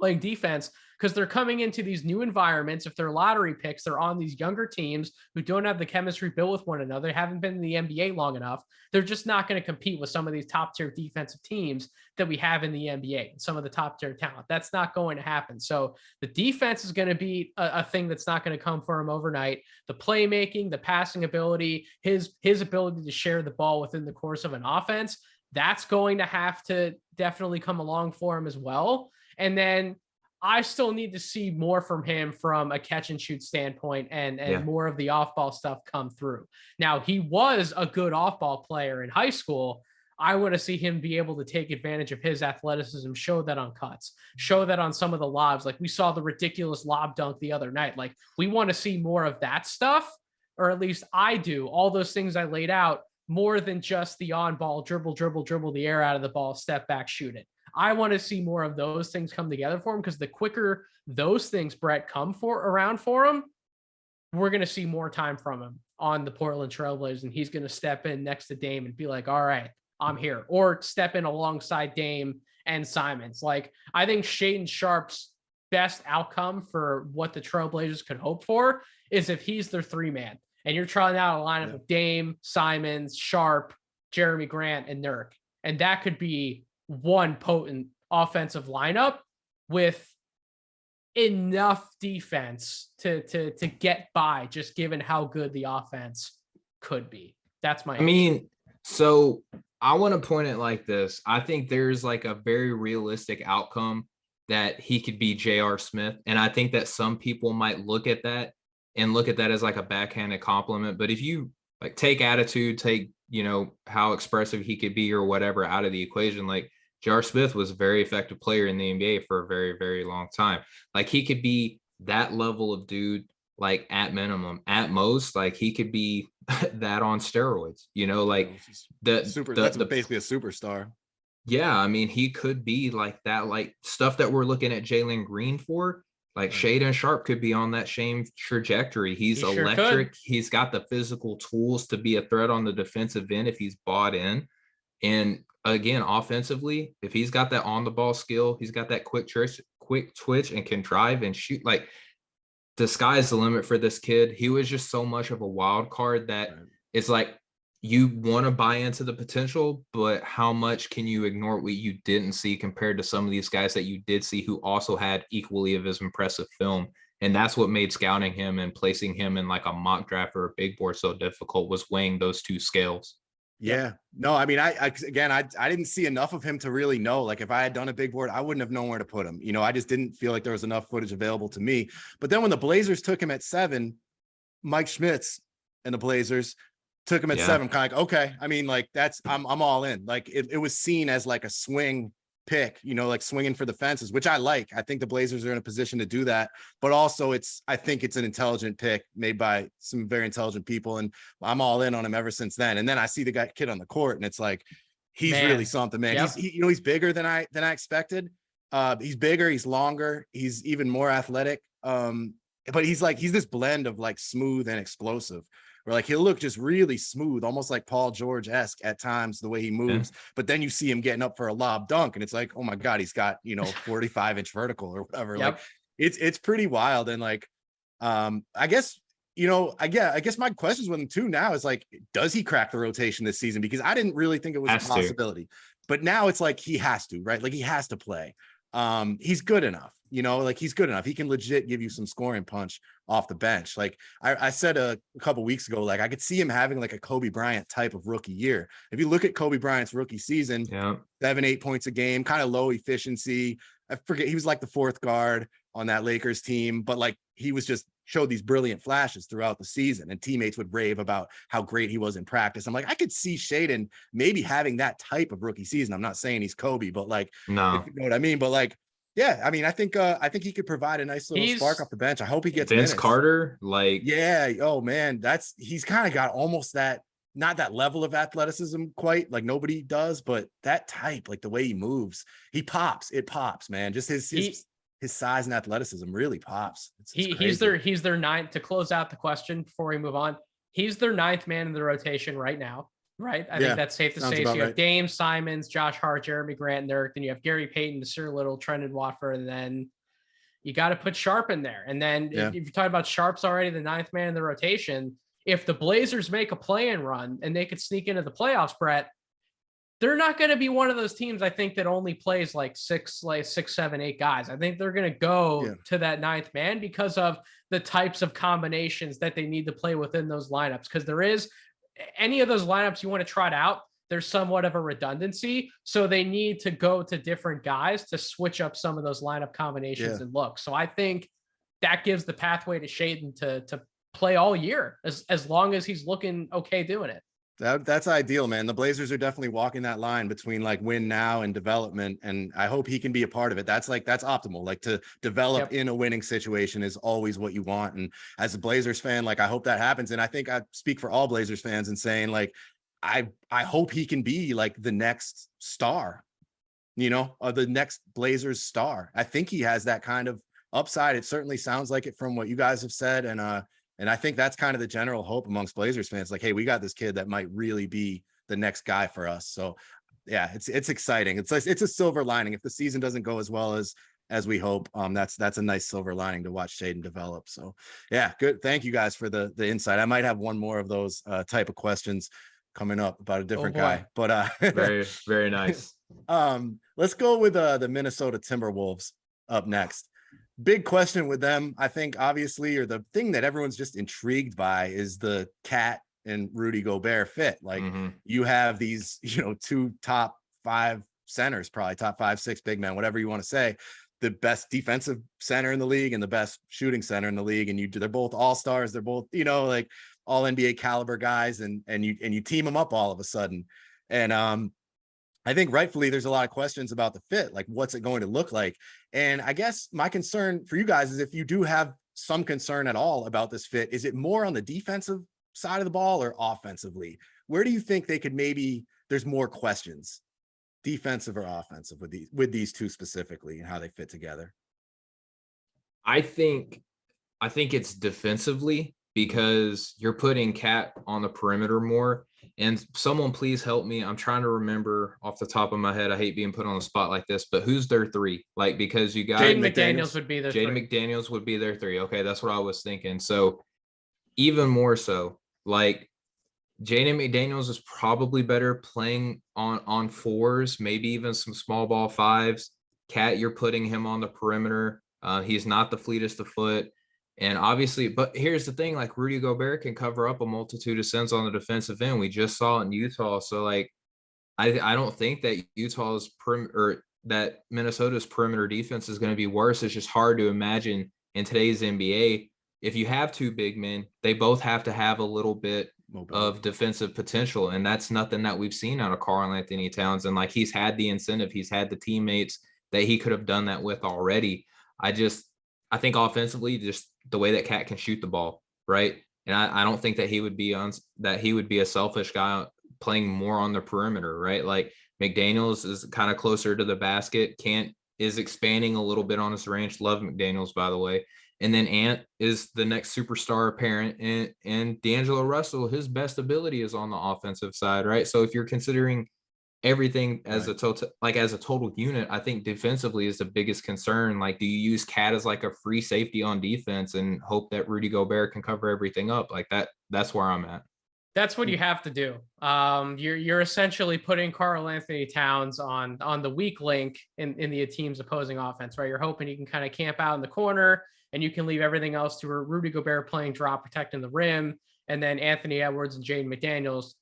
playing defense because they're coming into these new environments. If they're lottery picks, they're on these younger teams who don't have the chemistry built with one another, haven't been in the NBA long enough. They're just not going to compete with some of these top tier defensive teams that we have in the NBA, some of the top tier talent. That's not going to happen. So the defense is going to be a thing that's not going to come for him overnight. The playmaking, the passing ability, his ability to share the ball within the course of an offense, that's going to have to definitely come along for him as well. And then I still need to see more from him from a catch and shoot standpoint and more of the off ball stuff come through. Now, he was a good off ball player in high school. I want to see him be able to take advantage of his athleticism, show that on cuts, show that on some of the lobs. Like we saw the ridiculous lob dunk the other night. Like we want to see more of that stuff, or at least I do. All those things I laid out, more than just the on ball dribble, the air out of the ball, step back, shoot it. I want to see more of those things come together for him, because the quicker those things, Brett, come around for him, we're going to see more time from him on the Portland Trailblazers, and he's going to step in next to Dame and be like, all right, I'm here, or step in alongside Dame and Simons. Like, I think Shaedon Sharpe's best outcome for what the Trailblazers could hope for is if he's their 3-man and you're trying out a lineup of Dame, Simons, Sharpe, Jeremy Grant, and Nurk. And that could be one potent offensive lineup with enough defense to get by, just given how good the offense could be. That's my so I want to point it like this. I think there's like a very realistic outcome that he could be J.R. Smith. And I think that some people might look at that as like a backhanded compliment. But if you like take attitude, take, how expressive he could be or whatever out of the equation, like J.R. Smith was a very effective player in the NBA for a very, very long time. Like he could be that level of dude, like at minimum. At most, like he could be that on steroids, like that's basically a superstar. Yeah, I mean, he could be like that, like stuff that we're looking at Jalen Green for. Like Shaedon Sharpe could be on that same trajectory. He's electric. He's got the physical tools to be a threat on the defensive end if he's bought in. And again, offensively, if he's got that on the ball skill, he's got that quick twitch and can drive and shoot. Like the sky's the limit for this kid. He was just so much of a wild card that it's like you want to buy into the potential, but how much can you ignore what you didn't see compared to some of these guys that you did see who also had equally of as impressive film? And that's what made scouting him and placing him in like a mock draft or a big board so difficult, was weighing those two scales. Yeah, no, I mean, I didn't see enough of him to really know. Like if I had done a big board, I wouldn't have known where to put him. I just didn't feel like there was enough footage available to me. But then when the Blazers took him at 7, Mike Schmitz and the Blazers took him at 7, kind of like, okay, I mean, like I'm all in. Like it was seen as like a swing pick, like swinging for the fences, which I like. I think the Blazers are in a position to do that, but also I think it's an intelligent pick made by some very intelligent people, and I'm all in on him ever since then. And then I see the kid on the court, and it's like he's really something, man. Yep. He's bigger than I expected. He's bigger, he's longer, he's even more athletic. But he's this blend of like smooth and explosive, where like he'll look just really smooth, almost like Paul George-esque at times, the way he moves. But then you see him getting up for a lob dunk, and it's like, oh my God, he's got 45-inch vertical or whatever. Yep. Like it's pretty wild. And like I guess my questions with him too now is like, does he crack the rotation this season? Because I didn't really think it was a possibility, but now it's like he has to, right? Like he has to play. He's good enough, like he's good enough. He can legit give you some scoring punch off the bench. Like I said a couple weeks ago, like I could see him having like a Kobe Bryant type of rookie year. If you look at Kobe Bryant's rookie season, 7-8 points a game, kind of low efficiency. I forget, he was like the 4th guard on that Lakers team, but like he was just showed these brilliant flashes throughout the season, and teammates would rave about how great he was in practice. I'm like, I could see Shaedon maybe having that type of rookie season. I'm not saying he's Kobe, but like, no, if you know what I mean? But like, yeah, I mean, I think he could provide a nice little spark off the bench. I hope he gets Vince minutes. Carter, like, yeah, oh man, he's kind of got almost that, not that level of athleticism quite, like nobody does, but that type, like the way he moves, it pops, man. Just his size and athleticism really pops. He's their 9th, to close out the question before we move on. He's their 9th man in the rotation right now. Right. I think that's safe to say. So you have Dame, Simons, Josh Hart, Jeremy Grant, Nurk. Then you have Gary Payton, Nasir Little, Trendon Watford, and then you got to put Sharpe in there. And then if you're talking about Sharpe's already the 9th man in the rotation, if the Blazers make a play-in run and they could sneak into the playoffs, Brett, they're not going to be one of those teams, I think, that only plays like 6, 7, 8 guys. I think they're going to go to that 9th man because of the types of combinations that they need to play within those lineups. Because there is any of those lineups you want to trot out, there's somewhat of a redundancy. So they need to go to different guys to switch up some of those lineup combinations and looks. So I think that gives the pathway to Shaedon to play all year as long as he's looking okay doing it. That's ideal, man. The Blazers are definitely walking that line between like win now and development. And I hope he can be a part of it. That's optimal. Like to develop in a winning situation is always what you want. And as a Blazers fan, like I hope that happens. And I think I speak for all Blazers fans in saying like, I hope he can be like the next star, or the next Blazers star. I think he has that kind of upside. It certainly sounds like it from what you guys have said. And I think that's kind of the general hope amongst Blazers fans. Like, hey, we got this kid that might really be the next guy for us. So yeah, it's exciting. It's a silver lining. If the season doesn't go as well as we hope, that's a nice silver lining to watch Shaedon develop. So yeah, good. Thank you guys for the insight. I might have one more of those type of questions coming up about a different guy, but very, very nice. Let's go with the Minnesota Timberwolves up next. Big question with them, I think, obviously, or the thing that everyone's just intrigued by is the Cat and Rudy Gobert fit. Like you have these, two top 5 centers, probably top 5, 6 big men, whatever you want to say, the best defensive center in the league and the best shooting center in the league. And they're both all-stars. They're both, like all NBA caliber guys, and you team them up all of a sudden. And I think rightfully there's a lot of questions about the fit, like what's it going to look like? And I guess my concern for you guys is if you do have some concern at all about this fit, is it more on the defensive side of the ball or offensively? Where do you think they could there's more questions, defensive or offensive with these two specifically and how they fit together? I think it's defensively because you're putting Cat on the perimeter more. And someone please help me. I'm trying to remember off the top of my head. I hate being put on the spot like this, but who's their 3? Like, because you got Jaden McDaniels would be their Jaden McDaniels would be their 3. Okay, that's what I was thinking. So even more so, like Jaden McDaniels is probably better playing on 4s, maybe even some small ball 5s. Cat, you're putting him on the perimeter. He's not the fleetest of foot. And obviously, but here's the thing, like Rudy Gobert can cover up a multitude of sins on the defensive end. We just saw it in Utah. So like, I don't think that that Minnesota's perimeter defense is going to be worse. It's just hard to imagine in today's NBA. If you have 2 big men, they both have to have a little bit of defensive potential. And that's nothing that we've seen out of Karl-Anthony Towns. And like, he's had the incentive, he's had the teammates that he could have done that with already. I think offensively, just the way that Cat can shoot the ball, right? And I don't think that he would be a selfish guy playing more on the perimeter, right? Like McDaniels is kind of closer to the basket. Kant is expanding a little bit on his range. Love McDaniels, by the way. And then Ant is the next superstar apparent. And D'Angelo Russell, his best ability is on the offensive side, right? So if you're considering everything as a total unit, I think defensively is the biggest concern. Like, do you use Cat as like a free safety on defense and hope that Rudy Gobert can cover everything up? Like that's where I'm at. That's what you have to do. You're essentially putting Karl-Anthony Towns on the weak link in the team's opposing offense, right? You're hoping he can kind of camp out in the corner and you can leave everything else to Rudy Gobert playing drop, protecting the rim, and then Anthony Edwards and Jaden McDaniels,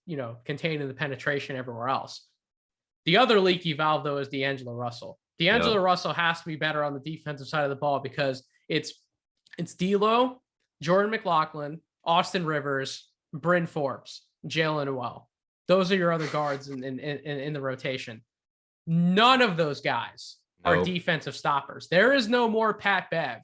containing the penetration everywhere else. The other leaky valve, though, is D'Angelo Russell. D'Angelo Russell has to be better on the defensive side of the ball because it's D'Lo, Jordan McLaughlin, Austin Rivers, Bryn Forbes, Jalen Noel. Those are your other guards in the rotation. None of those guys are defensive stoppers. There is no more Pat Bev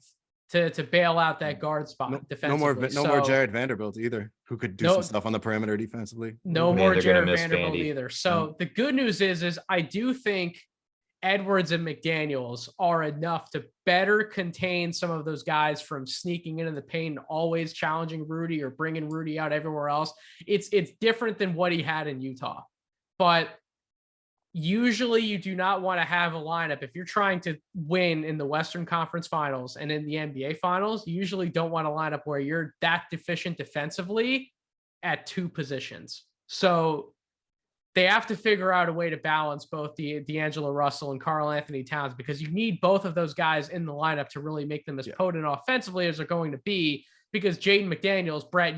to bail out that guard spot defensively. No more Jared Vanderbilt either, who could do some stuff on the perimeter defensively. No more Jared Vanderbilt either. So the good news is I do think Edwards and McDaniels are enough to better contain some of those guys from sneaking into the paint and always challenging Rudy or bringing Rudy out everywhere else. It's different than what he had in Utah, but usually you do not want to have a lineup. If you're trying to win in the Western Conference Finals and in the NBA Finals, you usually don't want to line up where you're that deficient defensively at 2 positions. So they have to figure out a way to balance both D'Angelo Russell and Karl-Anthony Towns, because you need both of those guys in the lineup to really make them as potent offensively as they're going to be. Because Jaden McDaniels, Brett,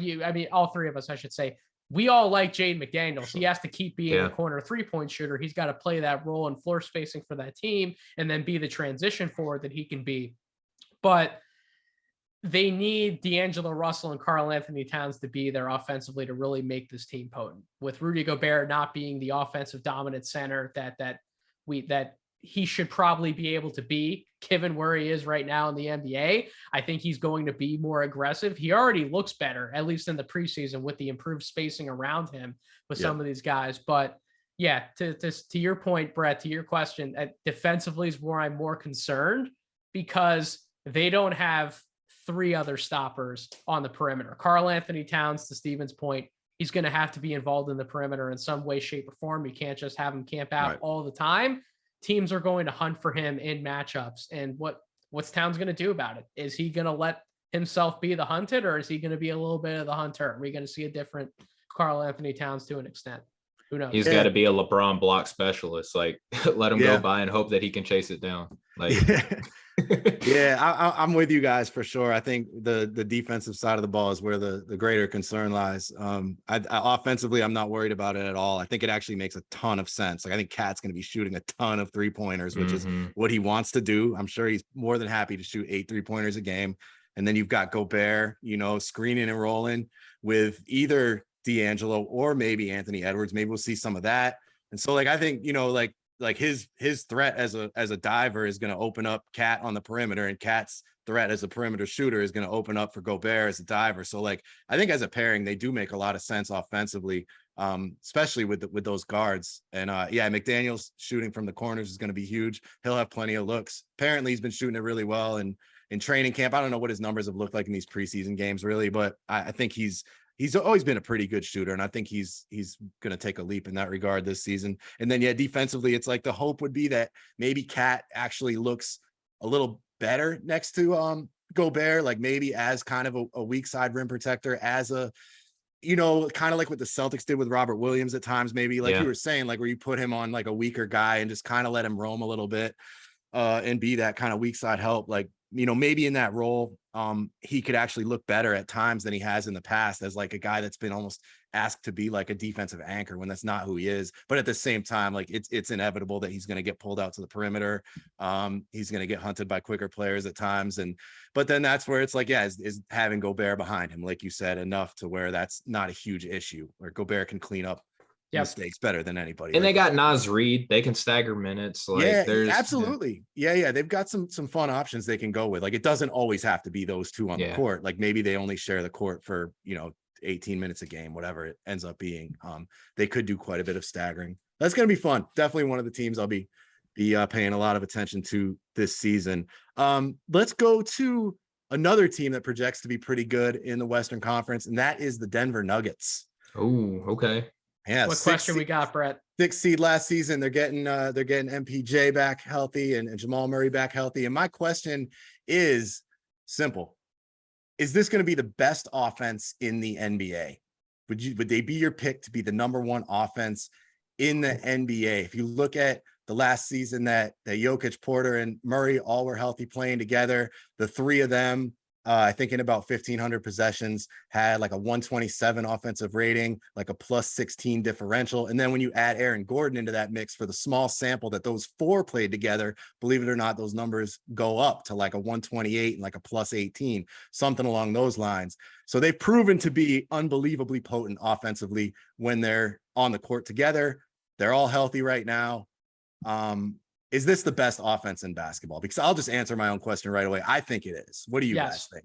all 3 of us, I should say, we all like Jaden McDaniels. He has to keep being a corner 3-point shooter. He's got to play that role in floor spacing for that team and then be the transition forward that he can be. But they need D'Angelo Russell and Karl Anthony Towns to be there offensively to really make this team potent. With Rudy Gobert not being the offensive dominant center that he should probably be able to be, given where he is right now in the NBA, I think he's going to be more aggressive. He already looks better, at least in the preseason, with the improved spacing around him with some of these guys. But yeah, to your point, Brett, to your question, defensively is where I'm more concerned because they don't have three other stoppers on the perimeter. Karl Anthony Towns, to Steven's point, he's going to have to be involved in the perimeter in some way, shape, or form. You can't just have him camp out all the time. Teams are going to hunt for him in matchups. And what's Towns going to do about it? Is he going to let himself be the hunted, or is he going to be a little bit of the hunter? Are we going to see a different Karl Anthony Towns to an extent? Who knows? He's got to be a LeBron block specialist. Like, let him go by and hope that he can chase it down. Like, I'm with you guys for sure. I think the defensive side of the ball is where the greater concern lies. Offensively, I'm not worried about it at all. I think it actually makes a ton of sense. Like, I think Cat's going to be shooting a ton of 3-pointers, which is what he wants to do. I'm sure he's more than happy to shoot 8 3-pointers a game. And then you've got Gobert, screening and rolling with either D'Angelo or maybe Anthony Edwards. Maybe we'll see some of that. And so, like, I think, like his threat as a diver is going to open up Cat on the perimeter, and Cat's threat as a perimeter shooter is going to open up for Gobert as a diver. So, like, I think as a pairing, they do make a lot of sense offensively, especially with those guards. And McDaniels shooting from the corners is going to be huge. He'll have plenty of looks. Apparently, he's been shooting it really well in training camp. I don't know what his numbers have looked like in these preseason games, really, but I think he's always been a pretty good shooter, and I think he's going to take a leap in that regard this season. And then, defensively, it's like the hope would be that maybe Cat actually looks a little better next to Gobert, like maybe as kind of a weak side rim protector, as a, kind of like what the Celtics did with Robert Williams at times, maybe like you were saying, like where you put him on like a weaker guy and just kind of let him roam a little bit and be that kind of weak side help. Like, maybe in that role, he could actually look better at times than he has in the past as like a guy that's been almost asked to be like a defensive anchor when that's not who he is. But at the same time, like it's inevitable that he's going to get pulled out to the perimeter. He's going to get hunted by quicker players at times. But then that's where it's like, is having Gobert behind him, like you said, enough to where that's not a huge issue, where Gobert can clean up mistakes better than anybody. And they got Naz Reid. They can stagger minutes. Like, there's absolutely. Yeah. They've got some fun options they can go with. Like, it doesn't always have to be those two on the court. Like, maybe they only share the court for, 18 minutes a game, whatever it ends up being. They could do quite a bit of staggering. That's going to be fun. Definitely one of the teams I'll be paying a lot of attention to this season. Let's go to another team that projects to be pretty good in the Western Conference, and that is the Denver Nuggets. Oh, okay. Yeah. What question we got, Brett? 6th seed last season. They're getting MPJ back healthy and Jamal Murray back healthy. And my question is simple: is this going to be the best offense in the NBA? Would they be your pick to be the number one offense in the NBA? If you look at the last season that Jokic, Porter, and Murray all were healthy playing together, the three of them, I think in about 1,500 possessions, had like a 127 offensive rating, like a +16 differential. And then when you add Aaron Gordon into that mix for the small sample that those four played together, believe it or not, those numbers go up to like a 128 and like a +18, something along those lines. So they've proven to be unbelievably potent offensively when they're on the court together. They're all healthy right now. Is this the best offense in basketball? Because I'll just answer my own question right away. I think it is. What do you guys think?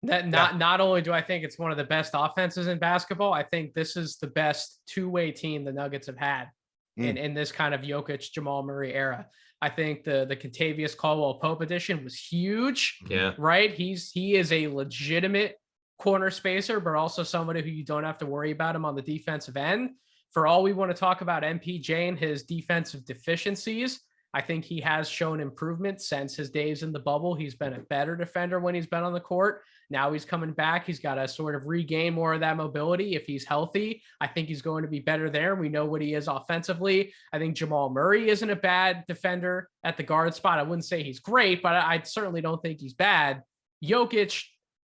Not only do I think it's one of the best offenses in basketball, I think this is the best two-way team the Nuggets have had in this kind of Jokic, Jamal Murray era. I think the Kentavious Caldwell-Pope addition was huge. Yeah. Right? He is a legitimate corner spacer, but also somebody who you don't have to worry about him on the defensive end. For all we want to talk about MPJ and his defensive deficiencies, I think he has shown improvement since his days in the bubble. He's been a better defender when he's been on the court. Now he's coming back. He's got to sort of regain more of that mobility. If he's healthy, I think he's going to be better there. We know what he is offensively. I think Jamal Murray isn't a bad defender at the guard spot. I wouldn't say he's great, but I certainly don't think he's bad. Jokic,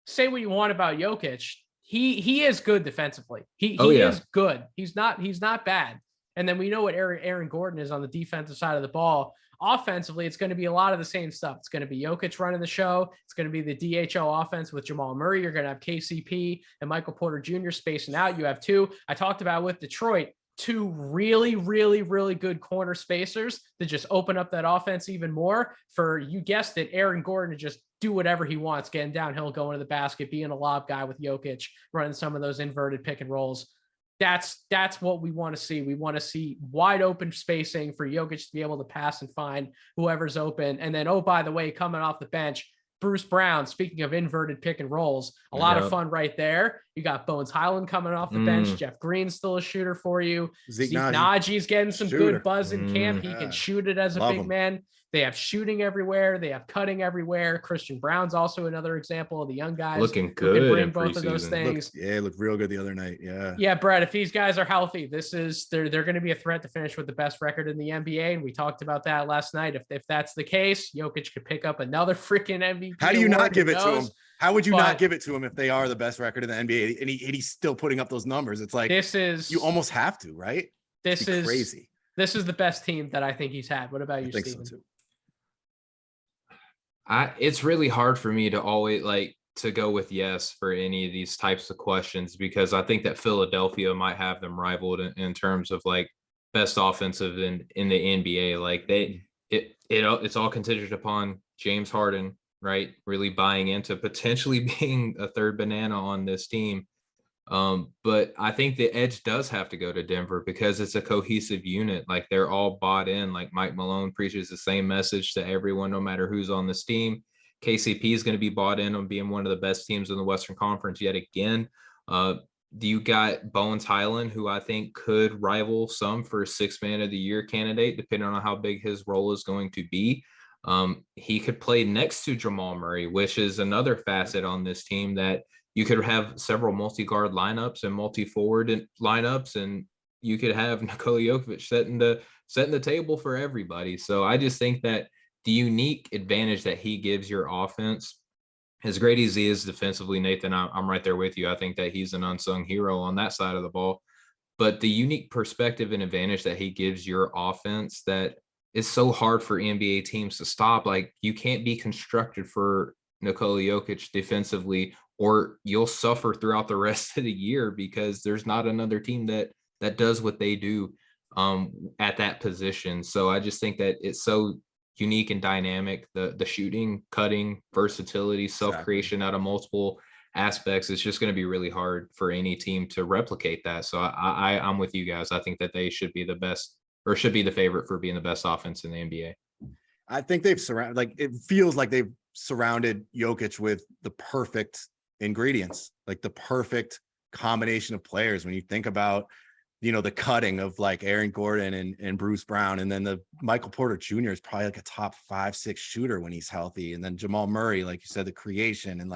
say what you want about Jokic. He is good defensively. He is good. He's not bad. And then we know what Aaron Gordon is on the defensive side of the ball. offensively, it's going to be a lot of the same stuff. It's going to be Jokic running the show. It's going to be the DHO offense with Jamal Murray. You're going to have KCP and Michael Porter Jr. spacing out. You have two, I talked about with Detroit, two really, really, really good corner spacers to just open up that offense even more for, you guessed it, Aaron Gordon to just do whatever he wants, getting downhill, going to the basket, being a lob guy with Jokic, running some of those inverted pick and rolls. That's what we want to see. We want to see wide open spacing for Jokic to be able to pass and find whoever's open. And then, oh, by the way, coming off the bench, Bruce Brown, speaking of inverted pick and rolls, a lot of fun right there. You got Bones Highland coming off the bench. Jeff Green's still a shooter for you. Zeke Najee's getting some good buzz in camp. He can shoot it as a big man. They have shooting everywhere. They have cutting everywhere. Christian Brown's also another example of the young guys looking good. Who can bring both of those things. Looked real good the other night. Yeah, Brett. If these guys are healthy, they're going to be a threat to finish with the best record in the NBA, and we talked about that last night. If that's the case, Jokic could pick up another freaking MVP. How do you not give it to him? How would you not give it to him if they are the best record in the NBA and he's still putting up those numbers? It's like you almost have to, right? This is crazy. This is the best team that I think he's had. What about you, Steven? So too. It's really hard for me to always to go with yes for any of these types of questions, because I think that Philadelphia might have them rivaled in terms of best offensive in the NBA. It's all contingent upon James Harden, right? Really buying into potentially being a third banana on this team. But I think the edge does have to go to Denver because it's a cohesive unit. They're all bought in. Mike Malone preaches the same message to everyone, no matter who's on this team. KCP is going to be bought in on being one of the best teams in the Western Conference yet again. You got Bones Highland, who I think could rival some for Sixth Man of the Year candidate, depending on how big his role is going to be. He could play next to Jamal Murray, which is another facet on this team that you could have several multi-guard lineups and multi-forward lineups, and you could have Nikola Jokic setting the table for everybody. So I just think that the unique advantage that he gives your offense, as great as he is defensively, Nathan, I'm right there with you. I think that he's an unsung hero on that side of the ball. But the unique perspective and advantage that he gives your offense that is so hard for NBA teams to stop. You can't be constructed for Nikola Jokic defensively, or you'll suffer throughout the rest of the year because there's not another team that does what they do at that position. So I just think that it's so unique and dynamic. The shooting, cutting, versatility, self-creation out of multiple aspects. It's just going to be really hard for any team to replicate that. So I'm with you guys. I think that they should be the best, or should be the favorite for being the best offense in the NBA. I think they've surrounded, it feels like they've surrounded Jokic with the perfect ingredients, the perfect combination of players. When you think about, the cutting of Aaron Gordon and Bruce Brown, and then the Michael Porter Jr. is probably a top 5-6 shooter when he's healthy. And then Jamal Murray, like you said, the creation, and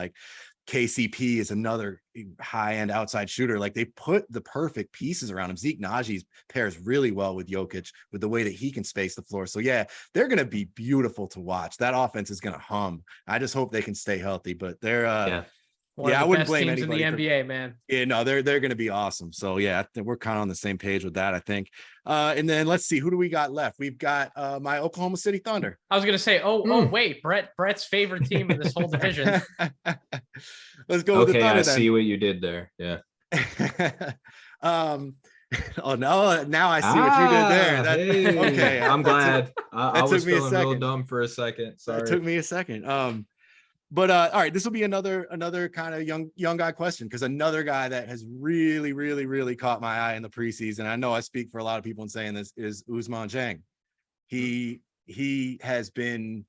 KCP is another high-end outside shooter. They put the perfect pieces around him. Zeke Naji pairs really well with Jokic with the way that he can space the floor. So yeah, they're going to be beautiful to watch. That offense is going to hum. I just hope they can stay healthy, but they're I wouldn't blame anybody in the NBA, man. Yeah, no, they're going to be awesome. So yeah, we're kind of on the same page with that, I think. And then let's see, who do we got left? We've got my Oklahoma City Thunder. I was going to say, wait, Brett's favorite team in this whole division. Let's go with the Thunder. I see what you did there. Yeah. Oh no! Now I see what you did there. Okay, I'm glad. I was feeling real dumb for a second. Sorry, it took me a second. But all right, this will be another kind of young guy question, because another guy that has really, really, really caught my eye in the preseason. I know I speak for a lot of people in saying this, is Ousmane Dieng. He has been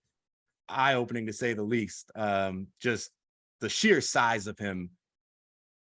eye-opening, to say the least. Just the sheer size of him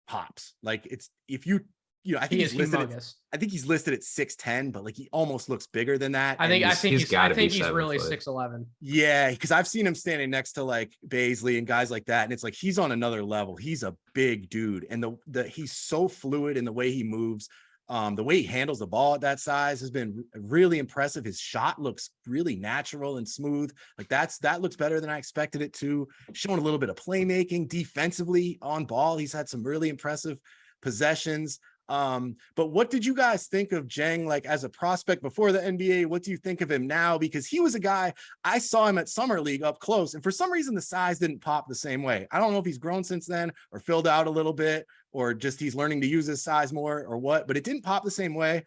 pops. I think he's listed at 6'10", but he's almost looks bigger than that. I think he's really 6'11". Yeah, because I've seen him standing next to Baisley and guys like that, and it's he's on another level. He's a big dude, and he's so fluid in the way he moves. The way he handles the ball at that size has been really impressive. His shot looks really natural and smooth. That looks better than I expected it to. Showing a little bit of playmaking defensively on ball. He's had some really impressive possessions. But what did you guys think of Jang, like as a prospect before the NBA? What do you think of him now? Because he was a guy, I saw him at Summer League up close, and for some reason the size didn't pop the same way. I don't know if he's grown since then or filled out a little bit, or just he's learning to use his size more or what, but it didn't pop the same way.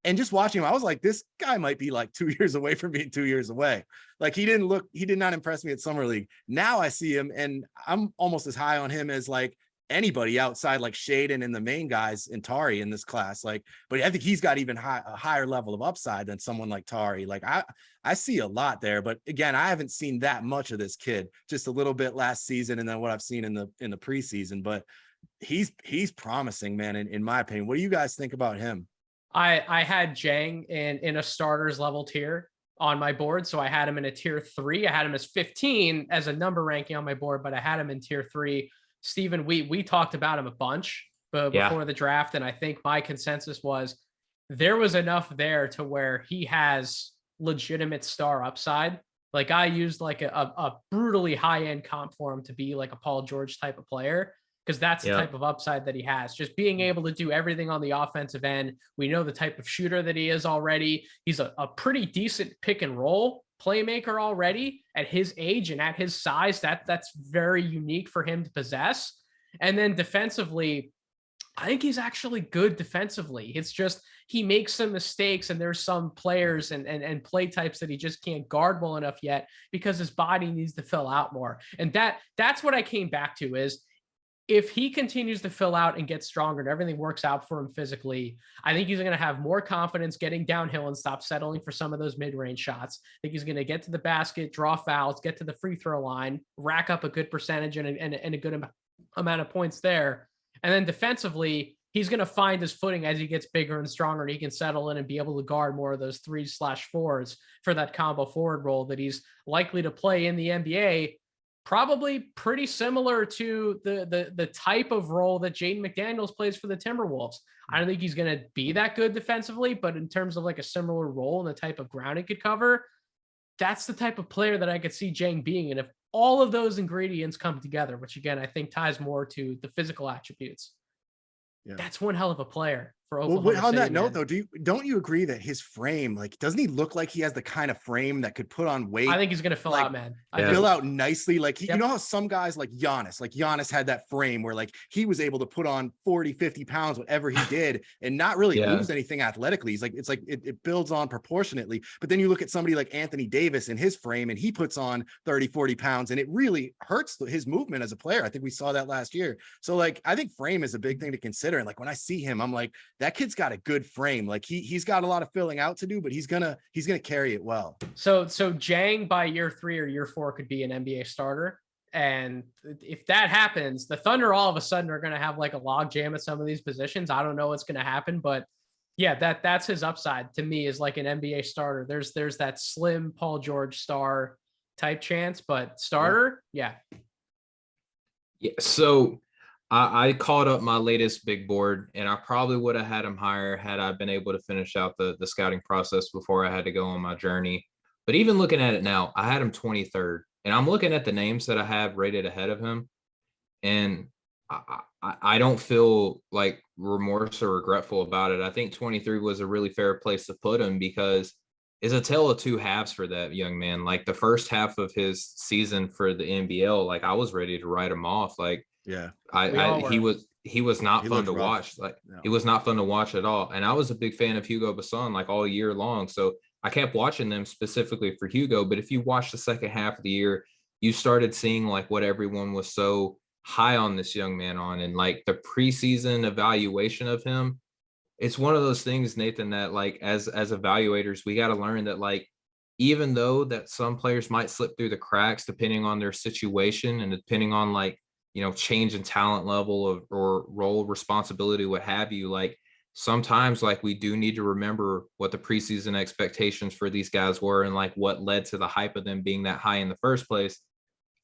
And just watching him, I was like, this guy might be like 2 years away from being 2 years away. Like he did not impress me at Summer League. Now I see him and I'm almost as high on him as like anybody outside like Shaden and the main guys in Tari in this class. Like, but I think he's got even a higher level of upside than someone like Tari. Like I see a lot there, but again, I haven't seen that much of this kid, just a little bit last season and then what I've seen in the preseason, but he's promising, man, in my opinion. What do you guys think about him? I had Jang in a starters level tier on my board. So I had him in a tier 3. I had him as 15 as a number ranking on my board, but I had him in tier 3. Steven, we talked about him a bunch before the draft. And I think my consensus was there was enough there to where he has legitimate star upside. Like I used like a brutally high end comp for him to be like a Paul George type of player, because that's the type of upside that he has. Just being able to do everything on the offensive end. We know the type of shooter that he is already. He's a pretty decent pick and roll playmaker already at his age and at his size. That's very unique for him to possess. And then defensively, I think he's actually good defensively. It's just he makes some mistakes, and there's some players and play types that he just can't guard well enough yet because his body needs to fill out more. And that's what I came back to is, if he continues to fill out and get stronger and everything works out for him physically, I think he's going to have more confidence getting downhill and stop settling for some of those mid-range shots. I think he's going to get to the basket, draw fouls, get to the free throw line, rack up a good percentage and a good amount of points there. And then defensively, he's going to find his footing as he gets bigger and stronger, and he can settle in and be able to guard more of those 3/4s for that combo forward role that he's likely to play in the NBA. Probably pretty similar to the type of role that Jaden McDaniels plays for the Timberwolves. I don't think he's going to be that good defensively, but in terms of like a similar role and the type of ground he could cover, that's the type of player that I could see Jang being. And if all of those ingredients come together, which again, I think ties more to the physical attributes, that's one hell of a player for Oklahoma City. On that note, though, don't you agree that his frame, like, doesn't he look like he has the kind of frame that could put on weight? I think he's going to fill out, man. Fill out nicely. Like, you know how some guys like Giannis had that frame where like he was able to put on 40, 50 pounds, whatever he did, and not really lose anything athletically. He's like, it builds on proportionately. But then you look at somebody like Anthony Davis in his frame, and he puts on 30, 40 pounds, and it really hurts his movement as a player. I think we saw that last year. So like, I think frame is a big thing to consider. And like, when I see him, I'm like, that kid's got a good frame. Like he's got a lot of filling out to do, but he's gonna carry it well. So Jang by year 3 or year 4 could be an NBA starter. And if that happens, the Thunder all of a sudden are going to have like a log jam at some of these positions. I don't know what's going to happen, but yeah, that's his upside to me, is like an NBA starter. There's that slim Paul George star type chance, but starter. Yeah. So I called up my latest big board, and I probably would have had him higher had I been able to finish out the scouting process before I had to go on my journey. But even looking at it now, I had him 23rd, and I'm looking at the names that I have rated ahead of him, and I don't feel like remorse or regretful about it. I think 23 was a really fair place to put him, because it's a tale of two halves for that young man. Like the first half of his season for the NBL, like I was ready to write him off. Like, he was not fun to watch. Like it was not fun to watch at all. And I was a big fan of Hugo Basson like all year long. So I kept watching them specifically for Hugo. But if you watch the second half of the year, you started seeing like what everyone was so high on this young man on, and like the preseason evaluation of him. It's one of those things, Nathan, that like as evaluators, we got to learn that like, even though that some players might slip through the cracks depending on their situation and depending on like, you know, change in talent level or role responsibility, what have you, like sometimes like we do need to remember what the preseason expectations for these guys were and like what led to the hype of them being that high in the first place.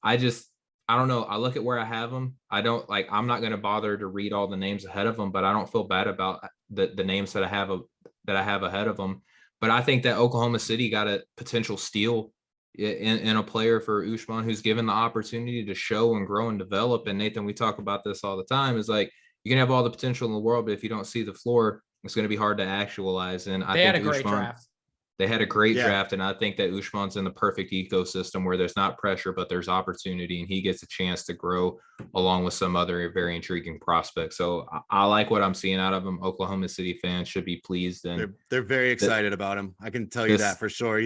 I don't know. I look at where I have them. I'm not going to bother to read all the names ahead of them, but I don't feel bad about the names that I have ahead of them. But I think that Oklahoma City got a potential steal in a player for Ousmane, who's given the opportunity to show and grow and develop. And Nathan, we talk about this all the time, is like, you can have all the potential in the world, but if you don't see the floor, it's going to be hard to actualize. And I They had think a great Usman, draft. they had a great Yeah. draft, and I think that Usman's in the perfect ecosystem where there's not pressure, but there's opportunity, and he gets a chance to grow along with some other very intriguing prospects. So I like what I'm seeing out of him. Oklahoma City fans should be pleased, and They're very excited about him. I can tell you this- that for sure.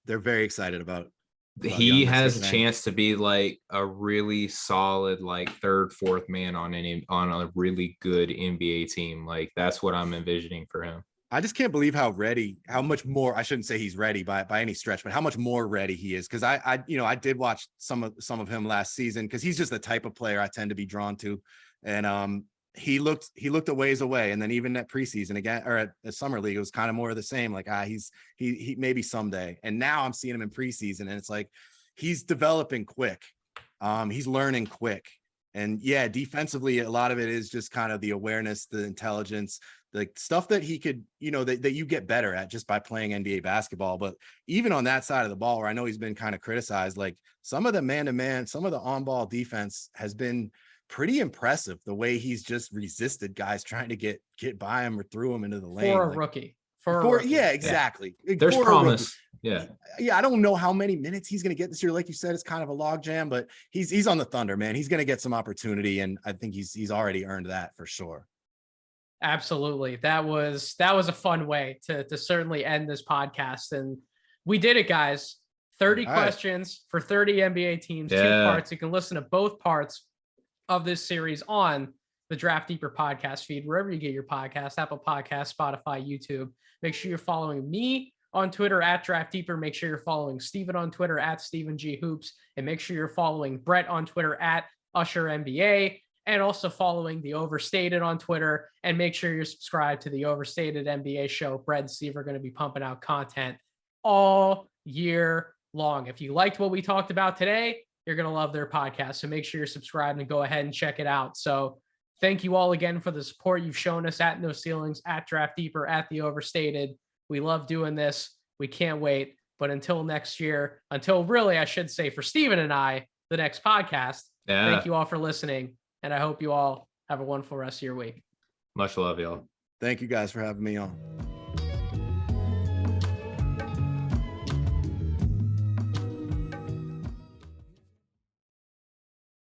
They're very excited about he young has a Michigan. chance to be like a really solid, like third, fourth man on a really good NBA team. Like that's what I'm envisioning for him. I just can't believe how much more, I shouldn't say he's ready by any stretch, but how much more ready he is. Cause I did watch some of him last season because he's just the type of player I tend to be drawn to. And he looked a ways away. And then even at preseason again, or at the summer league, it was kind of more of the same. Like, he maybe someday. And now I'm seeing him in preseason and it's like, he's developing quick. He's learning quick. And yeah, defensively, a lot of it is just kind of the awareness, the intelligence, the stuff that he could, that you get better at just by playing NBA basketball. But even on that side of the ball, where I know he's been kind of criticized, like some of the man-to-man, some of the on-ball defense has been pretty impressive. The way he's just resisted guys trying to get by him or through him into the lane. For a rookie. Yeah, exactly. There's For a promise. Yeah. I don't know how many minutes he's going to get this year. Like you said, it's kind of a log jam, but he's on the Thunder, man. He's going to get some opportunity, and I think he's already earned that for sure. Absolutely. That was a fun way to certainly end this podcast. And we did it, guys. 30 All right. questions for 30 NBA teams, 2 Yeah. parts. You can listen to both parts of this series on the Draft Deeper podcast feed, wherever you get your podcast, Apple Podcasts, Spotify, YouTube. Make sure you're following me on Twitter at Draft Deeper. Make sure you're following Steven on Twitter at Steven G Hoops. And make sure you're following Brett on Twitter at Usher NBA. And also following the Overstated on Twitter. And make sure you're subscribed to the Overstated NBA show. Brett and Steve are going to be pumping out content all year long. If you liked what we talked about today, you're going to love their podcast. So make sure you're subscribed and go ahead and check it out. So thank you all again for the support you've shown us at No Ceilings, at Draft Deeper, at the Overstated. We love doing this. We can't wait. But until next year, I should say for Steven and I, the next podcast, Thank you all for listening. And I hope you all have a wonderful rest of your week. Much love, y'all. Thank you guys for having me on.